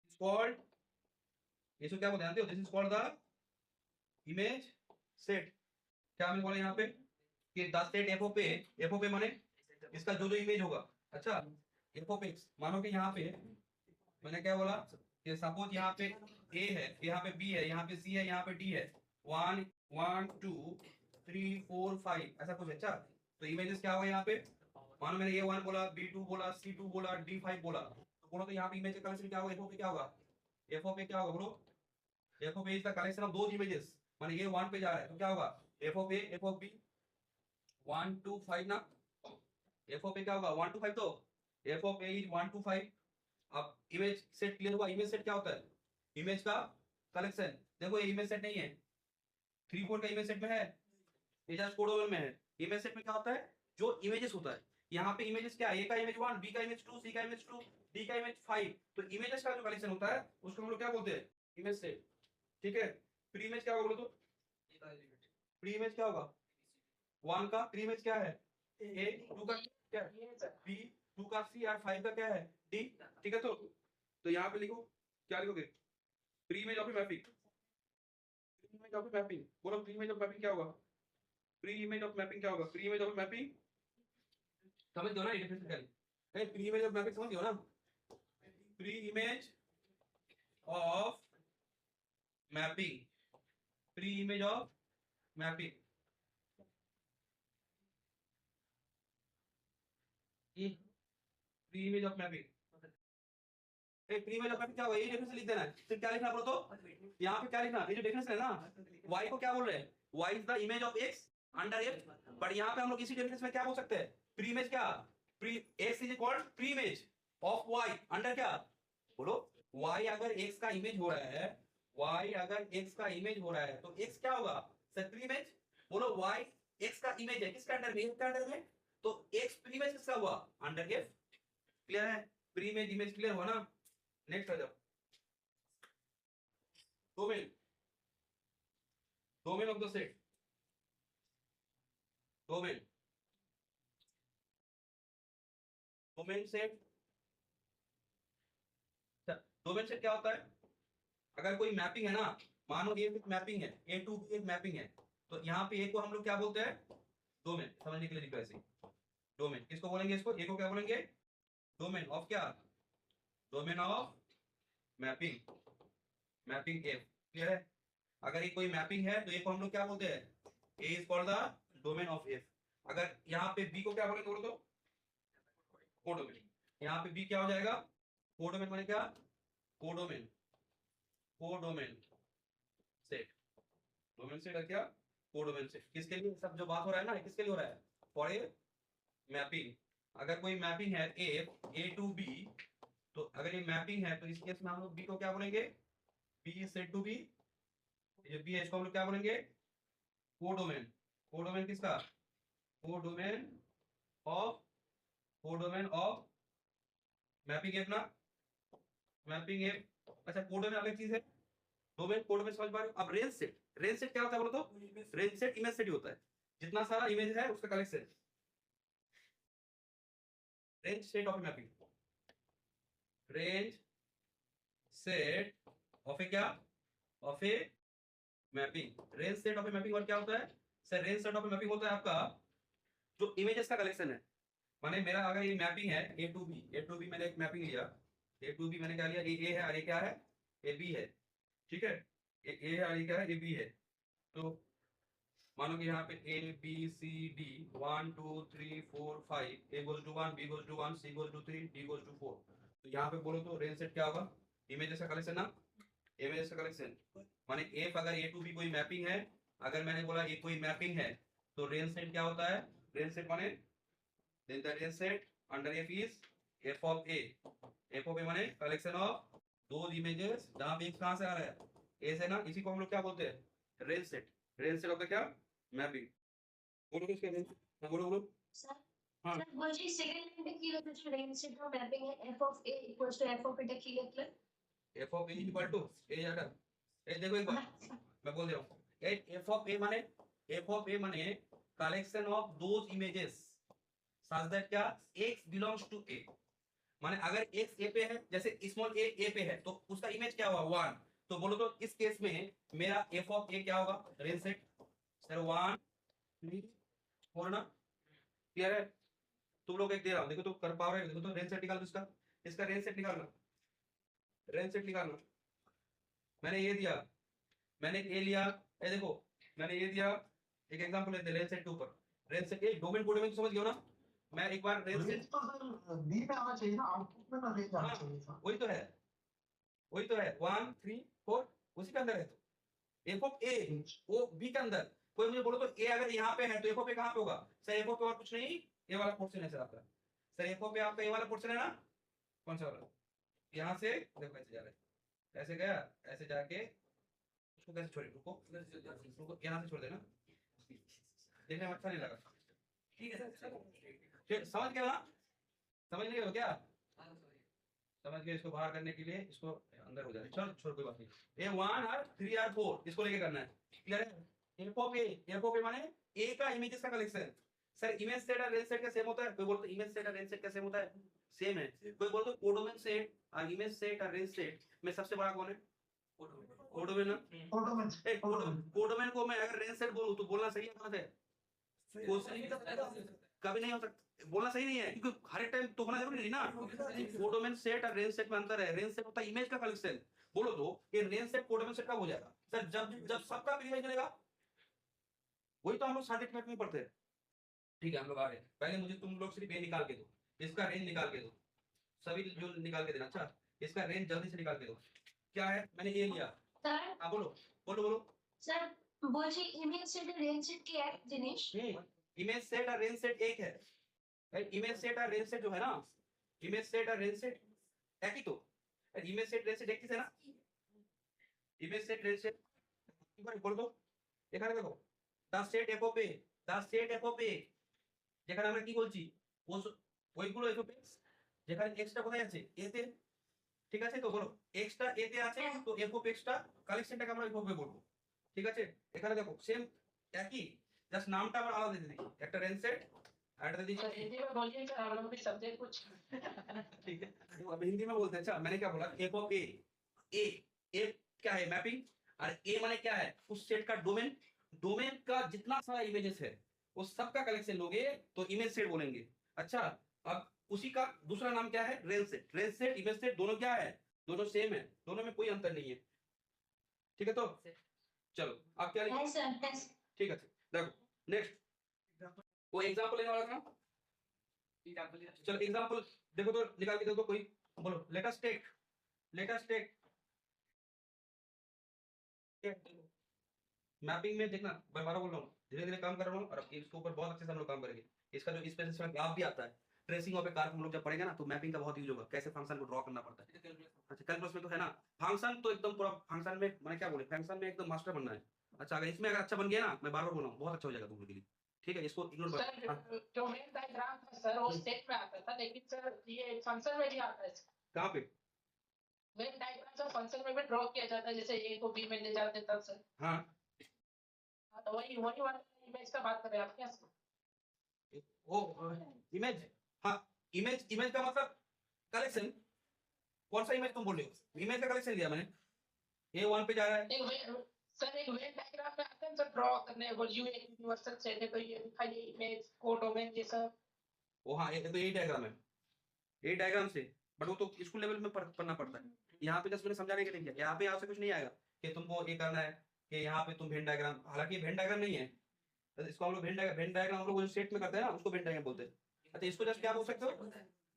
इट्स कॉल्ड, इसको क्या बोलते हैं जानते हो? This is called the image set. क्या मैंने बोला यहाँ पे कि the set f of a माने इसका जो इमेज होगा, अच्छा f of x, मानो कि यहाँ पे मैंने क्या बोला? ये सपोज यहाँ पे ए है, यहाँ पे बी है, यहाँ पे सी है, यहाँ पे डी है, 1 1 2 3 4 5 ऐसा कुछ है। अच्छा, तो इमेजेस क्या होगा यहाँ पे, मानो मैंने A1 बोला, B2 बोला, C2 बोला, D5 बोला, तो बोलो तो यहाँ पे इमेज का कलेक्शन क्या होगा, F क्या होगा, F क्या होगा बोलो, F is the collection of those images. माने ये 1 पे जा रहा है तो क्या होगा, F 1 2 5 ना, F क्या होगा 1 2 5, तो F इज 1 2 5। अब इमेज सेट क्लियर हुआ। इमेज सेट क्या होता है, इमेज का कलेक्शन। देखो ये इमेज सेट नहीं है, 3 4 का इमेज सेट में है, ये जस्ट कोडोवन में है। इमेज सेट में क्या होता है, जो इमेजेस होता है, यहाँ पे इमेजेस क्या है, ए का इमेज 1, बी का इमेज 2, सी का इमेज 2, डी का इमेज 5। तो इमेजेस का जो कलेक्शन होता है उसको हम लोग क्या बोलते हैं, इमेज सेट। ठीक है, प्री इमेज क्या होगा बोलो तो, प्री इमेज क्या होगा, 1 का प्री इमेज क्या है, ए, 2 का क्या है, बी, 2 का सी, और 5 का क्या है, डी। ठीक है, तो यहाँ पे लिखो, क्या लिखोगे, pre image of mapping. Pre image of mapping बोलो, प्री इमेज ऑफ मैपिंग क्या होगा, प्री इमेज ऑफ मैपिंग क्या होगा, प्री इमेज ऑफ मैपिंग समझ दो ना, ये डिफरेंस क्या है, प्री इमेज ऑफ मैपिंग समझ दो ना, pre image of mapping, pre image of mapping, pre image of mapping. Pre image of mapping क्या होगा, ये डिफरेंस लिख देना है। सिर्फ क्या लिखना बोलो तो, यहाँ पे क्या लिखना, ये जो डिफरेंस है ना, y को क्या बोल रहे हैं, y is the image of x under f। But यहाँ पे हम लोग इसी डिफरेंस में क्या बोल सकते हैं, प्री इमेज क्या, pre x is called pre image of y under क्या, बोलो y अगर x का इमेज हो रहा है, y अगर x का इमेज हो रहा है तो x क्या होगा, सर प्री इमेज। बोलो y x का इमेज है, किसका अंडर में, f का अंडर में, तो x प्री इमेज किसका हुआ, अंडर f। क्लियर है, प्री इमेज इमेज क्लियर हुआ ना। नेक्स्ट आ जाओ, domain, domain of the set, domain, domain set. Domain set क्या होता है, अगर कोई मैपिंग है ना, मानो ये एक मैपिंग है, ए टू बी एक मैपिंग है, तो यहाँ पे ए को हम लोग क्या बोलते हैं, डोमेन। समझने के लिए लिखो ऐसे, डोमेन किसको बोलेंगे, इसको ए को क्या बोलेंगे, डोमेन ऑफ क्या, domain of mapping, mapping A. Clear है, अगर ये कोई मैपिंग है तो ए को हम लोग क्या बोलते हैं, A is called the domain of f. अगर यहाँ पे बी को क्या बोलेंगे बोलो तो, कोडोमेन। यहाँ पे बी क्या हो जाएगा, कोडोमेन माने क्या, codomain, codomain set, domain set है क्या, कोडोमेन सेट। किसके लिए सब जो बात हो रहा है ना, किसके लिए हो रहा है, फॉर ए मैपिंग। अगर कोई मैपिंग है ए टू बी, तो अगर ये मैपिंग है तो इस केस में हम लोग बी को क्या बोलेंगे, बी सेट टू बी, ये बी है इसको हम लोग क्या बोलेंगे, कोडोमेन। कोडोमेन किसका, codomain of, codomain of mapping F ना, मैपिंग एफ। अच्छा, कोडोमेन अलग चीज है, डोमेन कोडोमेन समझ पा रहे हो। अब रेंज सेट, रेंज सेट क्या होता है बोलो तो, रेंज सेट इमेज सेट ही होता है, जितना सारा इमेज है उसका collection, range set of mapping, range set of a क्या, of a mapping, range set of a mapping. और क्या होता है sir, range set of a mapping होता है आपका जो इमेजेस का कलेक्शन है। माने मेरा अगर ये मैपिंग है ए टू बी मैंने एक मैपिंग लिया, ए टू बी मैंने क्या लिया, ए है और ये क्या है, ए बी है। ठीक है, ए है और ये क्या है, ए बी है। तो मानो कि यहाँ पे A B C D 1 2 3 4 5, A goes to 1, B goes to 1, C goes to 3, D goes to 4। तो यहाँ पे बोलो तो रेंज सेट क्या होगा, इमेजेस का कलेक्शन ना, इमेजेस का कलेक्शन। माने एफ अगर ए टू बी कोई मैपिंग है, अगर मैंने बोला ये कोई मैपिंग है, तो रेंज सेट क्या होता है, रेंज सेट माने then the range set under f is f of a, f of a माने कलेक्शन ऑफ those images जहां पे x कहां से आ रहा है, a से ना, इसी को हम लोग क्या बोलते हैं, range set. Range set of the क्या, मैपिंग। बोलो किसके रेंज, हां बोलो बोलो। सर हां, सर मुझे सेकंड लाइन में की जो रेंज से जो मैपिंग है f of a equals to f of a की मतलब f of a equal to a जाटा, ए देखो एक बार मैं बोल दे रहा हूं, f of a माने, f of a माने collection of those images such that क्या x belongs to a। माने अगर x a पे है, जैसे स्मॉल a पे है, तो उसका इमेज क्या हुआ 1। तो बोलो तो इस केस में मेरा f ऑफ a क्या होगा, रेंज सेट सर 1 3 4 ना। क्लियर है, तुम लोग एक दे रहा हूं, देखो तो कर पा रहे हो, देखो तो रेंज सेट निकाल दो इसका, इसका रेंज सेट निकालना। रेंज सेट निकालना। मैंने ये दिया, मैंने ए लिया, ये देखो मैंने ये दिया, एक एग्जांपल लेते हैं रेंज सेट के ऊपर। रेंज सेट ए डोमेन कोड में समझ गए हो ना। मैं एक बार रेंज रेंज सेट, तो सर बी में आना चाहिए ना, आउटपुट में ना रेंज आना हाँ चाहिए था। वही तो है, वही तो है 1 3 4 उसी के अंदर है। तो एफ ऑफ ए वो बी के अंदर, कोई मुझे बोलो तो ए अगर यहाँ पे है तो एफ ऑफ ए कहाँ पे होगा सर? एफ ऑफ ए और कुछ नहीं, ये वाला पोर्शन है सर आपका। सर एफ ऑफ ए आपका ये वाला पोर्शन है ना, कौन सा वाला? यहाँ से देखो ऐसे जा रहा है, ऐसे गया, ऐसे जाके उसको कैसे छोड़े, रुको रुको, यहाँ से छोड़ देना, देखने में अच्छा नहीं लगा। ठीक है सर, समझ गए ना? समझ नहीं हो क्या? समझ गए? इसको बाहर करने के लिए इसको अंदर हो जाए, चल छोड़ कोई बात नहीं। ए 1 और 3 और 4 इसको लेके करना है, क्लियर है? एफ ऑफ ए माने ए का इमेजेस का कलेक्शन। सर इमेज सेट और रेंज सेट का सेम होता है? कोई बोलते इमेज सेट और रेंज सेट का सेम होता है? सेम है। कोई बोलते कोडोमेन सेट और इमेज सेट और रेंज सेट में सबसे बड़ा कौन है? कोडोमेन ना। ऑटोमेन ए कोडोमेन को मैं अगर रेंज सेट बोलूं तो बोलना सही है गलत है? कभी नहीं हो सकता, बोलना सही नहीं है, क्योंकि हर एक टाइम तो होना जरूरी नहीं ना। कोडोमेन सेट और रेंज सेट में अंतर है। रेंज सेट होता है इमेज का कलेक्शन, बोलो तो ये रेंज सेट कोडोमेन सेट कब हो जाएगा सर? जब जब सबका इमेज मिलेगा, वही तो हम लोग सर्टिफिकेट में पढ़ते हैं। ठीक है हम लोग आ गए, पहले मुझे तुम लोग सिर्फ ये निकाल के दो, इसका रेंज निकाल के दो, सभी जो निकाल के देना। अच्छा इसका रेंज जल्दी से निकाल के दो। क्या है? मैंने ये लिया। স্যার हाँ बोलो बोलो बोलो। স্যার বলছি ইমেল সেটের রেঞ্জ সেট কি এক জিনিস? इमेज सेट और रेंज सेट एक है। इमेज सेट और रेंज सेट जो है ना, इमेज सेट और रेंज सेट एक ही तो। इमेज सेट रेंज सेट एक ही है ना। इमेज सेट रेंज सेट एक बार बोल दो। এখানে দেখো the set f of A, the set f of A, যেখানে আমরা কি বলছি ওইগুলো এফ অফ এক্স, যেখানে এক্সটা কোথায় আছে? এ তে, ঠিক আছে তো? বলো এক্সটা এ তে আছে তো এফ অফ এক্সটা কালেকশনটাকে আমরা এফ অফ এ বলবো। ঠিক আছে এখানে দেখো সেম একই, জাস্ট নামটা আমরা আলাদা দিয়ে দিই, একটা রেঞ্জ সেট আর একটা দিয়ে सर দিই। हिंदी में बोलिए सर, हम लोग भी समझे कुछ। ठीक है अब हिंदी में बोलते हैं। अच्छा मैंने क्या बोला? एफ ऑफ ए, ए क्या है? मैपिंग। और ए माने क्या है? उस सेट का डोमेन, डोमेन का जितना सारा इमेजेस है वो सबका कलेक्शन लोगे तो इमेज सेट बोलेंगे। अच्छा अब उसी का दूसरा नाम क्या है? Range set. Range set image set दोनों क्या है? दोनों सेम है, दोनों में कोई अंतर नहीं है। ठीक है तो चलो आप क्या लिखे? হ্যাঁ স্যার, হ্যাঁ স্যার। ठीक है देखो नेक्स्ट वो एग्जांपल लेने वाला था। चलो एग्जांपल देखो तो निकाल के देखो कोई, बोलो लेट अस टेक मैपिंग में देखना, मैं बार बोल रहा हूँ, धीरे धीरे काम कर रहा हूँ और इसके ऊपर बहुत अच्छे से हम लोग काम करेंगे। इसका जो स्पेसिफिक ग्राफ भी आता है, ट्रेसिंग ऑफ ए कार हम लोग जब पढ़ेंगे ना तो मैपिंग का बहुत यूज होगा, कैसे फंक्शन को ड्रॉ करना पड़ता है। अच्छा कैलकुलस में तो है ना, फंक्शन तो एकदम पूरा फंक्शन में, मैंने क्या बोले, फंक्शन में एकदम मास्टर बनना है। अच्छा अगर इसमें अगर अच्छा बन गया ना, मैं बार बार बोल रहा हूँ बहुत अच्छा हो जाएगा तुम लोग के लिए। ठीक है इसको इग्नोर कर। सर जो मेन डायग्राम था सर वो स्टेट में आता था, लेकिन सर ये फंक्शन में भी आता है। कहाँ पे? मेन डायग्राम सर फंक्शन में भी ड्रॉ किया जाता है, जैसे ए को बी में ले जाते तब सर। हाँ हाँ, तो वही वही वाला इमेज का बात कर रहे हैं आप क्या सर? वो इमेज, हाँ इमेज, इमेज का मतलब कलेक्शन। कौन सा इमेज तुम बोल रहे हो? इमेज का कलेक्शन दिया मैंने, ए 1 पे जा रहा है। सर एक वेन डायग्राम में आता है सर ड्रॉ करने, वो यू एक यूनिवर्सल सेट है तो ये दिखाइए इमेज कोडोमेन ये सब। वो हाँ ये तो यही डायग्राम है, यही डायग्राम से, बट वो तो स्कूल लेवल में पढ़ना पड़ता है। यहाँ पे जस्ट मैंने समझाने के लिए किया, यहाँ पे आपसे कुछ नहीं आएगा कि तुमको ये करना है कि यहाँ पे तुम वेन डायग्राम, हालांकि वेन डायग्राम नहीं है, तो इसको हम लोग वेन डायग्राम हम लोग सेट में करते हैं ना, उसको वेन डायग्राम बोलते हैं। अच्छा इसको जस्ट क्या बोल सकते हो?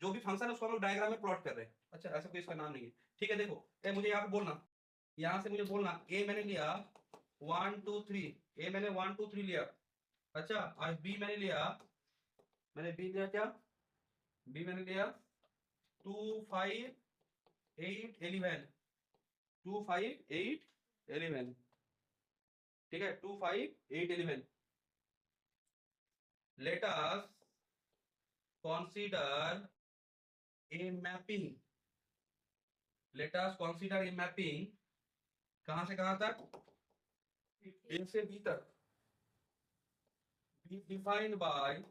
जो भी फंक्शन है उसको हम लोग डायग्राम में प्लॉट कर रहे हैं। अच्छा ऐसा कोई इसका नाम नहीं है। ठीक है देखो मुझे यहाँ पे बोलना, यहाँ से मुझे बोलना ए मैंने लिया 1 2 3, ए मैंने 1 2 3 लिया। अच्छा और बी मैंने लिया, मैंने बी लिया क्या? बी मैंने लिया 2 5 8 11, 2 5 8 11। ठीक है 2 5 8 11। Let us consider a mapping. Let us consider a mapping. कहां से कहां तक? A से B तक। be defined by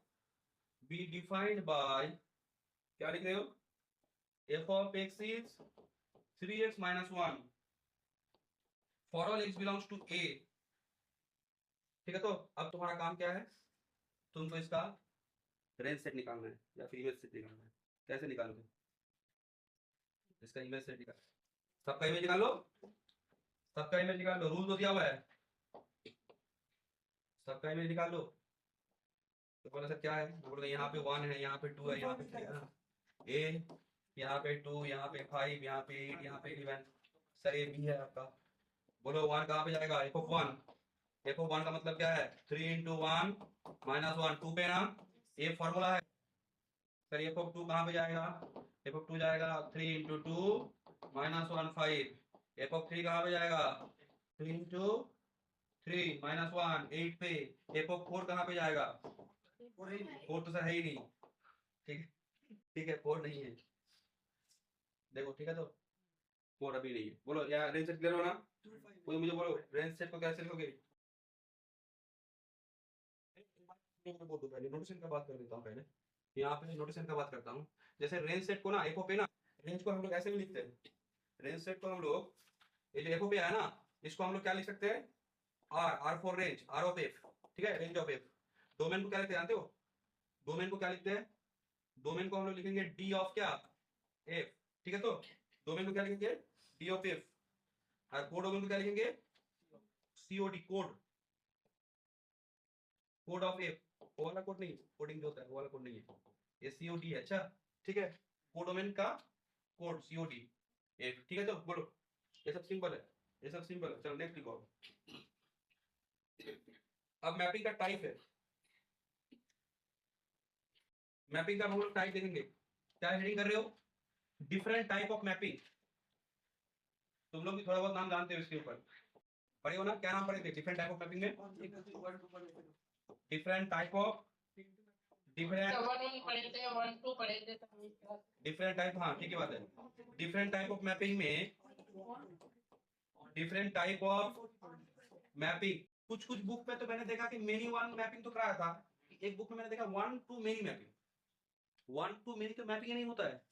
क्या लिख रहे हो? f of x is 3x minus 1 for all x belongs to A। ठीक है तो अब तुम्हारा काम क्या है? तुमको इसका रेंज सेट निकालना है या फिर इमेज सेट निकालना है। कैसे निकालोगे? इसका इमेज सेट निकाल, सबका इमेज निकाल लो, सबका इमेज निकाल लो, रूल तो दिया हुआ है, सबका इमेज निकाल लो। तो बोला सर क्या है, बोला यहाँ पे 1 है, यहाँ पे 2 है, यहाँ पे 3 है ना, ए यहाँ पे 2, यहाँ पे 5, यहाँ पे 8, यहाँ पे 11, सर ये बी है आपका। बोलो 1 कहाँ पे जाएगा, एफ ऑफ 1, एफ ऑफ 1 का मतलब क्या है, 3 इंटू 1 माइनस 1, 2 पे ना, ये फॉर्मूला है। सर एफ ऑफ 2 कहाँ पे जाएगा, एफ ऑफ 2 जाएगा 3 इंटू 2 माइनस 1 5, एफ ऑफ 3 कहाँ पे जाएगा, 3 इंटू 3 माइनस 1 8 पे, एफ ऑफ 4 कहाँ पे जाएगा, 4 तो सर है ही नहीं, ठीक है, ठीक है 4 नहीं है, देखो ठीक है, तो 4 अभी नहीं है। बोलो यार रेंज सेट क्लियर हो ना, कोई मुझे बोलो रेंज सेट को कैसे लिखोगे, बोल दो पहले, नोटेशन का बात कर देता हूँ पहले, यहाँ पे नोटेशन का बात करता हूँ। जैसे रेंज सेट को ना, एफ पे ना, रेंज को हम लोग ऐसे भी लिखते हैं, रेंज सेट को हम लोग, ये जो एफ पे है ना, इसको हम लोग क्या लिख सकते हैं, R for range, R of F, ठीक है, रेंज ऑफ एफ। डोमेन को क्या लिखते हैं जानते हो, डोमेन को क्या लिखते हैं, डोमेन को हम लोग लिखेंगे डी ऑफ क्या, एफ, ठीक है, तो डोमेन को क्या लिखेंगे, डी ऑफ एफ, और कोड डोमेन को क्या लिखेंगे, COD, code, code of F, वो वाला कोड नहीं, कोडिंग जो होता है वो वाला कोड नहीं है, ये सीओडी है, अच्छा ठीक है, कोड डोमेन का कोड सीओडी एफ, ठीक है, तो बोलो ये सब सिंपल है, ये सब सिंपल है, चलो नेक्स्ट लिखो। अब मैपिंग का टाइप है, मैपिंग का हम लोग टाइप देखेंगे, क्या हेडिंग कर रहे हो, डिफरेंट टाइप ऑफ मैपिंग, तुम लोग भी थोड़ा बहुत नाम जानते हो इसके ऊपर, पढ़े हो ना, क्या नाम पढ़े थे डिफरेंट टाइप ऑफ मैपिंग में, डिफरेंट टाइप ऑफ, डिफरेंट 1 पढ़े थे, 1 2 पढ़े थे सभी। डिफरेंट टाइप, हाँ ठीक है बात है, डिफरेंट टाइप ऑफ मैपिंग में, डिफरेंट टाइप ऑफ मैपिंग, कुछ कुछ बुक में तो मैंने देखा कि मेनी वन मैपिंग तो कराया था, एक बुक में मैंने देखा 1 to many mapping, 1 to many तो मैपिंग नहीं होता है,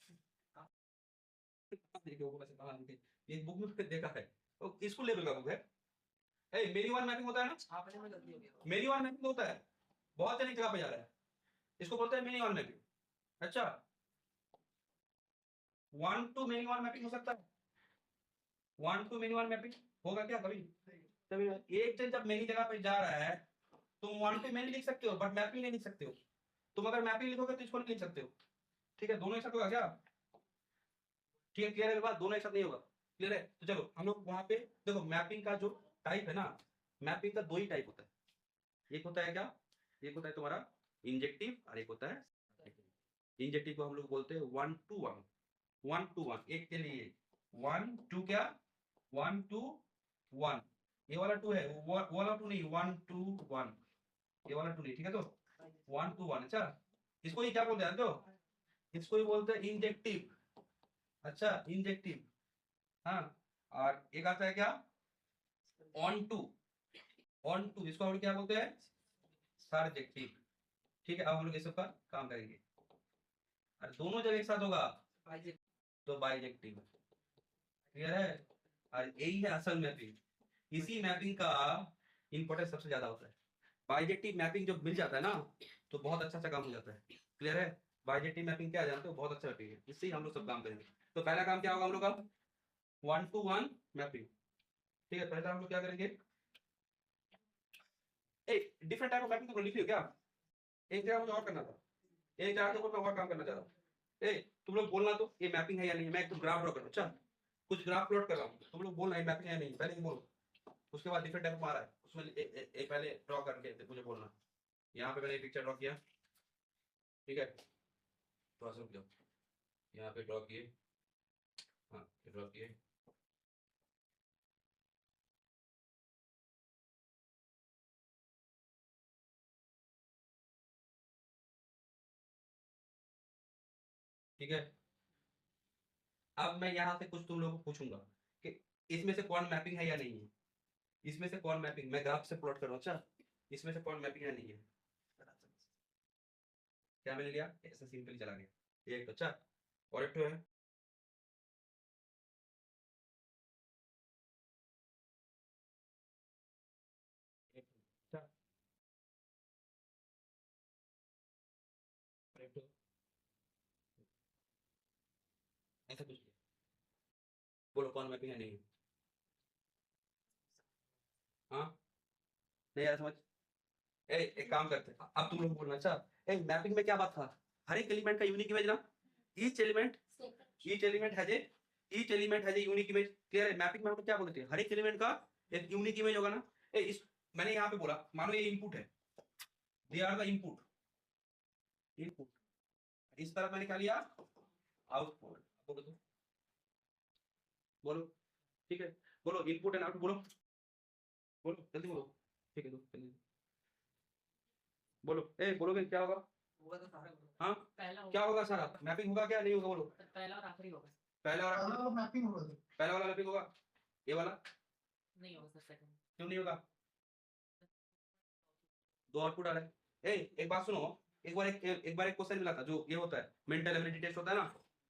देखो वो वैसे कहां लिखे, ये बुक में मैंने देखा है, तो स्कूल लेवल का बुक है, ए मेनी वन मैपिंग होता है ना, आपने में गलती हो गया मेनी वन मैपिंग होता है, बहुत जगह जगह पे जा रहा है, इसको बोलते हैं मेनी वन मैपिंग, अच्छा 1 to मेनी वन मैपिंग हो सकता है, 1 to मेनी वन मैपिंग होगा क्या कभी, तभी एक जन जब मेनी जगह पे जा रहा है, तुम 1 to मेनी लिख सकते हो बट मैपिंग नहीं लिख सकते हो, तुम अगर मैपिंग लिखोगे तो इसको नहीं लिख सकते हो, ठीक है, दोनों एक साथ होगा क्या, ठीक है, क्लियर है बात, दोनों एक साथ नहीं होगा, क्लियर है, तो चलो हम लोग वहां पे देखो, मैपिंग का जो टाइप है ना, मैपिंग का 2 ही टाइप होता है, एक होता है क्या, एक होता है तुम्हारा इंजेक्टिव और एक होता है, इंजेक्टिव को हम लोग बोलते हैं 1 to 1, 1 to 1, एक के लिए 1 to क्या, 1 to 1, ये वाला 2 है, वो वाला 2 नहीं, 1 to 1, ये वाला 2 नहीं, ठीक है, तो 1 to 1, अच्छा इसको ही क्या बोलते हैं जानते हो, इसको ही बोलते हैं इंजेक्टिव, अच्छा इंजेक्टिव, हाँ, और एक आता है क्या, ऑन टू, ऑन टू इसको हम लोग क्या बोलते हैं, सर्जेक्टिव, ठीक है, अब हम लोग इस पर काम करेंगे, और दोनों जब एक साथ होगा तो बाइजेक्टिव, क्लियर है, और यही है असल मैपिंग, इसी मैपिंग का इंपॉर्टेंस सबसे ज्यादा होता है, बाइजेक्टिव मैपिंग जब मिल जाता है ना तो बहुत अच्छा काम हो जाता है, क्लियर है, बाइजेक्टिव मैपिंग क्या जानते हो, बहुत अच्छा मैपिंग है, इससे ही हम लोग सब काम करेंगे। तो पहला काम क्या होगा हम लोग का, 1 to 1 मैपिंग, ठीक है, पहला हम लोग क्या करेंगे, एक डिफरेंट टाइप ऑफ मैपिंग तो लिख लियो क्या, एक जगह मुझे और करना था, एक जगह के ऊपर मैं और काम करना चाह रहा हूँ, ए तुम लोग बोलना तो ये मैपिंग है या नहीं, मैं एक ग्राफ ड्रॉ कर रहा हूँ, अच्छा कुछ ग्राफ प्लॉट कर रहा हूँ, तुम लोग बोलना ये मैपिंग है नहीं, पहले ही बोलो, उसके बाद डिफरेंट टाइप आ रहा है उसमें एक पहले ड्रॉ करके मुझे बोलना, यहाँ पे मैंने एक पिक्चर ड्रॉ किया, ठीक है, थोड़ा सा रुक जाओ, यहाँ पे ड्रॉ किए, हाँ ड्रॉ किए, ठीक है, अब मैं यहाँ से कुछ तुम लोगों को पूछूंगा कि इसमें से कौन मैपिंग है या नहीं है, इसमें से कौन मैपिंग, मैं ग्राफ से प्लॉट कर रहा हूँ, अच्छा इसमें से कौन मैपिंग है नहीं है, क्या मैंने लिया, ऐसा सिंपली चला गया, एक तो अच्छा, और एक तो है, एक तो, अच्छा, और एक तो, ऐसा कुछ लिया, बोलो कौन मैपिंग है नहीं है? हाँ नहीं यार समझ। एक काम करते हैं, अब तुम लोग बोलना। अच्छा मैपिंग में क्या बात था? हर एक एलिमेंट का यूनिक इमेज ना, each element has a unique image. Clear है? मैपिंग में हम लोग क्या बोलते हैं, हर एक एलिमेंट का एक यूनिक इमेज होगा ना। इस मैंने यहाँ पे बोला, मानो ये इनपुट है, दे आर द इनपुट। इस तरफ मैंने क्या लिया, आउटपुट। बोलो तो, बोलो ठीक है, बोलो इनपुट एंड आउटपुट, बोलो बोलो जल्दी बोलो। ठीक है दो जल्दी बोलो। बोलोगे क्या होगा? होगा तो सारा होगा। हाँ पहला होगा, क्या होगा? सारा मैपिंग होगा क्या नहीं होगा? बोलो। पहला और आखिरी होगा। पहला और आखिरी? मैपिंग होगा तो। पहला वाला मैपिंग होगा, ये वाला नहीं होगा सर, सेकंड। क्यों नहीं होगा? दो आउटपुट आ रहे हैं। एक बात सुनो, एक बार एक क्वेश्चन मिला था, जो ये होता है मेंटल एबिलिटी टेस्ट होता है ना,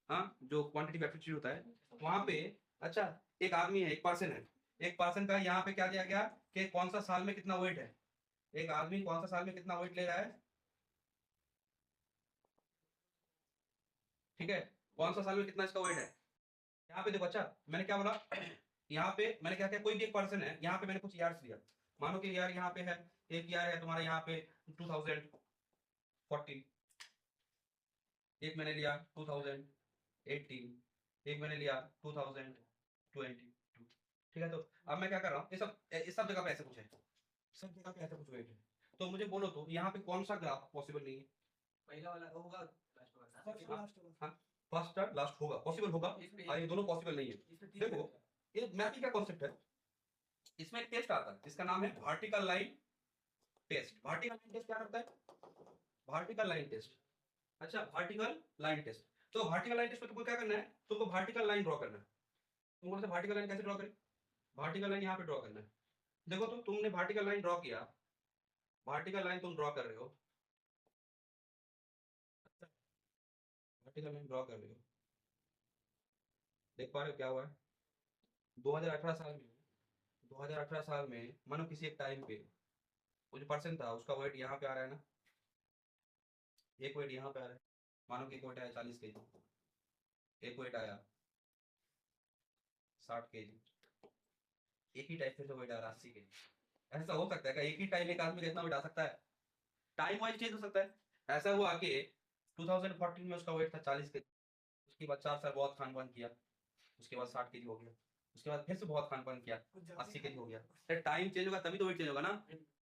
हाँ जो क्वांटिटेटिव एप्टीट्यूड होता है वहां पे। अच्छा एक आदमी है, एक पर्सन है, एक पर्सन का यहाँ पे क्या दिया गया कि कौन सा साल में कितना वेट है, एक आदमी कौन सा साल में कितना वेट ले रहा है, ठीक है, कौन सा साल में कितना इसका वेट है। यहाँ पे देखो, अच्छा मैंने क्या बोला, यहाँ पे मैंने क्या किया, कोई भी एक पर्सन है, यहाँ पे मैंने कुछ ईयर्स लिया, मानो कि यार यहाँ पे है, एक ईयर है तुम्हारा यहाँ पे 2014, एक मैंने लिया 2018, एक मैंने लिया 2022। ठीक है, तो अब मैं क्या कर रहा हूँ, इस सब जगह पे ऐसे कुछ है, सब जगह पे ऐसे कुछ वेट है। तो मुझे बोलो तो यहाँ पे कौन सा ग्राफ पॉसिबल नहीं है? पहला वाला होगा, लास्ट होगा। हाँ फर्स्ट और लास्ट होगा, पॉसिबल होगा, और ये दोनों पॉसिबल नहीं है। देखो ये मैपिंग का कॉन्सेप्ट है, इसमें एक टेस्ट आता है जिसका नाम है vertical line test. Vertical line test क्या करता है? Vertical line test. अच्छा वर्टिकल लाइन टेस्ट, तो वर्टिकल लाइन टेस्ट में तुमको क्या करना है, तुमको वर्टिकल लाइन ड्रॉ करना है। तुमको बोलते वर्टिकल लाइन कैसे ड्रॉ करें? वर्टिकल लाइन यहाँ पे ड्रॉ करना है। देखो तो तुमने वर्टिकल लाइन ड्रॉ किया, वर्टिकल लाइन तुम ड्रॉ कर रहे हो, वर्टिकल लाइन ड्रॉ कर रहे हो, देख पा रहे हो क्या हुआ है? 2018 साल में, 2018 साल में मानो किसी एक टाइम पे वो जो पर्सन था उसका वेट यहाँ पे आ रहा है ना, एक वेट यहाँ पे आ रहा है, मानो कि एक वेट आया 40 kg, एक वेट आया 60 kg, एक ही टाइप से जो वेट आ रहा है 80 kg। ऐसा हो सकता है क्या एक ही टाइम एक आदमी कितना वेट आ सकता है? टाइम वाइज चेंज हो सकता है। ऐसा हुआ कि 2014 में उसका वेट था 40 kg, उसके बाद 4 साल बहुत खान पान किया, उसके बाद 60 kg हो गया, उसके बाद फिर से बहुत खान पान किया, 80 kg हो गया। टाइम चेंज होगा तभी तो वेट चेंज होगा ना,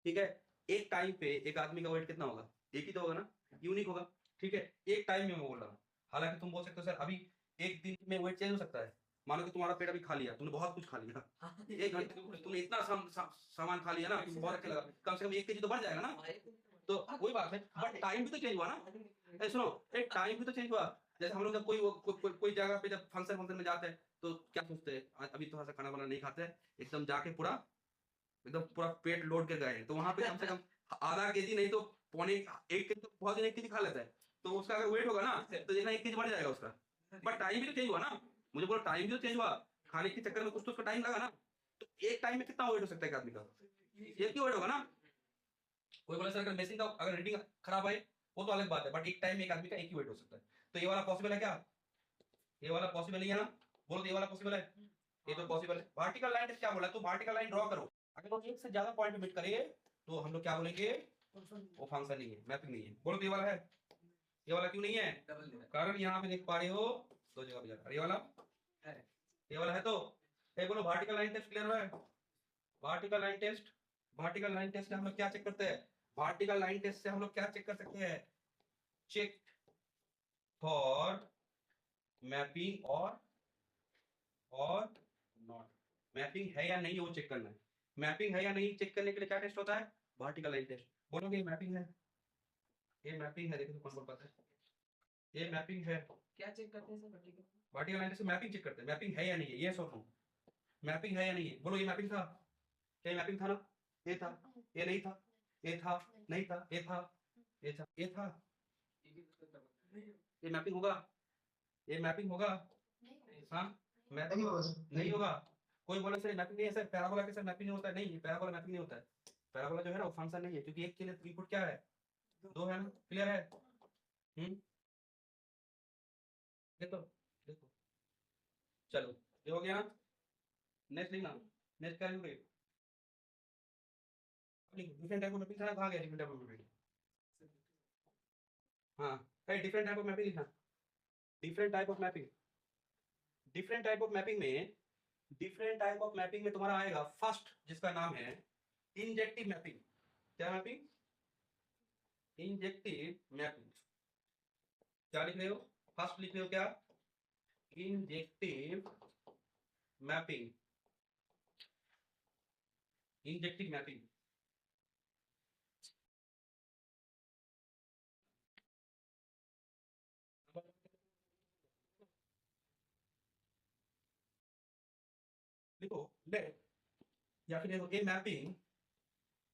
ठीक है। एक टाइम पे एक आदमी का वेट कितना होगा? एक ही तो होगा ना, यूनिक होगा, ठीक है। एक टाइम में मैं बोल रहा हूँ, हालांकि तुम बोल सकते हो सर अभी एक दिन में वेट चेंज हो सकता है। मानो कि तुम्हारा पेट अभी खा लिया, तुमने बहुत कुछ खा लिया, एक घंटे में तुमने इतना सामान खा लिया ना, बहुत अच्छा लगा, कम से कम 1 kg तो बढ़ जाएगा ना। तो वही बात है, बट टाइम भी तो चेंज हुआ ना। सुनो, एक टाइम भी तो चेंज हुआ। जैसे हम लोग जब कोई जगह पे जब फंक्शन में जाते हैं तो क्या सोचते हैं, अभी थोड़ा सा खाना वाना नहीं खाते हैं, एकदम जाके पूरा एकदम पूरा पेट लोड के गए हैं, तो वहां पे कम से कम आधा केजी नहीं तो पौने 1 kg तो बहुत दिन 1 kg खा लेता है, तो उसका अगर वेट होगा ना तो देखना 1 kg बढ़ जाएगा उसका। बट टाइम भी तो चेंज हुआ ना, मुझे बोलो टाइम भी तो चेंज हुआ, खाने के चक्कर में कुछ तो उसका टाइम लगा ना। तो एक टाइम में कितना वेट हो सकता है आदमी का? एक ही वेट होगा ना। कोई बोला सर अगर मशीन का अगर रीडिंग खराब है वो तो अलग बात है, बट एक टाइम में एक आदमी का एक ही वेट हो सकता है। तो ये वाला पॉसिबल है क्या? ये वाला पॉसिबल नहीं है ना, बोलो तो ये वाला पॉसिबल है, ये तो पॉसिबल है। वर्टिकल लाइन क्या बोला, तो वर्टिकल लाइन ड्रॉ करो, अगर वो एक से ज्यादा पॉइंट मिट करे तो हम लोग क्या बोलेंगे, वो फंक्शन नहीं है, मैपिंग नहीं है। बोलो तो ये वाला है, ये वाला क्यों नहीं है? कारण यहाँ पे देख पा रहे हो दो जगह पे जा रहा है, ये वाला है, ये वाला है। तो ये बोलो वर्टिकल लाइन टेस्ट क्लियर है? Vertical line test, vertical line test से हम लोग क्या चेक करते हैं? वर्टिकल लाइन टेस्ट से हम लोग क्या चेक कर सकते हैं? चेक फॉर मैपिंग और नॉट, मैपिंग है या नहीं वो चेक करना है। मैपिंग है या नहीं चेक करने के लिए क्या टेस्ट होता है? Vertical line test. बोलोगे ये मैपिंग है, ये मैपिंग है, देखो तो कौन बोल पाता है ये मैपिंग है। क्या चेक करते हैं सर वर्टिकल? वर्टिकल लाइन से मैपिंग चेक करते हैं, मैपिंग है या नहीं है, ये सोचो मैपिंग है या नहीं है। बोलो ये मैपिंग था, ये मैपिंग था ना, ये था, ये नहीं था, ये था, नहीं था, ये था, ये था, ये था, ये मैपिंग होगा, ये मैपिंग होगा, हाँ मैपिंग नहीं होगा। नहीं होगा। कोई बोले सर मैपिंग नहीं है सर, पैराबोला के साथ मैपिंग नहीं होता है, नहीं पैराबोला मैपिंग नहीं होता है। पैराबोला जो है ना वो फंक्शन नहीं है, क्योंकि एक के लिए इनपुट क्या है, दो है ना, क्लियर है? देखो देखो, चलो ये हो गया ना। नेक्स्ट लिखना, नेक्स्ट क्या लिखोगे? डिफरेंट टाइप ऑफ मैपिंग था, कहाँ गया डिफरेंट टाइप ऑफ मैपिंग? हाँ, डिफरेंट टाइप ऑफ मैपिंग लिखना, different type of mapping. Different type of mapping में, डिफरेंट टाइप ऑफ मैपिंग में तुम्हारा आएगा फर्स्ट, जिसका नाम है इंजेक्टिव मैपिंग। क्या मैपिंग? Injective mapping. क्या लिख रहे हो? फर्स्ट लिख रहे हो क्या? Injective mapping. Injective mapping. देखो लेट, या फिर देखो a mapping,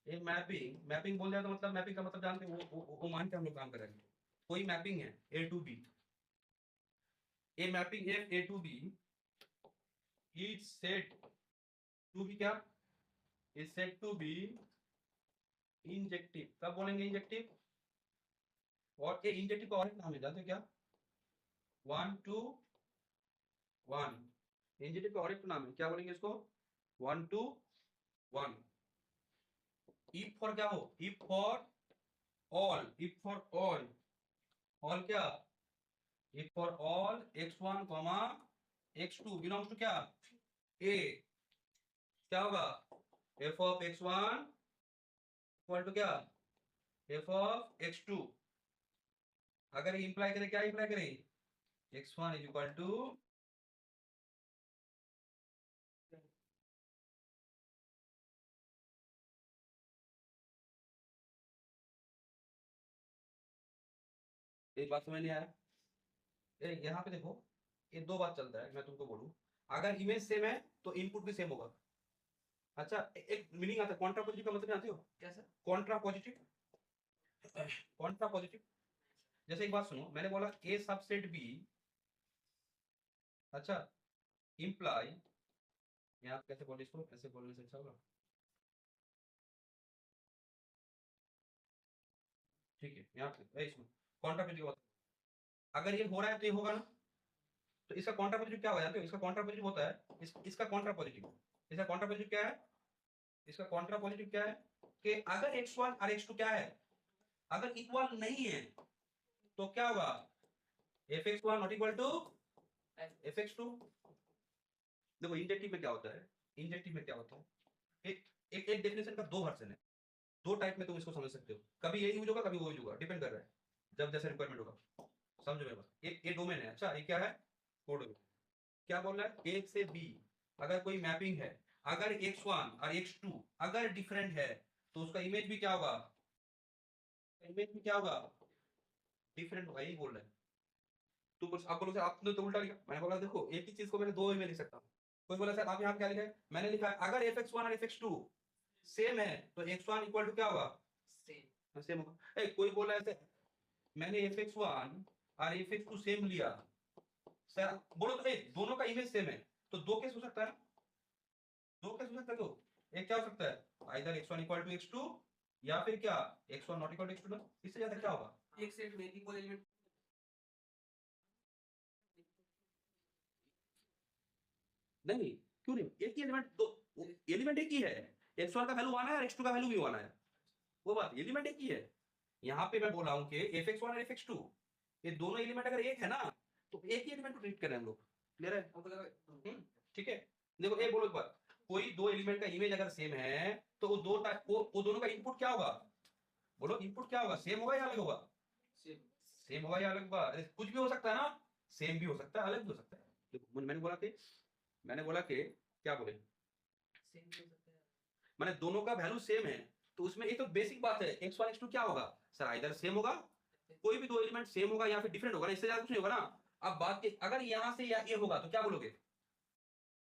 a mapping, mapping बोल जाए तो मतलब मैपिंग का मतलब जानते हो, वो मान के हम लोग काम करेंगे। कोई मैपिंग है A to B, a mapping f A to B is set to be क्या? Is set to be injective. कब बोलेंगे इंजेक्टिव? और ये इंजेक्टिव का और एक नाम है, जानते हो क्या? 1 2 1। इंजेक्टिव का और एक नाम है, क्या बोलेंगे इसको? 1 2 1। इफ फॉर क्या हो? If for all, if for all, all क्या? If for all x1 x2 belongs to क्या? ए, क्या होगा? f of x1 equal to क्या? f of x2। अगर ये इंप्लाई करे, क्या इंप्लाई करे? x1 इज इक्वल टू एक बात समझ नहीं आया? यहाँ पे देखो, ये दो बात चलता है, मैं तुमको बोलूं, अगर इमेज सेम है तो इनपुट भी सेम होगा। अच्छा, एक मीनिंग आता है कॉन्ट्रा पॉजिटिव का, मतलब जानते हो? क्या sir? Contra positive, Contra positive. जैसे एक बात सुनो, मैंने बोला ए सबसेट बी, अच्छा, इंप्लाई, यहाँ कैसे बोले इसको, ऐसे बोलने से अच्छा होगा, ठीक है? यहाँ पे इसमें कॉन्ट्रा पॉजिटिव, अगर ये हो रहा है तो ये होगा ना, तो इसका कॉन्ट्रा पॉजिटिव क्या हो जाते हो? इसका कॉन्ट्रा पॉजिटिव होता है इसका कॉन्ट्रा पॉजिटिव। इसका कॉन्ट्रा पॉजिटिव क्या है? इसका कॉन्ट्रा पॉजिटिव क्या है कि अगर x1 और x2 क्या है, अगर इक्वल नहीं है तो क्या होगा? fx1 not equal to fx2। देखो इंजेक्टिव में क्या होता है, इंजेक्टिव में क्या होता है, एक डेफिनेशन का दो वर्जन है, दो टाइप में तुम इसको समझ सकते हो, कभी ये यूज होगा, कभी वो यूज होगा, डिपेंड कर रहा है जब जैसे रिक्वायरमेंट होगा। समझो मेरे बात, ये डोमेन है। अच्छा, ये क्या है? Code domain. क्या बोल रहा है? एक से बी अगर कोई मैपिंग है, अगर x1 और x2 अगर डिफरेंट है तो उसका इमेज भी क्या होगा? इमेज भी क्या होगा? डिफरेंट होगा, यही बोल रहा है। तो बस आप बोलो सर आपने तो उल्टा लिखा। मैंने बोला देखो, एक ही चीज को मैंने दो वे में लिख सकता हूँ। कोई बोला सर आप यहाँ क्या लिखा है? मैंने लिखा है अगर fx1 और fx2 सेम है तो x1 इक्वल टू क्या होगा? सेम। सेम होगा। कोई बोला ऐसे, मैंने fx1 और fx2 सेम लिया, सर बोलो तो दोनों का इमेज सेम है, तो दो केस हो सकता है, दो केस हो सकता है। तो एक क्या हो सकता है? Either x1 equal to x2 या फिर क्या x1 not equal to x2 ना, इससे ज्यादा क्या होगा? एक सेट में इक्वल एलिमेंट नहीं, क्यों नहीं? एक ही एलिमेंट, दो एलिमेंट एक ही है, x1 का वैल्यू 1 है और x2 का वैल्यू भी 1 है, वो बात, एलिमेंट एक ही है। यहाँ पे मैं बोल रहा हूँ कि fx1 और fx2 ये दोनों एलिमेंट अगर एक है ना, तो एक ही एलिमेंट को ट्रीट करें हम लोग। क्लियर है? ठीक है। देखो ये बोलो एक बार, कोई दो एलिमेंट का इमेज अगर सेम है तो वो वो दोनों का इनपुट क्या होगा? बोलो इनपुट क्या होगा? सेम होगा या अलग होगा? सेम। सेम होगा या अलग होगा? अरे कुछ भी हो सकता है ना, सेम भी हो सकता है, अलग भी हो सकता है। देखो मैंने बोला कि क्या बोले, सेम हो सकता है। मैंने दोनों का वैल्यू सेम है, तो उसमें एक तो बेसिक बात है x1 x2 क्या होगा? सर आइदर सेम होगा, कोई भी दो एलिमेंट सेम होगा या फिर डिफरेंट होगा ना, इससे ज्यादा कुछ नहीं होगा ना। अब बात की अगर यहां से या ये होगा तो क्या बोलोगे?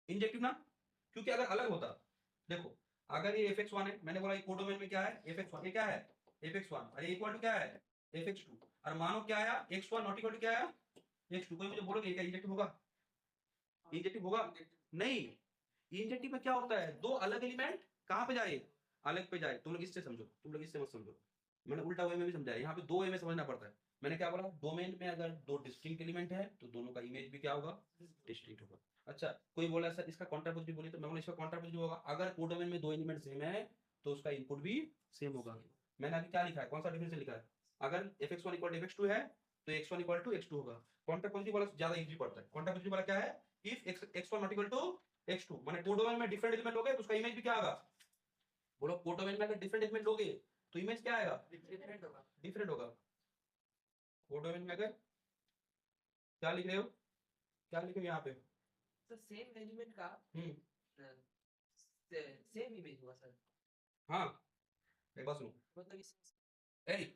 इंजेक्टिव ना, क्योंकि अगर अलग होता, देखो अगर ये fx1 है, मैंने बोला ये कोडोमेन में क्या है? fx1, ये क्या है? fx1 और ये इक्वल टू क्या है? fx2, और मानो क्या आया? x1 नॉट इक्वल टू क्या आया? x2। कोई मुझे बोलोगे क्या इंजेक्टिव होगा? इंजेक्टिव होगा नहीं। इंजेक्टिव में क्या होता है? दो अलग एलिमेंट कहां पे जाए? अलग पे जाए। तुम लोग इससे समझो, तुम लोग इससे मत समझो, मैंने उल्टा वे में भी समझाया, यहाँ पे दो वे में समझना पड़ता है। मैंने क्या बोला, डोमेन में अगर दो डिस्टिंक्ट एलिमेंट है तो दोनों का इमेज भी क्या होगा, डिस्टिंक्ट होगा। अच्छा, कोई बोला सर इसका कॉन्ट्रापोजिटिव बोलिए, तो मैं बोला इसका कॉन्ट्रापोजिटिव होगा, अगर कोडोमेन में दो एलिमेंट सेम है तो उसका इनपुट भी सेम होगा। मैंने अभी क्या लिखा है, कौन सा डिफरेंस लिखा है, अगर fx1 इक्वल टू fx2 है तो x1 इक्वल टू x2 होगा। कॉन्ट्रापोजिटिव वाला ज्यादा इजी पड़ता है। कॉन्ट्रापोजिटिव वाला क्या है, if x1 not equal to x2, माने कोडोमेन में डिफरेंट एलिमेंट लोगे तो उसका इमेज भी क्या आएगा, बोलो कोडोमेन में अगर डिफरेंट एलिमेंट लोगे तो इमेज क्या आएगा, डिफरेंट होगा। डिफरेंट होगा। कोडोमेन में अगर क्या लिख रहे हो, क्या लिखे यहाँ पे, सर सेम एलिमेंट का हम्म सेम इमेज हुआ सर, हाँ एक बात सुनो, मतलब इस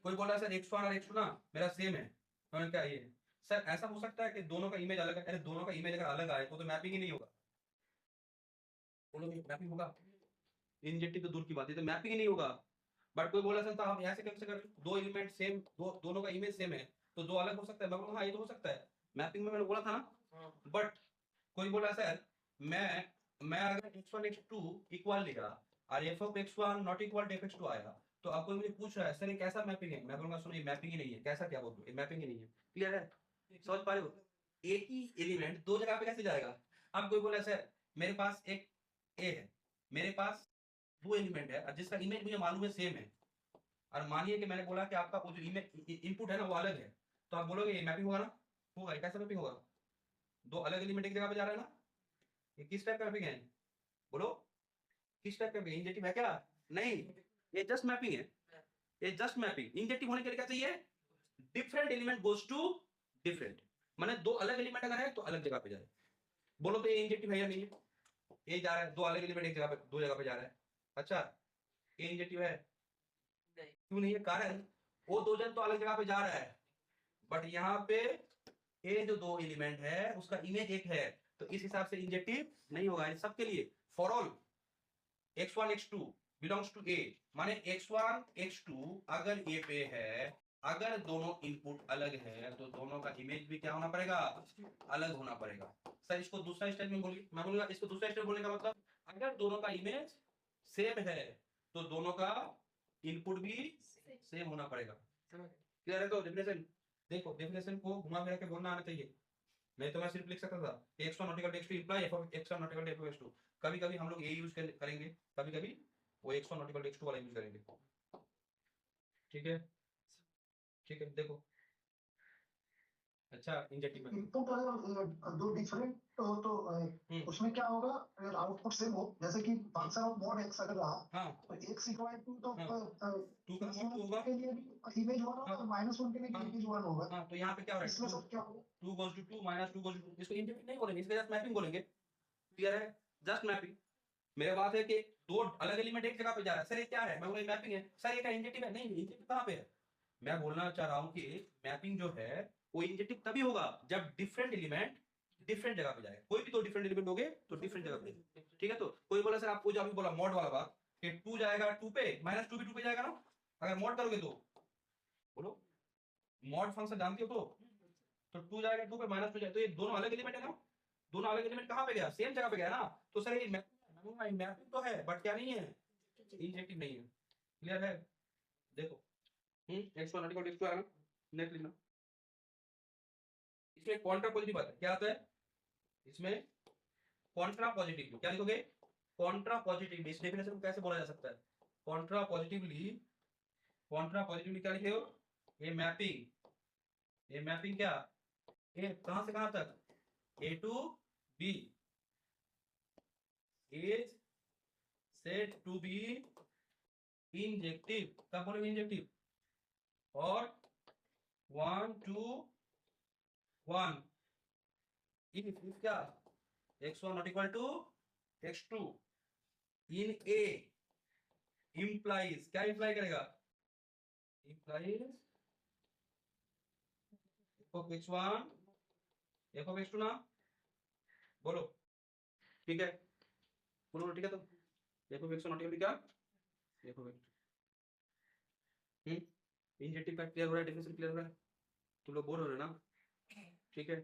कोई बोला सर x1 और x2 ना मेरा सेम है, तो क्या ये सर ऐसा हो सकता है कि दोनों का इमेज अलग है, अरे दोनों का इमेज अगर अलग आए तो मैपिंग ही नहीं होगा, बोलो मैपिंग होगा, इंजेक्टिव तो दूर की बात है, तो मैपिंग ही नहीं होगा। बट कोई बोला सर तो हम ऐसे कैसे कर, दो एलिमेंट सेम, दोनों का इमेज सेम है तो दो अलग हो सकता है, मैं बोलूँ हाँ ये तो हो सकता है, मैपिंग में मैंने बोला था ना। बट कोई बोला सर मैं अगर x1 x2 इक्वल लिखा और f(x1) not equal to f(x2) आया, तो अब कोई मुझे पूछ रहा है सर ये कैसा मैपिंग है, मैं बोलूंगा सुनो ये मैपिंग ही नहीं है, कैसा क्या बोलूं, ये मैपिंग ही नहीं है। क्लियर है, समझ पा रहे हो, एक ही एलिमेंट दो जगह पे कैसे जाएगा। अब कोई बोला सर मेरे पास एक ए है, मेरे पास दो एलिमेंट है और जिसका इमेज मुझे मालूम है सेम है, और मानिए कि मैंने बोला कि आपका वो जो इमेज इनपुट है ना वो अलग है, तो आप बोलोगे ये मैपिंग होगा ना, होगा, ये कैसा मैपिंग होगा, दो अलग एलिमेंट एक जगह पे जा रहा है ना, ये किस टाइप का मैपिंग है, बोलो किस टाइप का मैपिंग, इंजेक्टिव है क्या, नहीं, ये जस्ट मैपिंग है, ये जस्ट मैपिंग। इंजेक्टिव होने के लिए क्या चाहिए, different element goes to different, माने दो अलग एलिमेंट अगर है तो अलग जगह पे जाए, बोलो तो ये इंजेक्टिव है या नहीं है, ये जा रहा है दो अलग एलिमेंट एक जगह पे दो जगह पे जा रहा है, अच्छा ये इंजेक्टिव है, क्यों नहीं है, कारण वो दो जन तो अलग जगह पे जा रहा है, बट यहाँ पे ये जो दो एलिमेंट है उसका इमेज एक है, तो इस हिसाब से इंजेक्टिव नहीं होगा। इन सबके लिए for all x1 x2 belongs to a, माने x1 x2 अगर a पे है, अगर दोनों इनपुट अलग है तो दोनों का इमेज भी क्या होना पड़ेगा, अलग होना पड़ेगा। सर इसको दूसरा स्टेप में बोलिए, मैं बोलूंगा इसको दूसरा स्टेप बोलने का मतलब अगर दोनों का इमेज सेम है तो दोनों का इनपुट भी सेम होना पड़ेगा। क्लियर है, तो डेफिनेशन देखो, डेफिनेशन को घुमा फिरा के बोलना आना चाहिए, नहीं तो मैं सिर्फ लिख सकता था x1 not equal to x2 imply f(x1) not equal to f(x2), कभी कभी हम लोग ये यूज करेंगे, कभी कभी वो x1 not equal to x2 वाला यूज करेंगे। ठीक है, ठीक है, देखो अच्छा इंजेक्टिव में इनपुट अगर दो डिफरेंट हो तो उसमें क्या होगा, अगर आउटपुट सेम हो, जैसे कि फंक्शन ऑफ मॉड x अगर रहा हाँ तो x इक्वल टू तो टू का टू होगा, के लिए भी इमेज 1 होगा और -1 के लिए भी इमेज 1 होगा, हाँ तो यहाँ पे क्या हो रहा इसमें है, सब क्या होगा, 2 goes to 2 minus 2 goes to 2, इसको इंजेक्टिव नहीं बोलेंगे, इसको जस्ट मैपिंग बोलेंगे। क्लियर है, जस्ट मैपिंग। मेरा बात है कि दो अलग एलिमेंट एक जगह पे जा रहा है, सर ये क्या है, मैं बोला मैपिंग है, सर ये क्या इंजेक्टिव है, नहीं इंजेक्टिव कहाँ पे है, मैं बोलना चाह रहा हूँ कि मैपिंग जो है वो इंजेक्टिव तभी होगा जब डिफरेंट एलिमेंट डिफरेंट जगह पे जाए, कोई भी दो डिफरेंट एलिमेंट होंगे तो डिफरेंट जगह पे। ठीक है, तो कोई बोला सर आपको जो अभी बोला मॉड वाला बात कि 2 जाएगा 2 पे, -2 भी 2 पे जाएगा ना, अगर मॉड करोगे तो बोलो मॉड फंक्शन जानती हो तो 2 जाएगा 2 पे -2 जाए, तो ये दोनों अलग एलिमेंट है ना, दोनों अलग एलिमेंट कहाँ पे गया, सेम जगह पे गया ना, तो सर ये मैपिंग तो है बट क्या नहीं है, इंजेक्टिव नहीं है। क्लियर है, देखो x1 not equal to x2 आएगा, नेक्स्ट लिखना, इसमें कॉन्ट्रा पॉजिटिव आता है, क्या आता है इसमें कॉन्ट्रा पॉजिटिव, क्या लिखोगे कॉन्ट्रा पॉजिटिव, इस डेफिनेशन को कैसे बोला जा सकता है, कॉन्ट्रा पॉजिटिवली क्या लिखे हो, ये मैपिंग क्या, ए कहां से कहां तक, A to B is said to be injective, कब बोलेंगे इंजेक्टिव, और 1 to 1 if क्या x1 not equal to x2 in A implies, क्या imply करेगा, implies f of x1 f of x2 ना, बोलो ठीक है, बोलो ठीक है, तो f of x1 not equal to क्या f of x2, इंजेक्टिव का क्लियर हो रहा है, डेफिनेशन क्लियर हो रहा है, तुम लोग बोर हो रहे हो ना, ठीक है,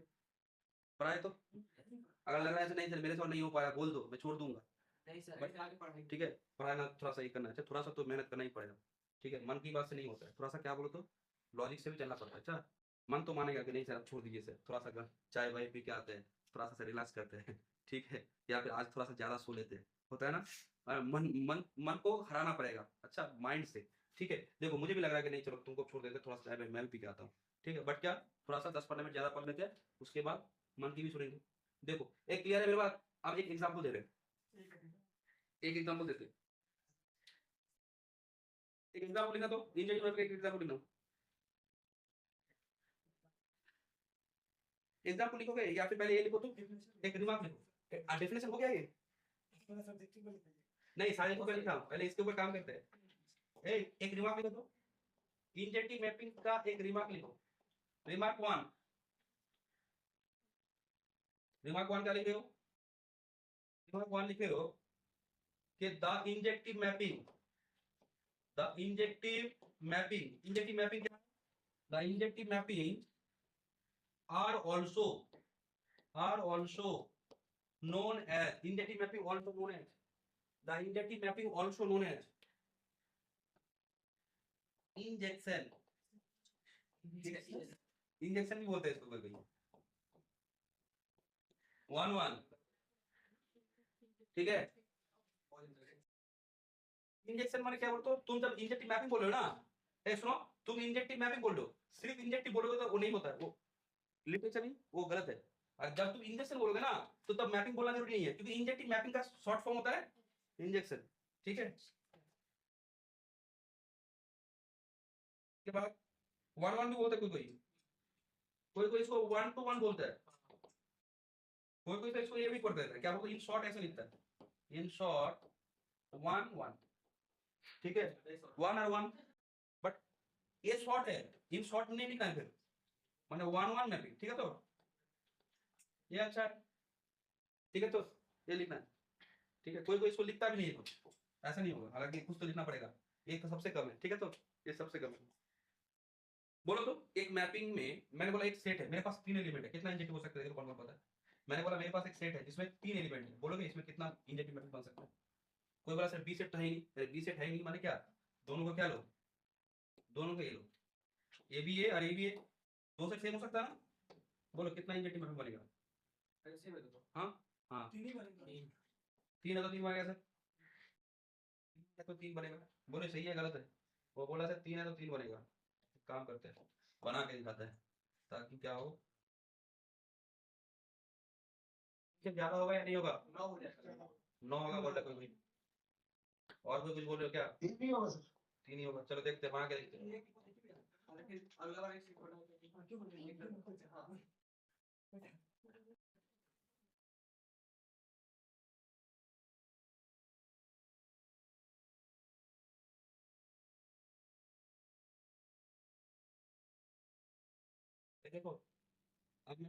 पढ़ाए तो अगर लग रहा है नहीं सर मेरे से और नहीं हो पाया बोल दो, मैं छोड़ दूंगा, नहीं सर बट आगे पढ़ाएंगे, ठीक है, पढ़ाना थोड़ा सा ही करना है, थोड़ा सा तो मेहनत करना ही पड़ेगा, ठीक है, मन की बात से नहीं होता है, थोड़ा सा क्या बोलो तो लॉजिक से भी चलना पड़ता है। अच्छा, मन तो मानेगा कि नहीं सर अब छोड़ दीजिए सर, थोड़ा सा चाय वाय पी के आते हैं, थोड़ा सा रिलैक्स करते हैं ठीक है, या फिर आज थोड़ा सा ज्यादा सो लेते हैं, होता है ना। मन मन मन को हराना पड़ेगा, अच्छा माइंड से। ठीक है, देखो मुझे भी लग रहा है कि नहीं चलो तुमको छोड़ देते, थोड़ा सा चाय मैं भी पी के आता हूँ। ठीक है, बट क्या थोड़ा सा 10-15 मिनट ज्यादा पढ़ लेते हैं, उसके बाद मन की भी सुनेंगे। देखो एक क्लियर है मेरे बात। अब एक एग्जाम्पल दे रहे हैं, एक एग्जाम्पल देते हैं। एक एग्जाम्पल लिखना, तो इंजीनियर का एक एग्जाम्पल लिखना। एग्जाम्पल लिखोगे या फिर पहले ये लिखो, तो एक रिमार्क लिखो। डेफिनेशन हो गया ये? नहीं सारे को लिखा, पहले इसके ऊपर काम करते हैं। एक रिमार्क लिखो, तो इंजेक्टिव मैपिंग का एक रिमार्क लिखो। रिमार्क 1, रिमार्क 1 क्या लिख रहे हो? रिमार्क 1 लिख रहे हो कि the injective mapping, the injective mapping, injective mapping क्या? The injective mapping are also known as, injective mapping also known as, the injective mapping also known as injection। Injection भी बोलते हैं इसको कोई कोई। 1-1 ठीक है। इंजेक्शन माने क्या बोलते हो तुम? जब इंजेक्टिव मैपिंग बोल रहे हो ना, ए सुनो, तुम इंजेक्टिव मैपिंग बोल रहे हो, सिर्फ इंजेक्टिव बोलोगे तो वो नहीं होता है, वो लिटरेचर नहीं, वो गलत है। और जब तुम इंजेक्शन बोलोगे ना, तो तब मैपिंग बोलना जरूरी नहीं है, क्योंकि इंजेक्टिव मैपिंग का शॉर्ट फॉर्म होता है इंजेक्शन। ठीक है, के बाद 1-1 भी बोलते हैं, कोई कोई इसको 1-1 बोलता है, कोई कोई तो इसको ये भी कर देता है, क्या बोलते हैं, इन शॉर्ट ऐसे लिखता है, इन शॉर्ट 1-1। ठीक है, 1 और 1, बट ये शॉर्ट है, इन शॉर्ट नहीं लिखना है फिर, माने 1-1 मैपिंग। ठीक है, तो ये अच्छा है। ठीक है, तो ये लिखना है। ठीक है, कोई कोई इसको लिखता भी नहीं है, तो ऐसा नहीं होगा, हालांकि कुछ तो लिखना पड़ेगा, एक तो सबसे कम है। ठीक है, तो ये सबसे कम है। बोलो तो एक मैपिंग में मैंने बोला एक सेट है, मेरे पास 3 एलिमेंट है, कितना इंजेक्टिव हो सकता है, कौन कौन पता है? मैंने बोला मेरे पास एक सेट है जिसमें 3 एलिमेंट है, बोलोगे इसमें कितना इंजेक्टिव मैपिंग बन सकता है? कोई बोला सर बी सेट तो है ही नहीं, अरे बी सेट है ही नहीं माने क्या, दोनों को क्या लो, दोनों को ये लो, ये भी है और ये भी है, दो सेट सेम हो सकता है ना? बोलो कितना इंजेक्टिव मैपिंग बनेगा? हाँ हाँ, 3 है तो 3 बनेगा सर, तो 3 बनेगा। बोले सही है गलत है? वो बोला सर 3 है तो 3 बनेगा। काम करते हैं, बना के दिखाते हैं, ताकि क्या हो, कि ज्यादा होगा या नहीं होगा? 9 होगा बोल रहा कोई कोई, और कोई कुछ बोल रहे हो क्या? 3 नहीं होगा सर। 3 ही होगा, चलो देखते हैं, बना के देखते हैं। देखो अब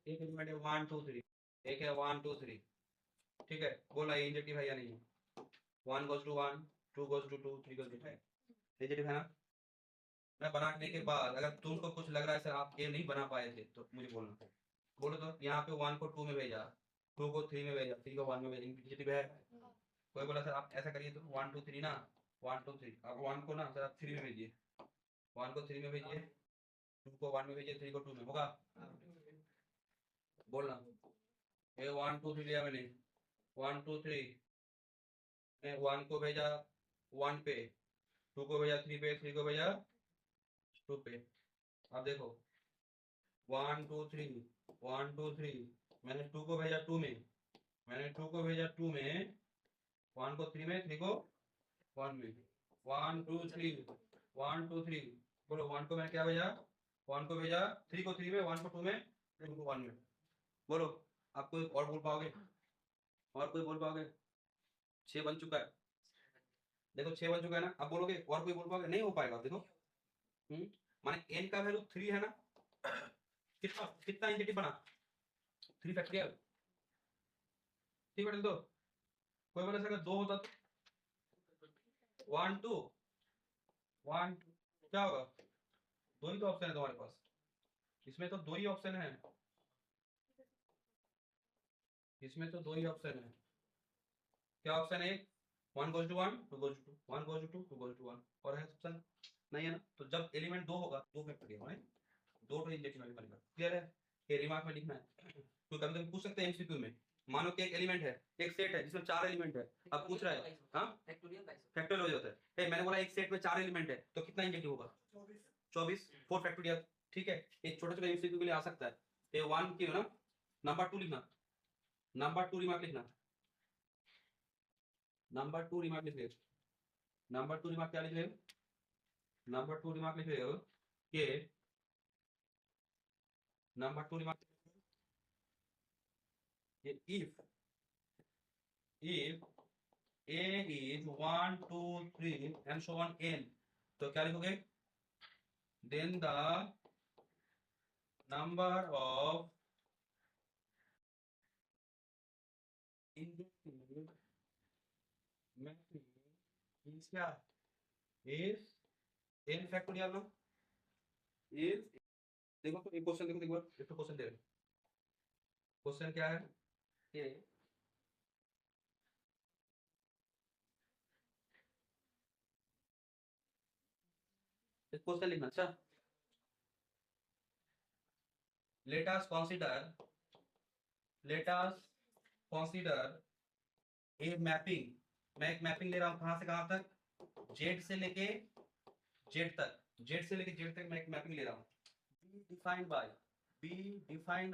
एक एलिमेंट है 1 2 3, एक है 1 2 3। ठीक है, बोला इंजेक्टिव है या नहीं? 1 goes to 1, 2 goes to 2, 3 goes to 5, injective है ना? मैं बनाने के बाद अगर तुमको कुछ लग रहा है सर आप ये नहीं बना पाए थे, तो मुझे बोलना, बोलो तो यहाँ पे 1 को 2 में भेजा, 2 को 3 में भेजा, 3 को 1 में भेजा, इंजेक्टिव है? कोई बोला सर आप ऐसा करिए तो 1 2 3 ना, 1 2 3, अब 1 को ना सर आप 3 में भेजिए, 1 को 3 में भेजिए, 2 को 1 में भेजिए, 3 को 2 में, होगा? बोलना, ये 1 2 3 लिया मैंने, 1 2 3 मैं 1 को भेजा 1 पे, 2 को भेजा 3 पे, 3 को भेजा 2 पे। अब देखो 1 2 3, 1 2 3, मैंने 2 को भेजा 2 में, मैंने 2 को भेजा 2 में, 1 को 3 में, 3 को 1 में, 1 2 3, 1 2 3। बोलो 1 को मैंने क्या भेजा, 1 को भेजा, 3 को 3 में, 1 को 2 में, 2 को 1 में। बोलो आप कोई और बोल पाओगे? और कोई बोल पाओगे? 6 बन चुका है, देखो 6 बन चुका है ना। अब बोलोगे और कोई बोल पाओगे? नहीं हो पाएगा। देखो माने n का वैल्यू 3 है ना, कितना कितना इंजेक्टिव बना, 3 फैक्टोरियल। ठीक है, तो कोई बोले सर 2 होता तो 1 2 1 क्या होगा? 2 ही तो ऑप्शन है तुम्हारे पास, इसमें तो 2 ही ऑप्शन है, इसमें तो 2 ही ऑप्शन है। क्या ऑप्शन है? 1 goes to 1, 2 goes to 2, 1 goes to 2, 2 goes to 1, और है ऑप्शन नहीं है ना, तो जब एलिमेंट 2 होगा 2 फैक्टोरियल माने 2 तो इंजेक्टिव वैल्यू बनेगा। क्लियर है? ये रिमार्क में लिखना है। तो कभी कभी पूछ सकते हैं एमसीक्यू में, मानो कि एक एलिमेंट है, एक सेट है जिसमें 4 एलिमेंट है, अब पूछ रहा है हाँ फैक्टोरियल हो जाता है। हे मैंने बोला एक सेट में 4 एलिमेंट है तो कितना इंजेक्टिव होगा 24 4 फैक्टोरियल। ठीक है, एक छोटे छोटे एमसीक्यू के लिए आ सकता है। ये 1 की ना, नंबर 2 लिखना, नंबर 2 रिमार्क लिखना, नंबर 2 रिमार्क लिख रहे, नंबर 2 रिमार्क क्या लिख रहे हो, नंबर 2 रिमार्क लिख रहे हो कि नंबर 2 रिमार्क ये if a is 1 2 3 and so on n, तो क्या लिखोगे, then the number of injective matrix is क्या, is n फैक्टोरियल ना, is देखो तो एक क्वेश्चन देखो, एक बार एक क्वेश्चन दे रहे, क्वेश्चन क्या है कि एक क्वेश्चन लिखना। अच्छा, let us consider a mapping, मैं एक मैपिंग ले रहा हूं कहां से कहां तक, z से लेके z तक, z से लेके z तक मैं एक मैपिंग ले रहा हूं। b डिफाइंड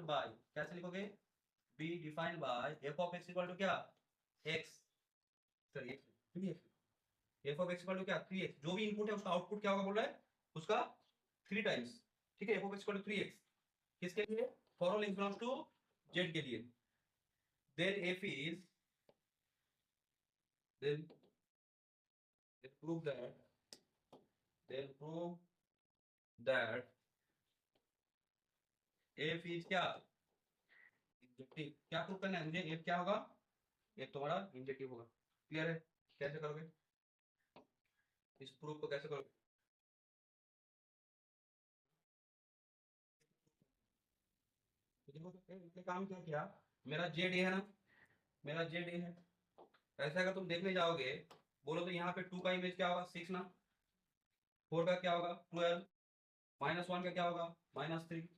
बाय कैसे लिखोगे, b defined by f of x equal to क्या, x sorry 3x, f of x equal to क्या 3x, जो भी इनपुट है उसका आउटपुट क्या होगा बोल रहा है, उसका 3 टाइम्स। ठीक है, f of x equal to 3x किसके लिए, for all x belongs to z के लिए, then f is then prove that f is क्या इंजेक्टिव, क्या प्रूव करना है मुझे, f क्या होगा, f तुम्हारा इंजेक्टिव होगा। क्लियर है? कैसे करोगे इस प्रूफ को, कैसे करोगे, तो देखो मैंने काम क्या किया, मेरा जेड ए है ना, मेरा जेड ए है, ऐसा अगर तुम देखने जाओगे बोलो तो यहाँ पे 2 का इमेज क्या होगा 6 ना, 4 का क्या होगा 12, -1 का क्या होगा -3,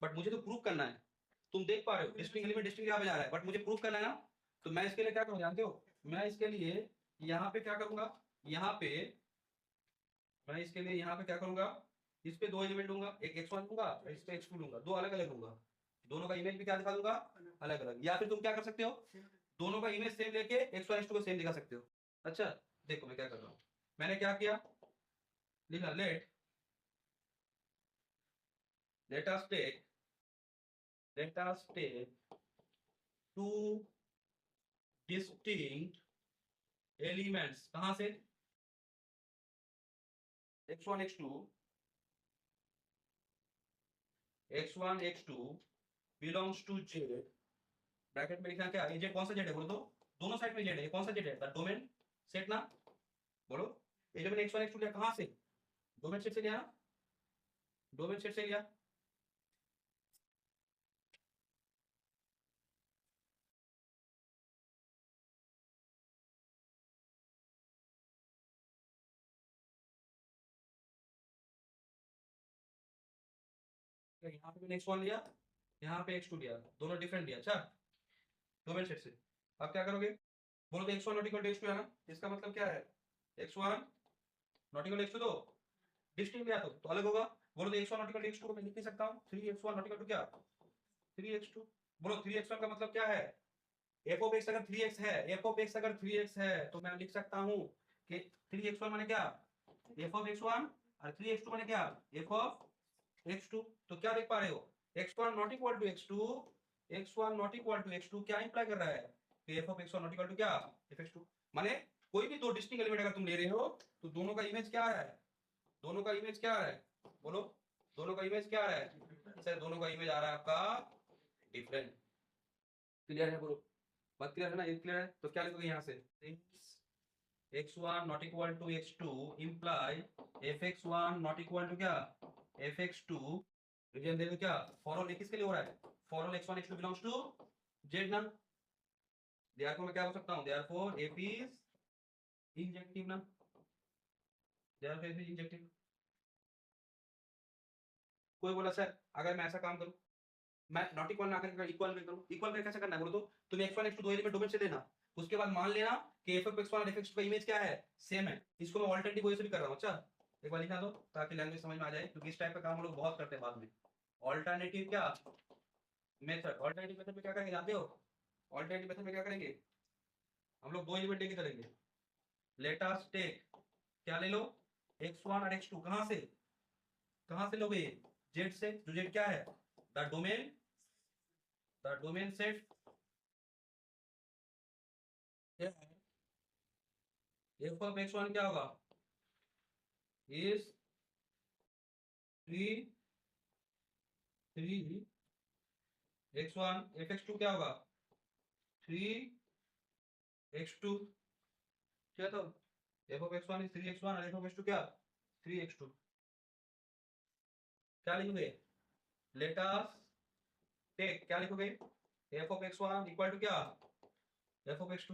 बट मुझे तो प्रूव करना है, तुम देख पा रहे हो डिस्टिंग एलिमेंट डिस्टिंग यहाँ पे जा रहा है, बट मुझे प्रूव करना है ना, तो मैं इसके लिए क्या करूँ जानते हो, मैं इसके लिए यहाँ पे क्या करूंगा, यहाँ पे मैं इसके लिए यहाँ पे क्या करूंगा, इस पे 2 एलिमेंट लूंगा, एक x1 लूंगा और इस पे x2 लूंगा, 2 अलग अलग लूंगा, दोनों का इमेज भी क्या दिखा दूंगा अलग अलग, या फिर तुम क्या कर सकते हो दोनों का इमेज सेम लेके x1 x2 को सेम दिखा सकते हो। अच्छा देखो मैं क्या कर रहा हूँ, मैंने क्या किया, लिखा let us take 2 distinct elements, कहां से, x1 x2 belongs to z, bracket में लिखना क्या, z कौन सा z है बोलो तो, दोनों साइड में z है, कौन सा z है, द डोमेन सेट ना, बोलो ये जो मैंने x1 x2 लिया कहां से, डोमेन सेट से लिया ना, डोमेन सेट से लिया, तो यहाँ पे मैंने x1 लिया, यहाँ पे x2 लिया, दोनों डिफरेंट लिया। अच्छा डोमेन सेट से अब क्या करोगे, बोलो तो x1 not equal to x2 है ना, इसका मतलब क्या है, x1 not equal to x2 तो डिस्टिंक्ट लिया तो अलग होगा, बोलो तो x1 not equal to x2 को मैं लिख नहीं सकता हूँ 3x1 नॉट इक्वल टू क्या 3x2, बोलो 3x1 का मतलब क्या है, f ऑफ x अगर 3x है, f ऑफ x अगर 3x है तो मैं लिख सकता हूँ कि 3x1 माने क्या f ऑफ x1 और 3x2 माने क्या f ऑफ x2, तो क्या देख पा रहे हो x1 not equal to x2, x1 not equal to x2 क्या इंप्लाई कर रहा है कि f of x1 not equal to क्या f(x2), माने कोई भी 2 डिस्टिंक्ट एलिमेंट अगर तुम ले रहे हो तो दोनों का इमेज क्या है, दोनों का इमेज क्या है, बोलो दोनों का इमेज क्या है, सर दोनों का इमेज आ रहा है आपका डिफरेंट। क्लियर है बोलो, बात क्लियर है ना, ये क्लियर है, तो क्या लिखोगे यहाँ से x1 not equal to x2 imply fx1 not equal to क्या fx2, रीजन दे दो क्या, फॉर ऑल किसके लिए हो रहा है, for all x1 x2 belongs to z ना, देयरफॉर मैं क्या बोल सकता हूं, देयरफॉर f इज इंजेक्टिव ना, देयरफॉर f इज इंजेक्टिव। कोई बोला सर अगर मैं ऐसा काम करूं, मैं नॉट इक्वल ना करके इक्वल में करूं, इक्वल में कैसे करना है बोलो तो तुम x1 x2 दो एलिमेंट डोमेन से लेना, उसके बाद मान लेना कि f(x1) और f(x2) का इमेज क्या है, सेम है। इसको मैं ऑल्टरनेटिव वे से भी कर रहा हूं। अच्छा एक बार लिखा दो ताकि लैंग्वेज समझ में आ जाए, क्योंकि इस टाइप का काम हम लोग बहुत करते हैं बाद में। ऑल्टरनेटिव क्या मेथड, ऑल्टरनेटिव मेथड में क्या करेंगे जानते हो? ऑल्टरनेटिव मेथड में क्या करेंगे, हम लोग दो एलिमेंट लेके चलेंगे। लेट अस टेक, क्या ले लो, x1 और x2। कहां से लोगे, z से। जो z क्या है, the domain set f of x1 क्या होगा, इज 3 x1, fx2 क्या होगा 3x2। क्या तो f of x1 is 3x1 और f of x2 क्या 3x2। क्या लिखोगे, लेट अस टेक, क्या लिखोगे, f of x1 equal to क्या f of x2।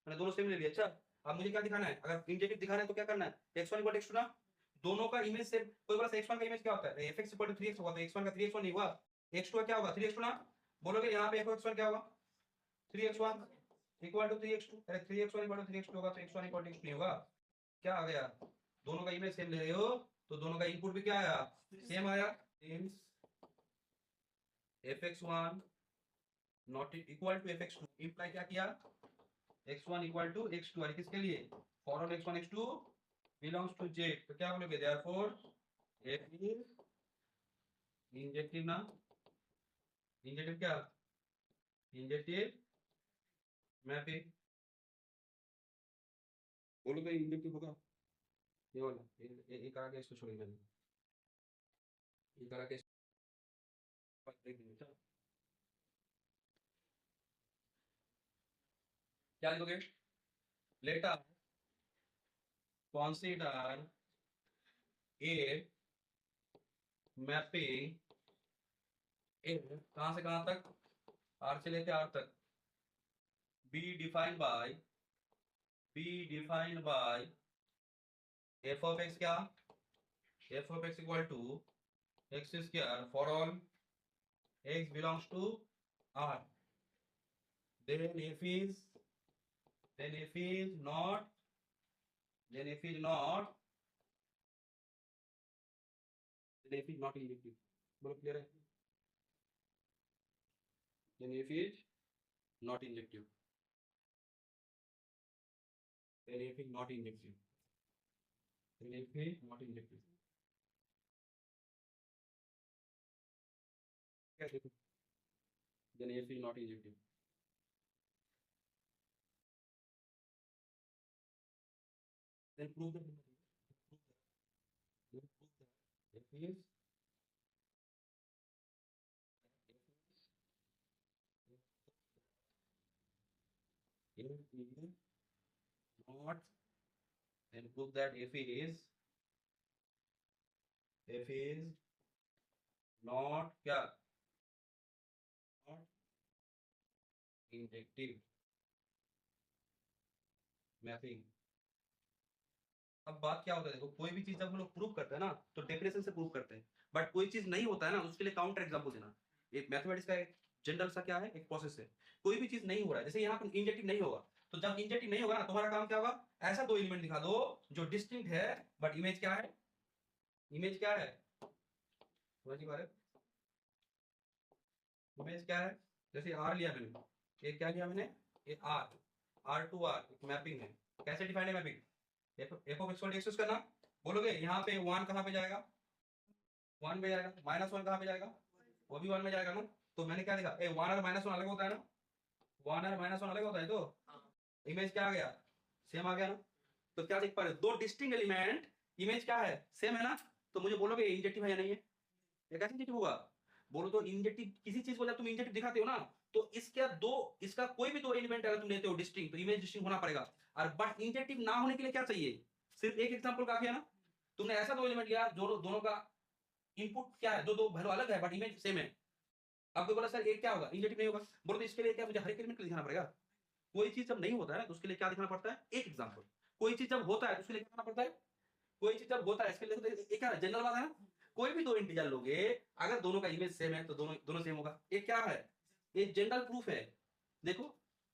मैंने दोनों सेम ले लिया। अच्छा अब मुझे क्या दिखाना है, अगर इंजेक्टिव दिखाना है तो क्या करना है, x1 इक्वल x2 ना, दोनों का इमेज सेम। कोई बोला x1 का इमेज क्या होता है, fx इक्वल टू 3x होगा, तो x1 का 3x1 नहीं हुआ, x2 का क्या होगा 3x2 ना। बोलोगे यहाँ पे f of x1 क्या होगा 3x1 इक्वल टू 3x2, अरे 3x1 इक्वल टू 3x2 होगा तो x1 इक्वल टू x2 होगा। क्या आ गया, दोनों का इमेज सेम ले रहे हो तो दोनों का इनपुट भी क्या आया, सेम आया। fx1 not equal to fx2 imply क्या किया, x1 इक्वल टू x2, और किसके लिए, for all x1 x2 belongs to z। तो क्या बोलोगे, देयरफॉर f इज इंजेक्टिव ना, इंजेक्टिव क्या, इंजेक्टिव मैपिंग। बोलो तो इंजेक्टिव होगा, ये वाला ये करा के इसको छोड़िए, मैंने ये करा के क्या लिखोगे, let us consider a mapping a कहां से कहां तक, r से लेके r तक, b defined by f of x क्या, f of x equal to x square for all x belongs to r, then f is not injective. बोलो clear है, then f is not injective, then f is not injective, then f is not injective. क्या देखो, then f is not injective. Then prove that f is not, and prove that f is not क्या, not injective mapping. अब बात क्या होता है, देखो कोई भी चीज जब हम लोग प्रूव करते हैं ना तो डेफिनेशन से प्रूव करते हैं, बट कोई चीज नहीं होता है ना उसके लिए काउंटर एग्जांपल देना। एक मैथमेटिक्स का एक जनरल सा क्या है, एक प्रोसेस है। कोई भी चीज नहीं हो रहा है, जैसे यहाँ पर इंजेक्टिव नहीं होगा, तो जब इंजेक्टिव नहीं होगा ना तुम्हारा काम क्या होगा, ऐसा दो एलिमेंट दिखा दो जो डिस्टिंक्ट है बट इमेज क्या है, इमेज क्या है, इमेज क्या है। जैसे आर लिया मैंने, ये क्या लिया मैंने, ये आर टू आर एक मैपिंग है। कैसे डिफाइंड है मैपिंग, f of x को एक्सेस करना। बोलोगे यहाँ पे 1 कहाँ पे जाएगा, 1 में जाएगा, -1 कहाँ पे जाएगा, वो भी 1 में जाएगा ना। तो मैंने क्या देखा, 1 और -1 अलग होता है ना, 1 और -1 अलग होता है, तो इमेज क्या आ गया, सेम आ गया ना। तो क्या देख पा रहे हो, दो डिस्टिंक्ट एलिमेंट, इमेज क्या है, सेम है ना। तो मुझे बोलोगे इंजेक्टिव है या नहीं है, ये कैसे इंजेक्टिव होगा। बोलो तो इंजेक्टिव किसी चीज को जब तुम इंजेक्टिव दिखाते हो ना तो इसका कोई भी दो एलिमेंट अगर तुम लेते हो डिस्टिंक्ट, तो इमेज डिस्टिंक्ट होना पड़ेगा। और बट इंजेक्टिव ना होने के लिए क्या चाहिए, सिर्फ एक एग्जांपल काफी है ना। तुमने ऐसा दो एलिमेंट लिया जो दोनों का इनपुट क्या है, दो वैल्यू अलग है बट इमेज सेम है। अब कोई बोला सर एक क्या होगा, इंजेक्टिव नहीं होगा। बोलो तो इसके लिए क्या मुझे हर एक एलिमेंट को दिखाना पड़ेगा। कोई चीज जब नहीं होता है ना तो उसके लिए क्या दिखाना पड़ता है, एक एग्जांपल। कोई चीज जब होता है तो उसके लिए क्या करना पड़ता है, कोई चीज जब होता है इसके लिए एक क्या जनरल बात है ना। कोई भी दो इंटीजर लोगे, अगर दोनों का इमेज सेम है तो दोनों सेम होगा। ये क्या है, ये जनरल प्रूफ है। देखो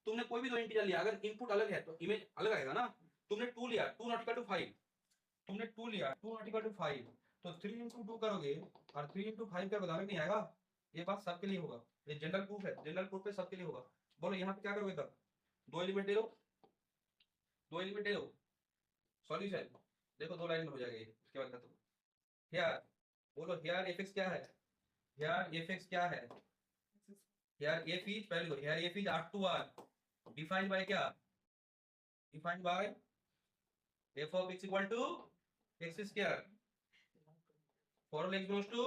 तुमने कोई भी दो इंटीजर लिया, अगर इनपुट अलग है तो इमेज अलग आएगा ना। तुमने 2 लिया, 2 नॉट इक्वल टू 5, तुमने 2 लिया, 2 नॉट इक्वल टू 5, तो 3 into 2 करोगे और 3 into 5 का बदलाव नहीं आएगा। ये बात सबके लिए होगा, ये जनरल प्रूफ है, जनरल प्रूफ पे सबके लिए होगा। बोलो यहाँ पे क्या करोगे तब, 2 एलिमेंट ले लो, 2 एलिमेंट ले लो, सॉल्यूशन देखो 2 लाइन में हो जाएगा ये, उसके बाद खत्म। हियर बोलो, हियर एफएक्स क्या है, हियर एफएक्स क्या है, हियर एफ इज, पहले लो here f is R2R defined by क्या, defined by f of x equal to x square for all x belongs to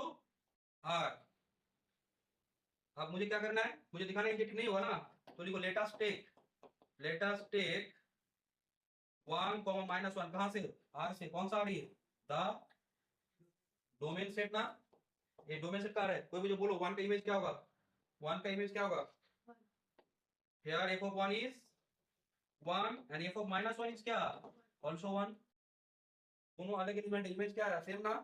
R। अब मुझे क्या करना है, मुझे दिखाना इंजेक्टिव नहीं होगा ना, तो लिखो लेट अस टेक 1, -1 कहां से, R से, कौन सा R है, द डोमेन सेट ना, ये डोमेन सेट का है। कोई मुझे बोलो 1 का इमेज क्या होगा, 1 का इमेज क्या होगा, here f of 1 is 1 and f of -1 is क्या, also 1। दोनों अलग एलिमेंट, इमेज क्या है, सेम ना,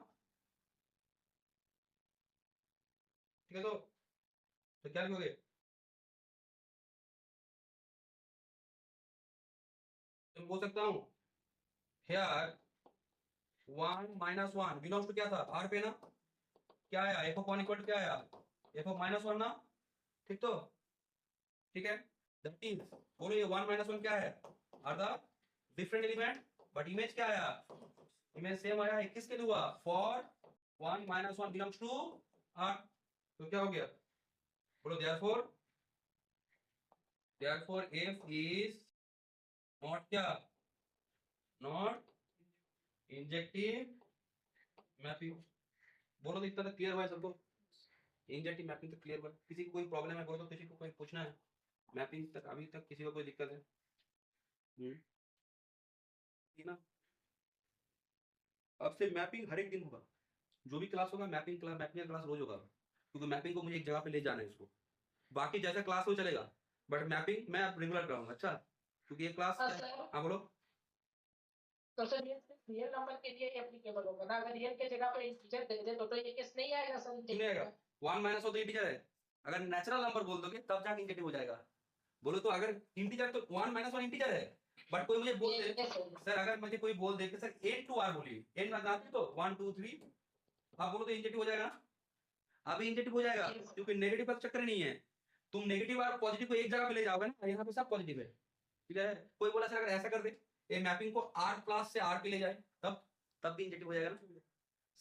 ठीक है। तो क्या लिखोगे, तो बोल सकता हूं here 1 -1 बिलोंग्स टू क्या था, R पे ना, क्या आया, f of 1 इक्वल टू क्या आया, f of -1 ना, ठीक। तो ठीक है, दैट इज, बोलो ये 1 -1 क्या है, are the different element, but image क्या आया, इमेज सेम आया है। किसके लिए हुआ, फॉर 1 -1 बिलोंग्स टू R। तो क्या हो गया, बोलो therefore f is not क्या, नॉट इंजेक्टिव मैपिंग। बोलो तो इतना तक क्लियर हुआ है सबको, इंजेक्टिव मैपिंग तक क्लियर हुआ। किसी को कोई प्रॉब्लम है, बोलो तो, किसी को कोई पूछना है मैपिंग तक, अभी तक किसी को कोई दिक्कत है, ठीक ना। अब से मैपिंग हर एक दिन होगा, जो भी क्लास होगा मैपिंग क्लास रोज होगा, क्योंकि मैपिंग को मुझे एक जगह पे ले जाना है इसको। बाकी जैसा क्लास हो चलेगा, बट मैपिंग मैं अब रेगुलर कराऊंगा, अच्छा, क्योंकि ये क्लास। हाँ बोलो। तो सर ये रियल नंबर के लिए एप्लीकेबल होगा ना, अगर रियल के जगह पे इंटीजर दे दे तो ये केस नहीं आएगा सर, नहीं आएगा, 1 - 1 तो इंटीजर है, अगर नेचुरल नंबर बोल दोगे तब जाके इंजेक्टिव हो जाएगा। बोलो तो अगर इंटीजर तो 1 - 1 इंटीजर है, बट कोई मुझे बोल दे सर, अगर मुझे कोई बोल दे कि सर 8 to R बोलिए, 8 जानते तो 1 2 3, आप बोलो तो इंजेक्टिव हो जाएगा ना, अभी इंजेक्टिव हो जाएगा, क्योंकि नेगेटिव का चक्कर नहीं है। तुम नेगेटिव और पॉजिटिव को एक जगह पे ले जाओगे ना, यहाँ पे सब पॉजिटिव है, ठीक है। कोई बोला सर अगर ऐसा कर दे, ये मैपिंग को R प्लस से R पे ले जाए, तब भी इंजेक्टिव हो जाएगा ना।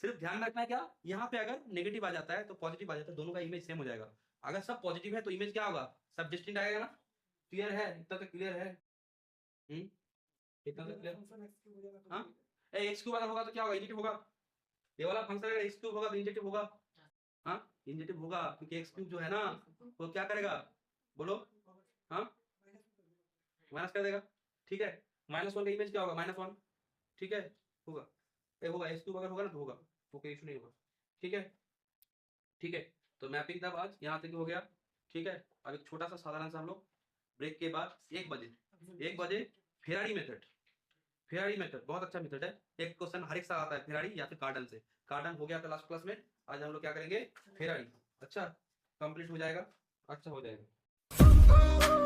सिर्फ ध्यान रखना है क्या, यहाँ पे अगर नेगेटिव आ जाता है तो पॉजिटिव आ जाता है, दोनों का इमेज सेम हो जाएगा। अगर सब पॉजिटिव है तो इमेज क्या होगा, सब डिस्टिंक्ट आएगा ना। क्लियर है, इतना तो क्लियर है, इतना तो क्लियर। हाँ, एक्स क्यूब अगर होगा तो क्या होगा, इंजेक्टिव होगा। ये वाला फंक्शन अगर एक्स क्यूब होगा तो इंजेक्टिव होगा, हाँ इंजेक्टिव होगा, क्योंकि एक्स क्यूब जो है ना वो क्या करेगा, बोलो, हाँ माइनस कर देगा, ठीक है। -1 का इमेज क्या होगा, -1, ठीक है, होगा, होगा एक्स क्यूब अगर होगा ना तो होगा, ओके इशू नहीं होगा, ठीक है, ठीक है। तो मैपिंग तब आज यहाँ तक हो गया, ठीक है। अब एक छोटा सा साधारण सा हम लोग ब्रेक के बाद 1 बजे फेरारी मेथड बहुत अच्छा मेथड है। एक क्वेश्चन हर एक साल आता है फेरारी या फिर कार्डन से, कार्डन हो गया था लास्ट क्लास में, आज हम लोग क्या करेंगे, फेरारी। अच्छा कंप्लीट हो जाएगा, अच्छा हो जाएगा।